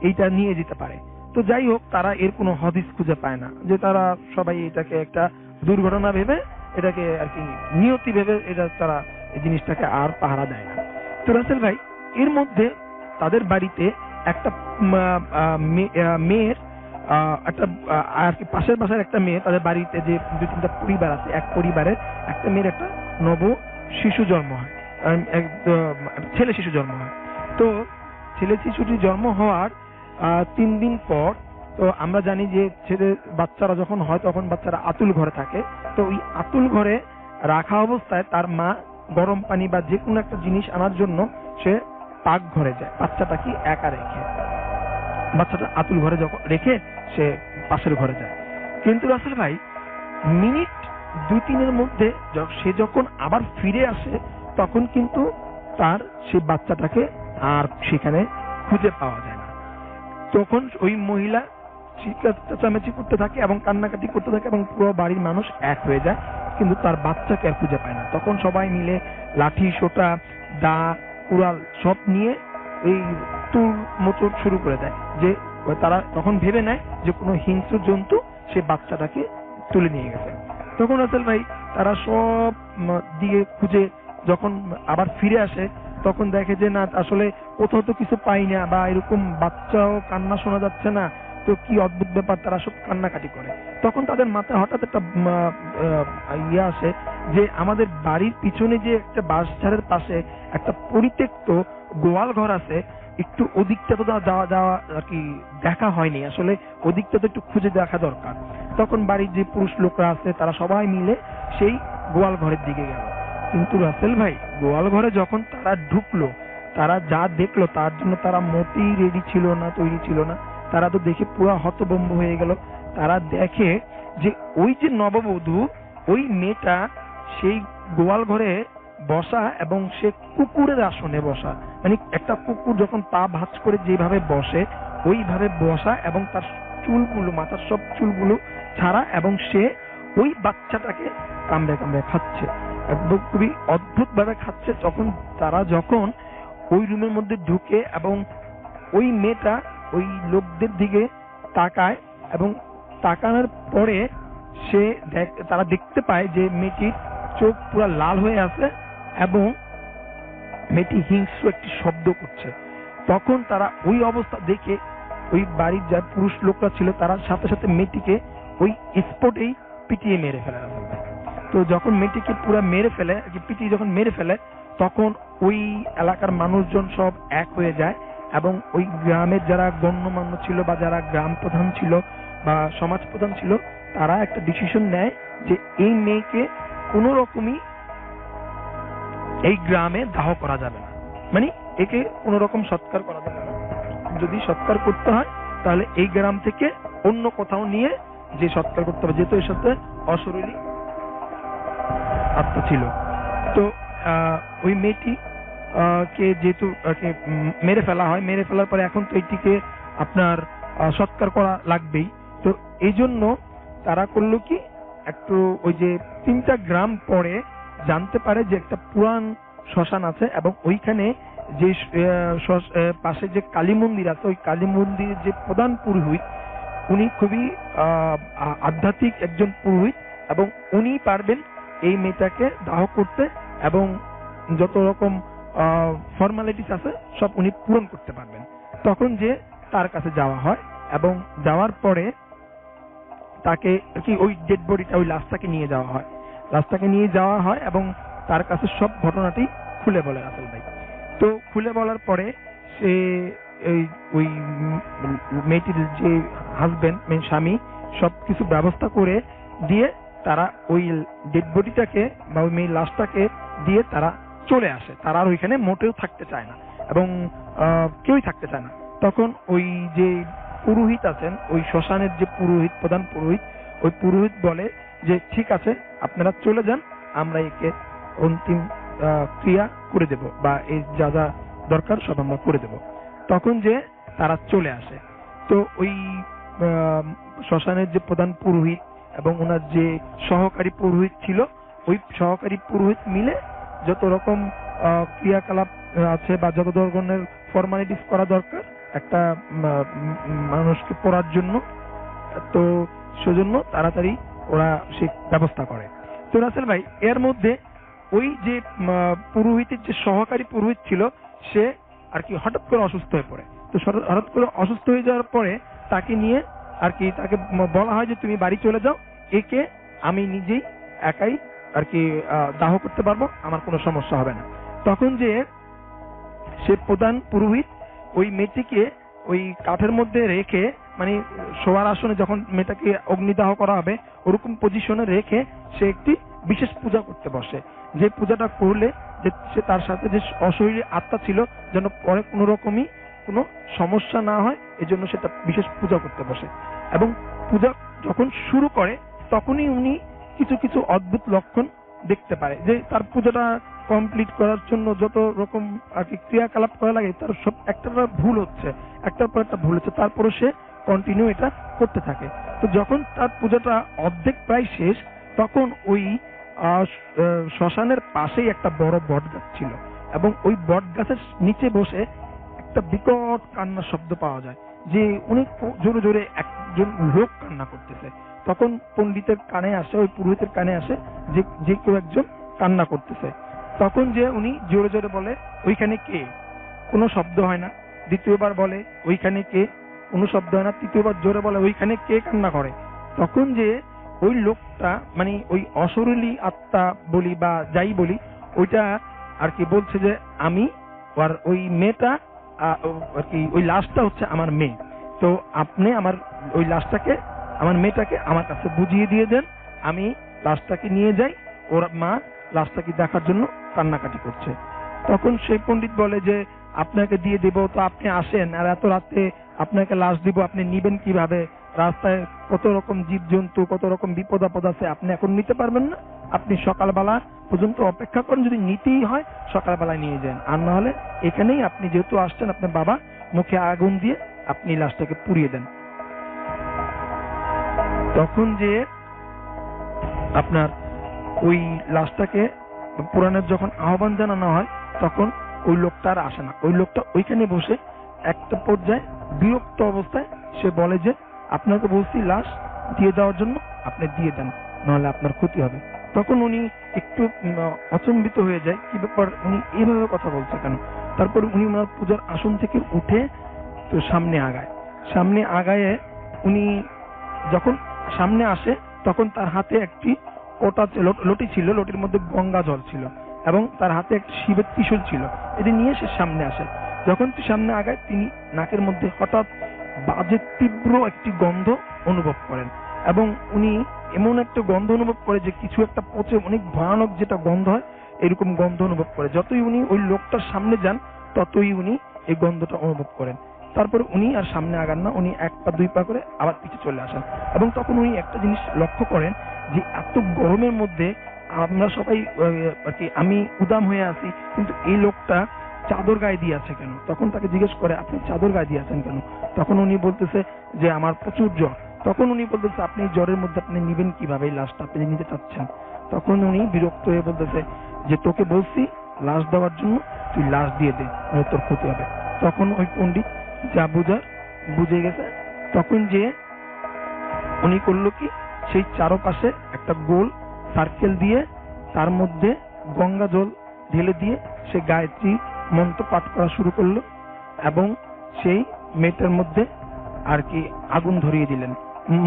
এইটা নিয়ে যেতে পারে। তো যাই হোক, তারা এর কোনো হদিস খুঁজে পায় না, যে তারা সবাই এটাকে একটা দুর্ঘটনা ভেবে, এটাকে আর কি নিয়তি ভেবে এটা তারা এই জিনিসটাকে আর পাহারা দেয় না। তো রাসেল ভাই এর মধ্যে তাদের বাড়িতে একটা মেয়ের একটা আর কি পাশের বাসার একটা মেয়ে, তাদের বাড়িতে যে 2-3টা পরিবার আছে, এক পরিবারের একটা মেয়ের একটা নব শিশু জন্ম হয়, ছেলে শিশু জন্ম হয়। তো ছেলে শিশুটি জন্ম হওয়ার 3 দিন পর, তো আমরা জানি যে ছেলে বাচ্চারা যখন হয় তখন বাচ্চারা আতুল ঘরে থাকে। তো ওই আতুল ঘরে রাখা অবস্থায় তার মা গরম পানি বা যে কোনো একটা জিনিস আনার জন্য সে পাক ঘরে যায়, বাচ্চাটাকে একা রেখে, বাচ্চাটা আতুল ঘরে যখন রেখে সে পাশের ঘরে যায়। কিন্তু রাসেল ভাই মিনিট 2-3-এর মধ্যে সে যখন আবার ফিরে আসে, তখন কিন্তু তার সেই বাচ্চাটাকে আর সেখানে খুঁজে পাওয়া যায় না। তখন ওই মহিলা চেঁচামেচি করতে থাকে এবং কান্নাকাটি করতে থাকে, এবং পুরো বাড়ির মানুষ এক হয়ে যায়, কিন্তু তার বাচ্চাকে আর খুঁজে পায় না। তখন সবাই মিলে লাঠি, সোটা, দা, কুড়াল সব নিয়ে এই তুর মোচড় শুরু করে দেয়, যে তারা তখন ভেবে নেয় যে কোনো হিংস্র জন্তু সে বাচ্চাটাকে তুলে নিয়ে গেছে। তখন রাসেল ভাই তারা সব দিয়ে খুঁজে যখন আবার ফিরে আসে, তখন দেখে যে না, আসলে কোথাও তো কিছু পাই না, বা এরকম বাচ্চাও কান্না শোনা যাচ্ছে না। তো কি অদ্ভুত ব্যাপার, তারা সব কান্নাকাটি করে। তখন তাদের মাথায় হঠাৎ একটা ইয়ে আসে, যে আমাদের বাড়ির পিছনে যে একটা বাঁশঝাড়ের পাশে একটা পরিত্যক্ত গোয়াল ঘর আছে, একটু ওদিকটা তো যাওয়া আর কি দেখা হয়নি, আসলে ওদিকটা তো একটু খুঁজে দেখা দরকার। তখন বাড়ির যে পুরুষ লোকরা আছে তারা সবাই মিলে সেই গোয়াল ঘরের দিকে গেল। কিন্তু রাসেল ভাই গোয়াল ঘরে যখন তারা ঢুকলো, তারা যা দেখলো তার জন্য তারা মোটেই রেডি ছিল না, তৈরি ছিল না। তারা তো দেখে পুরো হতভম্ব হয়ে গেল। তারা দেখে যে ওই যে নববধূ, ওই মেয়েটা সেই গোয়াল ঘরে বসা, এবং সে কুকুরের আসনে বসা, মানে একটা কুকুর যখন পা ভাঁজ করে যেভাবে বসে ওইভাবে বসা, এবং তার চুলগুলো, মাথার সব চুলগুলো ছাড়া, এবং সে ওই বাচ্চাটাকে কামড়ে কামড়ে খাচ্ছে, একদম খুবই অদ্ভুত ভাবে খাচ্ছে। তারা যখন ওই রুমের মধ্যে ঢুকে এবং ওই মেয়েটা ওই লোকদের দিকে তাকায়, এবং তাকানোর পরে তারা দেখতে পায় যে মেয়েটির চোখ পুরো লাল হয়ে আছে, এবং মেয়েটি হিংস্র একটি শব্দ করছে। তখন তারা ওই অবস্থা দেখে, ওই বাড়ির যা পুরুষ লোকরা ছিল তারা সাথে সাথে মেয়েটিকে ওই স্পটেই পিটিয়ে মেরে ফেলে। তো যখন মেয়েটিকে পুরো মেরে ফেলে, পিটিয়ে যখন মেরে ফেলে, তখন ওই এলাকার মানুষজন সব এক হয়ে যায়, এবং ওই গ্রামের যারা গণ্যমান্য ছিল, বা যারা গ্রাম প্রধান ছিল বা সমাজ প্রধান ছিল, তারা একটা ডিসিশন নেয় যে এই মেয়েকে কোনো রকমই এই গ্রামে দাহ করা যাবে না, মানে একে কোন রকম সৎকার করা যাবে না। যদি সৎকার করতে হয় তাহলে এই গ্রাম থেকে অন্য কোথাও নিয়ে যে সৎকার করতে হবে, যেহেতু এর সাথে অশরীরী আত্মা ছিল। তো ওই মেয়েটি কে যেহেতু মেরে ফেলা হয়, মেরে ফেলার পরে এখন তো এটিকে আপনার সৎকার করা লাগবেই। তো এই জন্য তারা করলো কি, একটু ওই যে 3টা গ্রাম পরে জানতে পারে যে একটা পুরান শ্মশান আছে, এবং ওইখানে যে পাশে যে কালী মন্দির আছে, ওই কালী মন্দিরের যে প্রধান পুরোহিত, উনি খুবই আধ্যাত্মিক একজন পুরোহিত, এবং উনি পারবেন এই মেয়েটাকে দাহ করতে, এবং যত রকম ফর্মালিটিস আছে সব উনি পূরণ করতে পারবেন। তখন যে তার কাছে যাওয়া হয়, এবং যাওয়ার পরে তাকে কি ওই ডেড বডিটা, ওই লাশটাকে নিয়ে যাওয়া হয়, এবং তার কাছে সব ঘটনাটি খুলে বলে রাসেল ভাই। তো খুলে বলার পরে সে ওই মেয়েটির যে হাজবেন্ড, স্বামী, সবকিছু ব্যবস্থা করে দিয়ে তারা ওই ডেড বডিটাকে বা ওই মেয়ের লাশটাকে দিয়ে তারা চলে আসে। তারা আর ওইখানে মোটেও থাকতে চায় না এবং কেউই থাকতে চায় না। তখন ওই যে পুরোহিত আছেন, ওই শ্মশানের যে পুরোহিত, প্রধান পুরোহিত, ওই পুরোহিত বলে যে ঠিক আছে আপনারা চলে যান, আমরা একে অন্তিম ক্রিয়া করে দেব বা এই যা যা দরকার সব আমরা করে দেব। তখন যে তারা চলে আসে, তো ওই শ্মশানের যে প্রধান পুরোহিত এবং ওনার যে সহকারী পুরোহিত ছিল, ওই সহকারী পুরোহিত মিলে যত রকম ক্রিয়াকলাপ আছে বা যত ধরনের ফর্মালিটিস করা দরকার একটা মানুষকে পড়ার জন্য, তো সেজন্য তাড়াতাড়ি ওরা সে ব্যবস্থা করে। তো রাসেল ভাই, এর মধ্যে ওই যে পুরোহিতের যে সহকারী পুরোহিত ছিল সে আর কি হঠাৎ করে অসুস্থ হয়ে পড়ে। তো হঠাৎ করে অসুস্থ হয়ে যাওয়ার পরে তাকে নিয়ে আর কি তাকে বলা হয় যে তুমি বাড়ি চলে যাও, একে আমি নিজেই একাই আর কি দাহ করতে পারবো, আমার কোনো সমস্যা হবে না। তখন যে সে প্রধান পুরোহিত ওই মেয়েটিকে ওই কাঠের মধ্যে রেখে, মানে শোয়ার আসনে যখন মেয়েটাকে অগ্নিদাহ করা হবে ওরকম পজিশনে রেখে সে একটি বিশেষ পূজা করতে বসে, যে পূজাটা করলে যে সে তার সাথে যে অশরীরী আত্মা ছিল যেন পরে কোনো রকমই কোনো সমস্যা না হয়, এজন্য সেটা বিশেষ পূজা করতে বসে। এবং পূজা যখন শুরু করে তখনই উনি কিছু কিছু অদ্ভুত লক্ষণ দেখতে পারে, যে তার পূজাটা কমপ্লিট করার জন্য যত রকম আর কি ক্রিয়াকলাপ করা লাগে তার সব একটা ভুল হচ্ছে, একটার পর একটা ভুল হচ্ছে, তারপরে সে কন্টিনিউ এটা করতে থাকে। তো যখন তার পূজাটা অর্ধেক প্রায় শেষ, তখন ওই শ্মশানের পাশেই একটা বড় বট গাছ ছিল এবং ওই বট গাছের নিচে বসে একটা বিকট কান্নার শব্দ পাওয়া যায়, যে অনেক জোরে জোরে একজন লোক কান্না করতেছে। তখন পণ্ডিতের কানে আসে, ওই পুরোহিতের কানে আসে যে যে কেউ একজন কান্না করতেছে। তখন যে উনি জোরে জোরে বলে ওইখানে কে, কোনো শব্দ হয় না। দ্বিতীয়বার বলে ওইখানে কে, কোনো শব্দ হয় না। তৃতীয়বার জোরে বলে ওইখানে কে কান্না করে। তখন যে ওই লোকটা, মানে ওই অশরীরী আত্মা বলি বা যাই বলি, ওইটা আর কি বলছে যে আমি আর ওই মেয়েটা আর কি ওই লাশটা হচ্ছে আমার মেয়ে, তো আপনি আমার ওই লাশটাকে, আমার মেয়েটাকে আমার কাছে বুঝিয়ে দিয়ে দেন, আমি লাশটাকে নিয়ে যাই, ওর মা লাশটাকে দেখার জন্য কান্নাকাটি করছে। তখন সেই পণ্ডিত বলে যে আপনাকে দিয়ে দেব, তো আপনি আসেন, আর এত রাতে আপনাকে লাশ দিব, আপনি নিবেন কিভাবে? রাস্তায় কত রকম জীবজন্তু, কত রকম বিপদ আপদ আছে, আপনি এখন নিতে পারবেন না, আপনি সকালবেলা পর্যন্ত অপেক্ষা করেন, যদি নিতেই হয় সকালবেলায় নিয়ে যান, আর না হলে এখানেই আপনি যেহেতু আসছেন আপনার বাবা মুখে আগুন দিয়ে আপনি লাশটাকে পুড়িয়ে দেন। তখন যে আপনার ওই লাশটাকে পুরাণের যখন আহ্বান জানানো হয় তখন ওই লোকটা আর আসে না। ওই লোকটা ওইখানে বসে একটা পর্যায়ে বিরক্ত অবস্থায় সে বলে যে আপনাকে বলছি লাশ দিয়ে দেওয়ার জন্য, আপনি দিয়ে দেন, নাহলে আপনার ক্ষতি হবে। তখন উনি একটু অচম্বিত হয়ে যায়, কি ব্যাপার, উনি এইভাবে কথা বলছে কেন? তারপর উনি ওনার পূজার আসন থেকে উঠে তো সামনে আগায় উনি যখন সামনে আসে তখন তার হাতে একটি লটি ছিল, লটির মধ্যে গঙ্গা জল ছিল এবং তার হাতে একটি শিবের ত্রিশূল ছিল। এটি নিয়ে সে সামনে আসে। যখন সামনে আগায় তিনি নাকের মধ্যে হঠাৎ বাজে তীব্র একটি গন্ধ অনুভব করেন এবং উনি এমন একটা গন্ধ অনুভব করে যে কিছু একটা পচে অনেক ভয়ানক যেটা গন্ধ হয় এরকম গন্ধ অনুভব করে। যতই উনি ওই লোকটার সামনে যান ততই উনি এই গন্ধটা অনুভব করেন। তারপর উনি আর সামনে আগান না, উনি এক পা দুই পা করে আবার পিছু চলে আসেন এবং তখন উনি একটা জিনিস লক্ষ্য করেন যে এত গরমের মধ্যে আমরা সবাই আর কি আমি উদাম হয়ে আছি, কিন্তু এই লোকটা চাদর গায়ে দিয়ে আছে কেন? তখন তাকে জিজ্ঞেস করে আপনি চাদর গায়ে দিয়ে আছেন কেন? তখন উনি বলতেছে যে আমার প্রচুর জ্বর। তখন উনি বলতেছে আপনি জ্বরের মধ্যে আপনি নিবেন কিভাবে এই লাশটা, আপনি নিতে চাচ্ছেন? তখন উনি বিরক্ত হয়ে বলতেছে যে তোকে বলছি লাশ দেওয়ার জন্য, তুই লাশ দিয়ে দে, তোর ক্ষতি হবে। তখন ওই পণ্ডিত যা বুঝার বুঝে গেছে। তখন যে উনি করলো কি, সেই চারপাশে একটা গোল সার্কেল দিয়ে তার মধ্যে গঙ্গা জল ঢেলে দিয়ে সে গায়ত্রী মন্ত্র পাঠ করা শুরু করলো এবং সেই মেয়েটার মধ্যে আর কি আগুন ধরিয়ে দিলেন,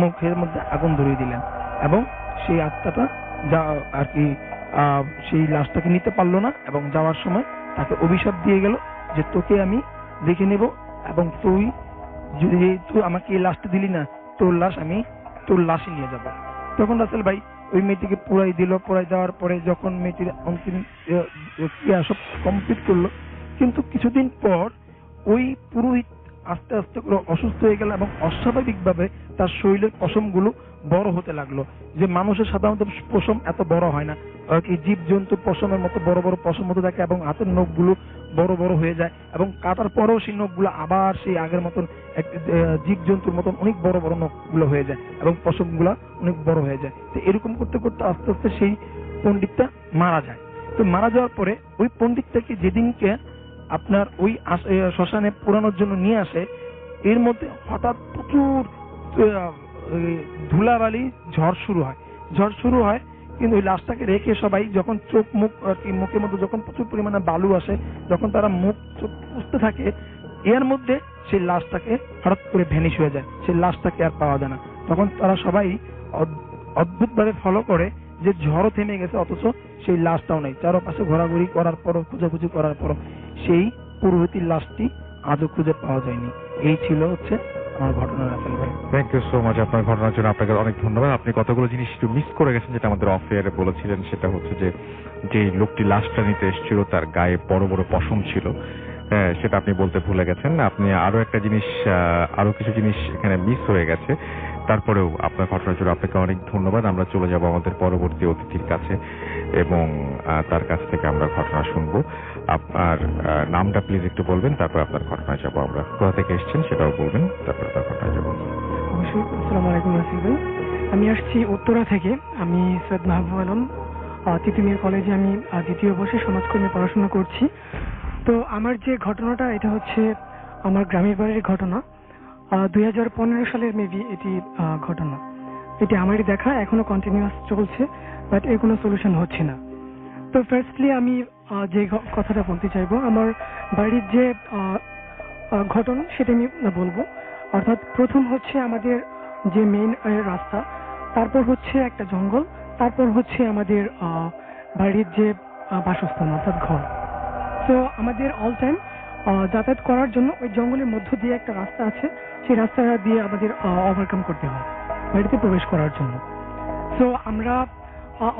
মুখের মধ্যে আগুন ধরিয়ে দিলেন এবং সেই আত্মাটা যা আর কি সেই লাশটাকে নিতে পারলো না এবং যাওয়ার সময় তাকে অভিশাপ দিয়ে গেল যে তোকে আমি দেখে নেব এবং তুই যদি তুই আমাকে এই লাশটা দিলি না, তোর লাশ আমি তোর লাশই নিয়ে যাব। তখন রাসেল ভাই ওই মেয়েটিকে পোড়াই দিল। পোড়াই দেওয়ার পরে যখন মেয়েটির অন্তিম ক্রিয়া সব কমপ্লিট করলো, কিন্তু কিছুদিন পর ওই পুরোহিত আস্তে আস্তে করে অসুস্থ হয়ে গেল এবং অস্বাভাবিকভাবে তার শরীরের পশমগুলো বড় হতে লাগলো। যে মানুষের সাধারণত পশম এত বড় হয় না, কি জীবজন্তুর পশমের মতো বড় বড় পশম হতে থাকে এবং হাতের নখগুলো বড় বড় হয়ে যায় এবং কাটার পরেও সেই নখগুলো আবার সেই আগের মতন জীবজন্তুর মতন অনেক বড় বড় নখগুলো হয়ে যায় এবং পশমগুলো অনেক বড় হয়ে যায়। তো এরকম করতে করতে আস্তে আস্তে সেই পণ্ডিতটা মারা যায়। তো মারা যাওয়ার পরে ওই পণ্ডিতটাকে যেদিনকে আপনার ওই শ্মশানে পোড়ানোর জন্য নিয়ে আসে, এর মধ্যে হঠাৎ প্রচুর ধুলাবালি ঝড় শুরু হয়। কিন্তু ওই লাশটাকে রেখে সবাই যখন চোখ মুখ মুখের মধ্যে যখন প্রচুর পরিমাণে বালু আসে, যখন তারা মুখ চোখ পুষতে থাকে, এর মধ্যে সেই লাশটাকে হঠাৎ করে ভ্যানিশ হয়ে যায়। সেই লাশটাকে আর পাওয়া যায় না। তখন তারা সবাই অদ্ভুতভাবে ফলো করে যে ঝড়ও থেমে গেছে, অথচ সেই লাশটাও নেই। চারপাশে ঘোরাঘুরি করার পরও, খোঁজাখুঁজি করার পরও সেই পুরোহিতের লাশটি আজও খুঁজে পাওয়া যায়নি। এই ছিল হচ্ছে আমার ঘটনা রাসেল ভাই। থ্যাংক ইউ সো মাচ আপনার ঘটনার জন্য। আপনাকে অনেক ধন্যবাদ। আপনি কতগুলো জিনিস একটু মিস করে গেছেন যেটা আমাদের অফ এয়ারে বলেছিলেন। সেটা হচ্ছে যে লোকটি লাশটা নিতে এসেছিল তার গায়ে বড় বড় পশম ছিল, সেটা আপনি বলতে ভুলে গেছেন। আপনি আরো কিছু জিনিস এখানে মিস হয়ে গেছে। তারপরেও আপনার ঘটনার জন্য আপনাকে অনেক ধন্যবাদ। আমরা চলে যাব আমাদের পরবর্তী অতিথির কাছে এবং তার কাছ থেকে আমরা ঘটনা শুনবো। আপনার নামটা প্লিজ একটু বলবেন, তারপর আপনার ঘটনায় যাবো আমরা। কোথা থেকে এসেছেন সেটাও বলবেন, তারপর আপনার ঘটনায় যাবো। অবশ্যই। আসসালামু আলাইকুম রাসেল ভাই, আমি আসছি উত্তরা থেকে। আমি সৈয়দ মাহবুব আলম, তিতুমির কলেজে আমি দ্বিতীয় বর্ষে সমাজকর্মী পড়াশোনা করছি। তো আমার যে ঘটনাটা, এটা হচ্ছে আমার গ্রামের বাড়ির ঘটনা। 2015 সালের মেবি এটি ঘটনা। এটি আমারই দেখা, এখনো কন্টিনিউয়াস চলছে, বাট এর কোনো সলিউশন হচ্ছে না। তো ফার্স্টলি আমি যে কথাটা বলতে চাইবো, আমার বাড়ির যে ঘটনা সেটা আমি বলবো। অর্থাৎ প্রথম হচ্ছে আমাদের যে মেইন রাস্তা, তারপর হচ্ছে একটা জঙ্গল, তারপর হচ্ছে আমাদের বাড়ির যে বাসস্থান অর্থাৎ ঘর। তো আমাদের অল টাইম যাতায়াত করার জন্য ওই জঙ্গলের মধ্য দিয়ে একটা রাস্তা আছে, সেই রাস্তা দিয়ে আমাদের ওভারকাম করতে হয় বাড়িতে প্রবেশ করার জন্য। তো আমরা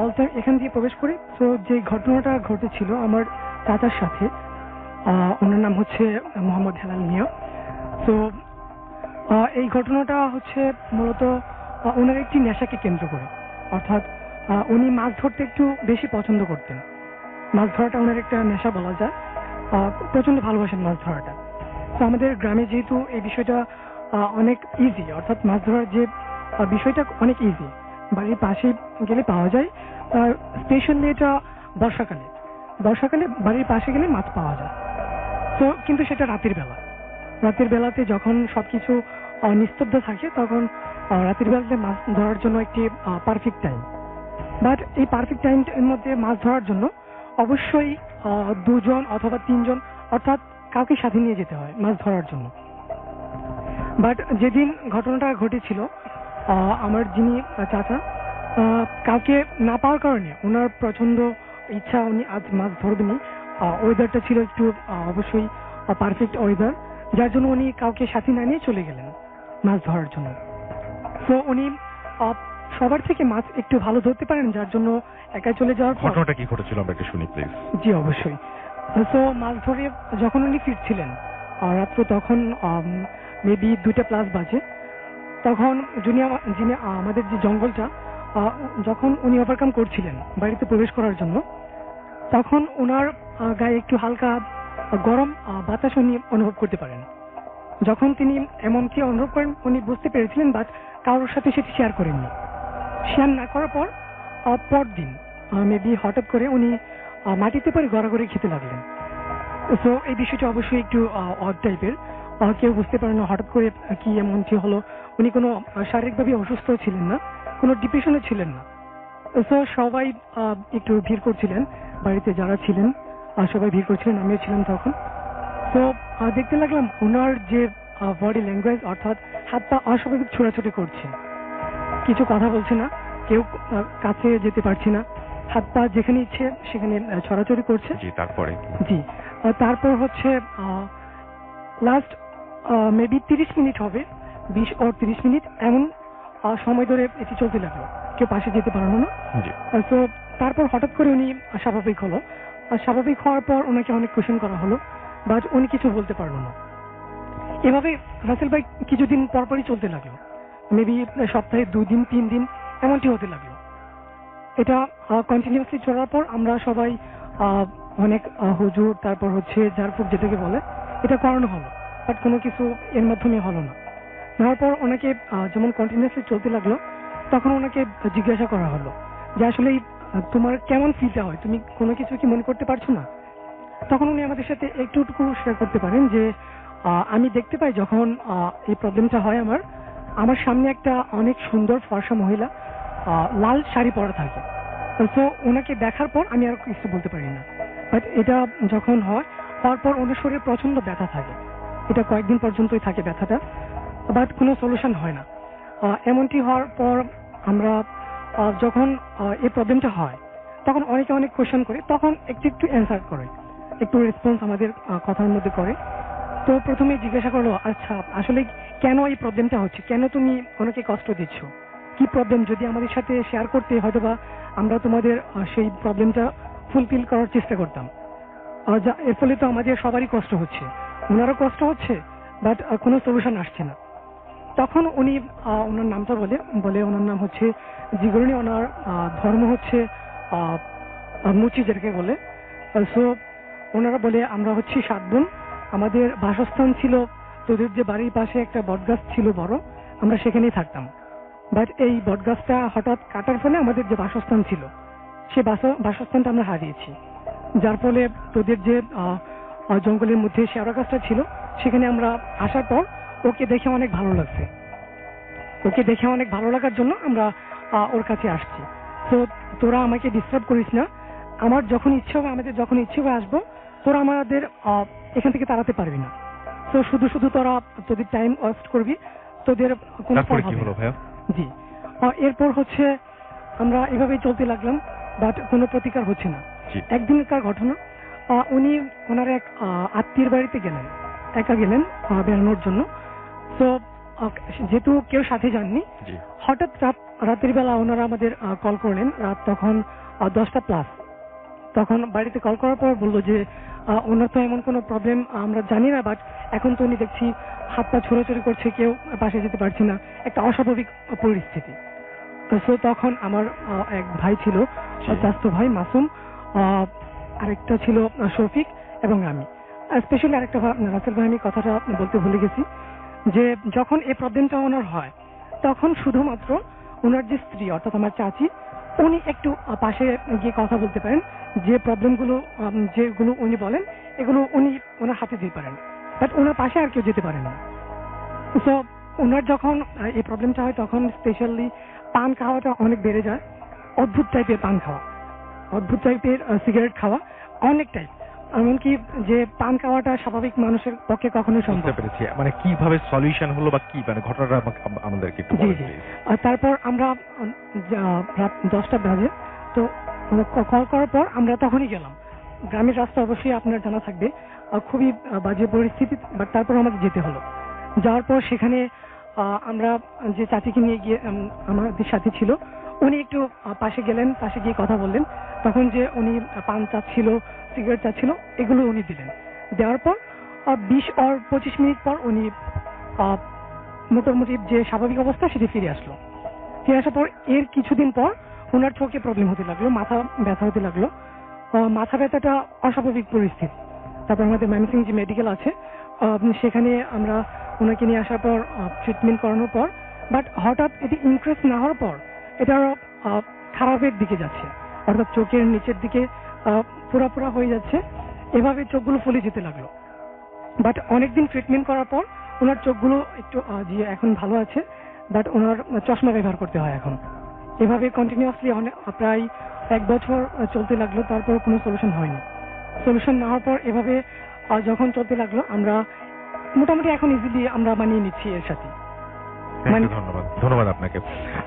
অল টাইম এখান দিয়ে প্রবেশ করি। তো যে ঘটনাটা ঘটেছিল আমার চাচার সাথে, ওনার নাম হচ্ছে মোহাম্মদ হেলাল মিয়া। তো এই ঘটনাটা হচ্ছে মূলত ওনার একটি নেশাকে কেন্দ্র করে। অর্থাৎ উনি মাছ ধরতে একটু বেশি পছন্দ করতেন। মাছ ধরাটা ওনার একটা নেশা বলা যায়, প্রচন্ড ভালোবাসেন মাছ ধরাটা। তো আমাদের গ্রামে যেহেতু এই বিষয়টা অনেক ইজি, অর্থাৎ মাছ ধরার যে বিষয়টা অনেক ইজি, বাড়ির পাশে গেলে পাওয়া যায়। স্পেশালি এটা বর্ষাকালে বাড়ির পাশে গেলে মাছ পাওয়া যায়। তো কিন্তু সেটা রাতের বেলাতে যখন সবকিছু নিস্তব্ধ থাকে, তখন রাতের বেলাতে মাছ ধরার জন্য একটি পারফেক্ট টাইম। বাট এই পারফেক্ট টাইমের মধ্যে মাছ ধরার জন্য অবশ্যই 2 জন অথবা 3 জন, অর্থাৎ কাউকে সাথে নিয়ে যেতে হয় মাছ ধরার জন্য। বাট যেদিন ঘটনাটা ঘটেছিল, আমার যিনি চাচা, কাউকে না পাওয়ার কারণে ওনার প্রচন্ড ইচ্ছা, উনি আজ মাছ ধরবেনই। ওয়েদারটা ছিল একটু অবশ্যই পারফেক্ট ওয়েদার, যার জন্য উনি কাউকে সাথে না নিয়ে চলে গেলেন মাছ ধরার জন্য। তো উনি সবার থেকে মাছ একটু ভালো ধরতে পারেন, যার জন্য একা চলে যাওয়ার পর। ঘটনাটা কি ঘটেছিল আমরা একটু শুনি প্লিজ। জি অবশ্যই। তো মাছ ধরে যখন উনি ফিরছিলেন রাত্র, তখন মেবি 2টা+ বাজে, তখন যিনি আমাদের যে জঙ্গলটা যখন উনি ওভারকাম করছিলেন বাড়িতে প্রবেশ করার জন্য, তখন ওনার গায়ে একটু হালকা গরম বাতাস উনি অনুভব করতে পারেন। যখন তিনি এমনকি অনুভব করেন, উনি বুঝতে পেরেছিলেন, বাট কারোর সাথে সেটি শেয়ার করেননি। শেয়ার না করার পর পরদিন মেবি হঠাৎ করে উনি মাটিতে পড়ে গড়াগড়ি খেতে লাগলেন। তো এই বিষয়টা অবশ্যই একটু অড টাইপের, কেউ বুঝতে পারে না হঠাৎ করে কি এমনটি হলো। উনি কোনো শারীরিকভাবে অসুস্থ ছিলেন না, কোনো ডিপ্রেশনে ছিলেন না। তো সবাই একটু ভিড় করছিলেন, বাড়িতে যারা ছিলেন সবাই ভিড় করছিলেন, আমিও ছিলাম তখন। তো দেখতে লাগলাম ওনার যে বডি ল্যাঙ্গুয়েজ, অর্থাৎ হাত পা অস্বাভাবিক ছোড়াছুটি করছে, কিছু কথা বলছে না, কেউ কাছে যেতে পারছে না, হাত পা যেখানে ইচ্ছে সেখানে ছড়াছড়ি করছে। তারপর হচ্ছে লাস্ট মেবি 30 মিনিট হবে, 20 or 30 মিনিট, এমন সময় ধরে এটি চলতে লাগলো, কেউ পাশে যেতে পারলো না। জি। তো তারপর হঠাৎ করে উনি স্বাভাবিক হলো। স্বাভাবিক হওয়ার পর ওনাকে অনেক কোশ্চেন করা হলো, বাট উনি কিছু বলতে পারলো না। এভাবে রাসেল ভাই কিছুদিন পরপরই চলতে লাগলো, মেবি সপ্তাহে 2 দিন 3 দিন এমনটি হতে লাগলো। এটা কন্টিনিউয়াসলি চলার পর আমরা সবাই অনেক হুজুর, তারপর হচ্ছে ঝাড়ফুঁক যেটাকে বলে, এটা করানো হলো, বাট কোনো কিছু এর মাধ্যমে হলো না। নেওয়ার পর ওনাকে যেমন কন্টিনিউয়াসলি চলতে লাগলো, তখন ওনাকে জিজ্ঞাসা করা হলো যে আসলে তোমার কেমন ফিলটা হয়, তুমি কোনো কিছু কি মনে করতে পারছো না? তখন উনি আমাদের সাথে একটুটুকু শেয়ার করতে পারেন যে আমি দেখতে পাই যখন এই প্রবলেমটা হয় আমার সামনে একটা অনেক সুন্দর ফর্সা মহিলা লাল শাড়ি পরা থাকে। তো ওনাকে দেখার পর আমি আর কিছু বলতে পারি না, বাট এটা যখন হওয়ার পর ওনার শরীরে প্রচন্ড ব্যথা থাকে, এটা কয়েকদিন পর্যন্তই থাকে ব্যথাটা, বাট কোনো সলিউশন হয় না। এমনটি হওয়ার পর আমরা যখন এই প্রবলেমটা হয় তখন অনেকে অনেক কোয়েশ্চেন করে, তখন একটু একটু অ্যান্সার করে, একটু রেসপন্স আমাদের কথার মধ্যে করে। তো প্রথমে জিজ্ঞাসা করলো, আচ্ছা আসলে কেন এই প্রবলেমটা হচ্ছে, কেন তুমি অনেকে কষ্ট দিচ্ছ, কি প্রবলেম, যদি আমাদের সাথে শেয়ার করতে হয়তোবা আমরা তোমাদের সেই প্রবলেমটা ফুলফিল করার চেষ্টা করতাম। এর ফলে তো আমাদের সবারই কষ্ট হচ্ছে, ওনারও কষ্ট হচ্ছে, বাট কোনো সলিউশন আসছে না। তখন উনি ওনার নামটা বলে ওনার নাম হচ্ছে জিগরণী, ওনার ধর্ম হচ্ছে মুচি যেটাকে বলে। সো ওনারা বলে আমরা হচ্ছে 7 বোন, আমাদের বাসস্থান ছিল তোদের যে বাড়ির পাশে একটা বটগাছ ছিল বড়, আমরা সেখানেই থাকতাম। বাট এই বটগাছটা হঠাৎ কাটার ফলে আমাদের যে বাসস্থান ছিল সেই বাসস্থানটা আমরা হারিয়েছি, যার ফলে তোদের যে জঙ্গলের মধ্যে শেওড়া গাছটা ছিল সেখানে আমরা আসার পর ওকে দেখে অনেক ভালো লাগছে, ওকে দেখে অনেক ভালো লাগার জন্য আমরা ওর কাছে আসছি। তো তোরা আমাকে ডিস্টার্ব করিস না, আমার যখন ইচ্ছে হবে, আমাদের যখন ইচ্ছে হবে আসবো, তোরা আমাদের এখান থেকে তাড়াতে পারবি না। তো শুধু শুধু তোরা তোদের টাইম ওয়েস্ট করবি, তোদের কোনো ফল হবে না। জি। এরপর হচ্ছে আমরা এভাবেই চলতে লাগলাম, বাট কোনো প্রতিকার হচ্ছে না। একদিনকার ঘটনা, উনি ওনার এক আত্মীয়ের বাড়িতে গেলেন, একা গেলেন বেড়ানোর জন্য। তো যেহেতু কেউ সাথে যাননি, হঠাৎ রাতের বেলা ওনারা আমাদের কল করলেন, রাত তখন 10টা+। তখন বাড়িতে কল করার পর বললো যে ওনার তো এমন কোনো প্রবলেম আমরা জানি না, বাট এখন তো উনি দেখছি হাত পা ছোড়াছড়ি করছে, কেউ পাশে যেতে পারছে না, একটা অস্বাভাবিক পরিস্থিতি। তো তখন আমার এক ভাই ছিল, চাচাতো ভাই মাসুম, আরেকটা ছিল শফিক এবং আমি। স্পেশালি আরেকটা রাসেল ভাই, আমি কথাটা বলতে ভুলে গেছি যে যখন এই প্রবলেমটা ওনার হয় তখন শুধুমাত্র ওনার যে স্ত্রী অর্থাৎ আমার চাচি, উনি একটু পাশে গিয়ে কথা বলতে পারেন, যে প্রবলেমগুলো যেগুলো উনি বলেন এগুলো উনি ওনার হাতে দিতে পারেন, বাট ওনার পাশে আর কেউ যেতে পারেন না। তো ওনার যখন এই প্রবলেমটা হয় তখন স্পেশালি পান খাওয়াটা অনেক বেড়ে যায়, অদ্ভুত টাইপের পান খাওয়া, অদ্ভুত টাইপের সিগারেট খাওয়া, অনেক টাইপ, এমনকি যে পান খাওয়াটা স্বাভাবিক মানুষের পক্ষে কখনো সম্ভব। মানে কিভাবে সলিউশন হলো বা কি মানে ঘটনাটা আমাদেরকে একটু বলুন। জি। তারপর আমরা রাত 10টা বাজে, তো কল করার পর আমরা তখনই গেলাম। গ্রামের রাস্তা অবশ্যই আপনার জানা থাকবে, খুবই বাজে পরিস্থিতি, বাট তারপর আমাদের যেতে হলো। যাওয়ার পর সেখানে আমরা যে চাচিকে নিয়ে গিয়ে আমাদের সাথে ছিল, উনি একটু পাশে গেলেন, পাশে গিয়ে কথা বললেন। তখন যে উনি পান চাচ্ছিল, সিগারেট চাচ্ছিল, এগুলো উনি দিলেন। দেওয়ার পর 20-25 মিনিট পর উনি মোটামুটি যে স্বাভাবিক অবস্থা সেটি ফিরে আসলো। ফিরে আসার পর এর কিছুদিন পর ওনার চোখে প্রবলেম হতে লাগলো, মাথা ব্যথা হতে লাগলো, মাথা ব্যথাটা অস্বাভাবিক পরিস্থিতি। তারপর আমাদের ময়মনসিং যে মেডিকেল আছে সেখানে আমরা ওনাকে নিয়ে আসার পর ট্রিটমেন্ট করানোর পর, বাট হঠাৎ এটি ইনক্রিজ না হওয়ার পর এটা খারাপের দিকে যাচ্ছে, অর্থাৎ চোখের নিচের দিকে পুরা হয়ে যাচ্ছে, এভাবে চোখগুলো ফুলে যেতে লাগলো। বাট অনেকদিন ট্রিটমেন্ট করার পর ওনার চোখগুলো একটু এখন ভালো আছে, বাট ওনার চশমা ব্যবহার করতে হয় এখন। এভাবে কন্টিনিউয়াসলি প্রায় 1 বছর চলতে লাগলো, তারপর কোনো সলিউশন হয়নি। সলিউশন না হওয়ার পর এভাবে যখন চলতে লাগলো, আমরা মোটামুটি এখন ইজিলি আমরা মানিয়ে নিচ্ছি এর সাথে। ধন্যবাদ আপনাকে।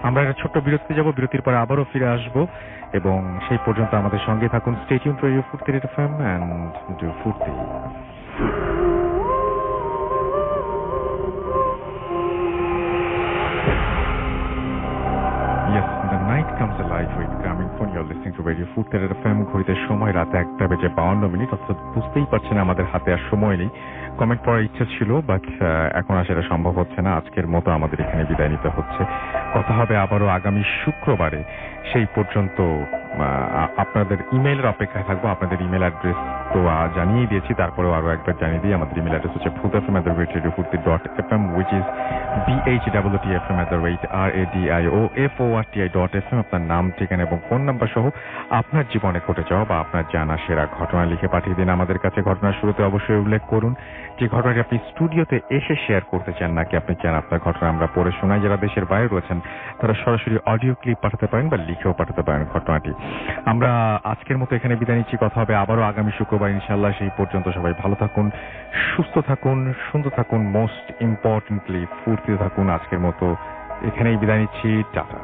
আমরা একটা ছোট্ট বিরতিতে যাব, বিরতির পরে আবারও ফিরে আসবো এবং সেই পর্যন্ত আমাদের সঙ্গে থাকুন। স্টে টিউনড টু রেডিও ফুর্তি এফএম এন্ড ডু ফুর্তি। The night comes alive with Gramin Phone. You're listening to Radio Food Terror FM. ঘড়িতে সময় রাত 1:52 অর্থাৎ বুঝতেই পারছেন আমাদের হাতে আর সময় নেই। কমেন্ট পড়ার ইচ্ছা ছিল, বাট এখন আর সেটা সম্ভব হচ্ছে না। আজকের মতো আমাদের এখানে বিদায় নিতে হচ্ছে। কথা হবে আবারও আগামী শুক্রবারে। সেই পর্যন্ত আপনাদের ইমেইলের অপেক্ষায় থাকবো। আপনাদের ইমেল অ্যাড্রেস তো জানিয়ে দিয়েছি, তারপরেও আরো একবার জানিয়ে দিই। আমাদের ইমেল অ্যাড্রেস হচ্ছে foodfm@radiofurti.fm, which is BHWTFM@radioforti.fm। আপনার নাম, ঠিকানা এবং ফোন নাম্বার সহ আপনার জীবনে ঘটে যাওয়া বা আপনার জানা সেরা ঘটনা লিখে পাঠিয়ে দিন আমাদের কাছে। ঘটনার শুরুতে অবশ্যই উল্লেখ করুন যে ঘটনাটি আপনি স্টুডিওতে এসে শেয়ার করতে চান, নাকি আপনি চান আপনার ঘটনা আমরা পড়ে শোনাই। যারা দেশের বাইরে রয়েছেন তারা সরাসরি অডিও ক্লিপ পাঠাতে পারেন বা লিখেও পাঠাতে পারেন ঘটনাটি। আমরা আজকের মতো এখানে বিদায় নিচ্ছি। কথা হবে আবারও আগামী শুক্রবার ইনশাআল্লাহ। সেই পর্যন্ত সবাই ভালো থাকুন, সুস্থ থাকুন, সুন্দর থাকুন, মোস্ট ইম্পর্টেন্টলি ফুর্তিতে থাকুন। আজকের মতো এখানেই বিদায় নিচ্ছি। টাটা।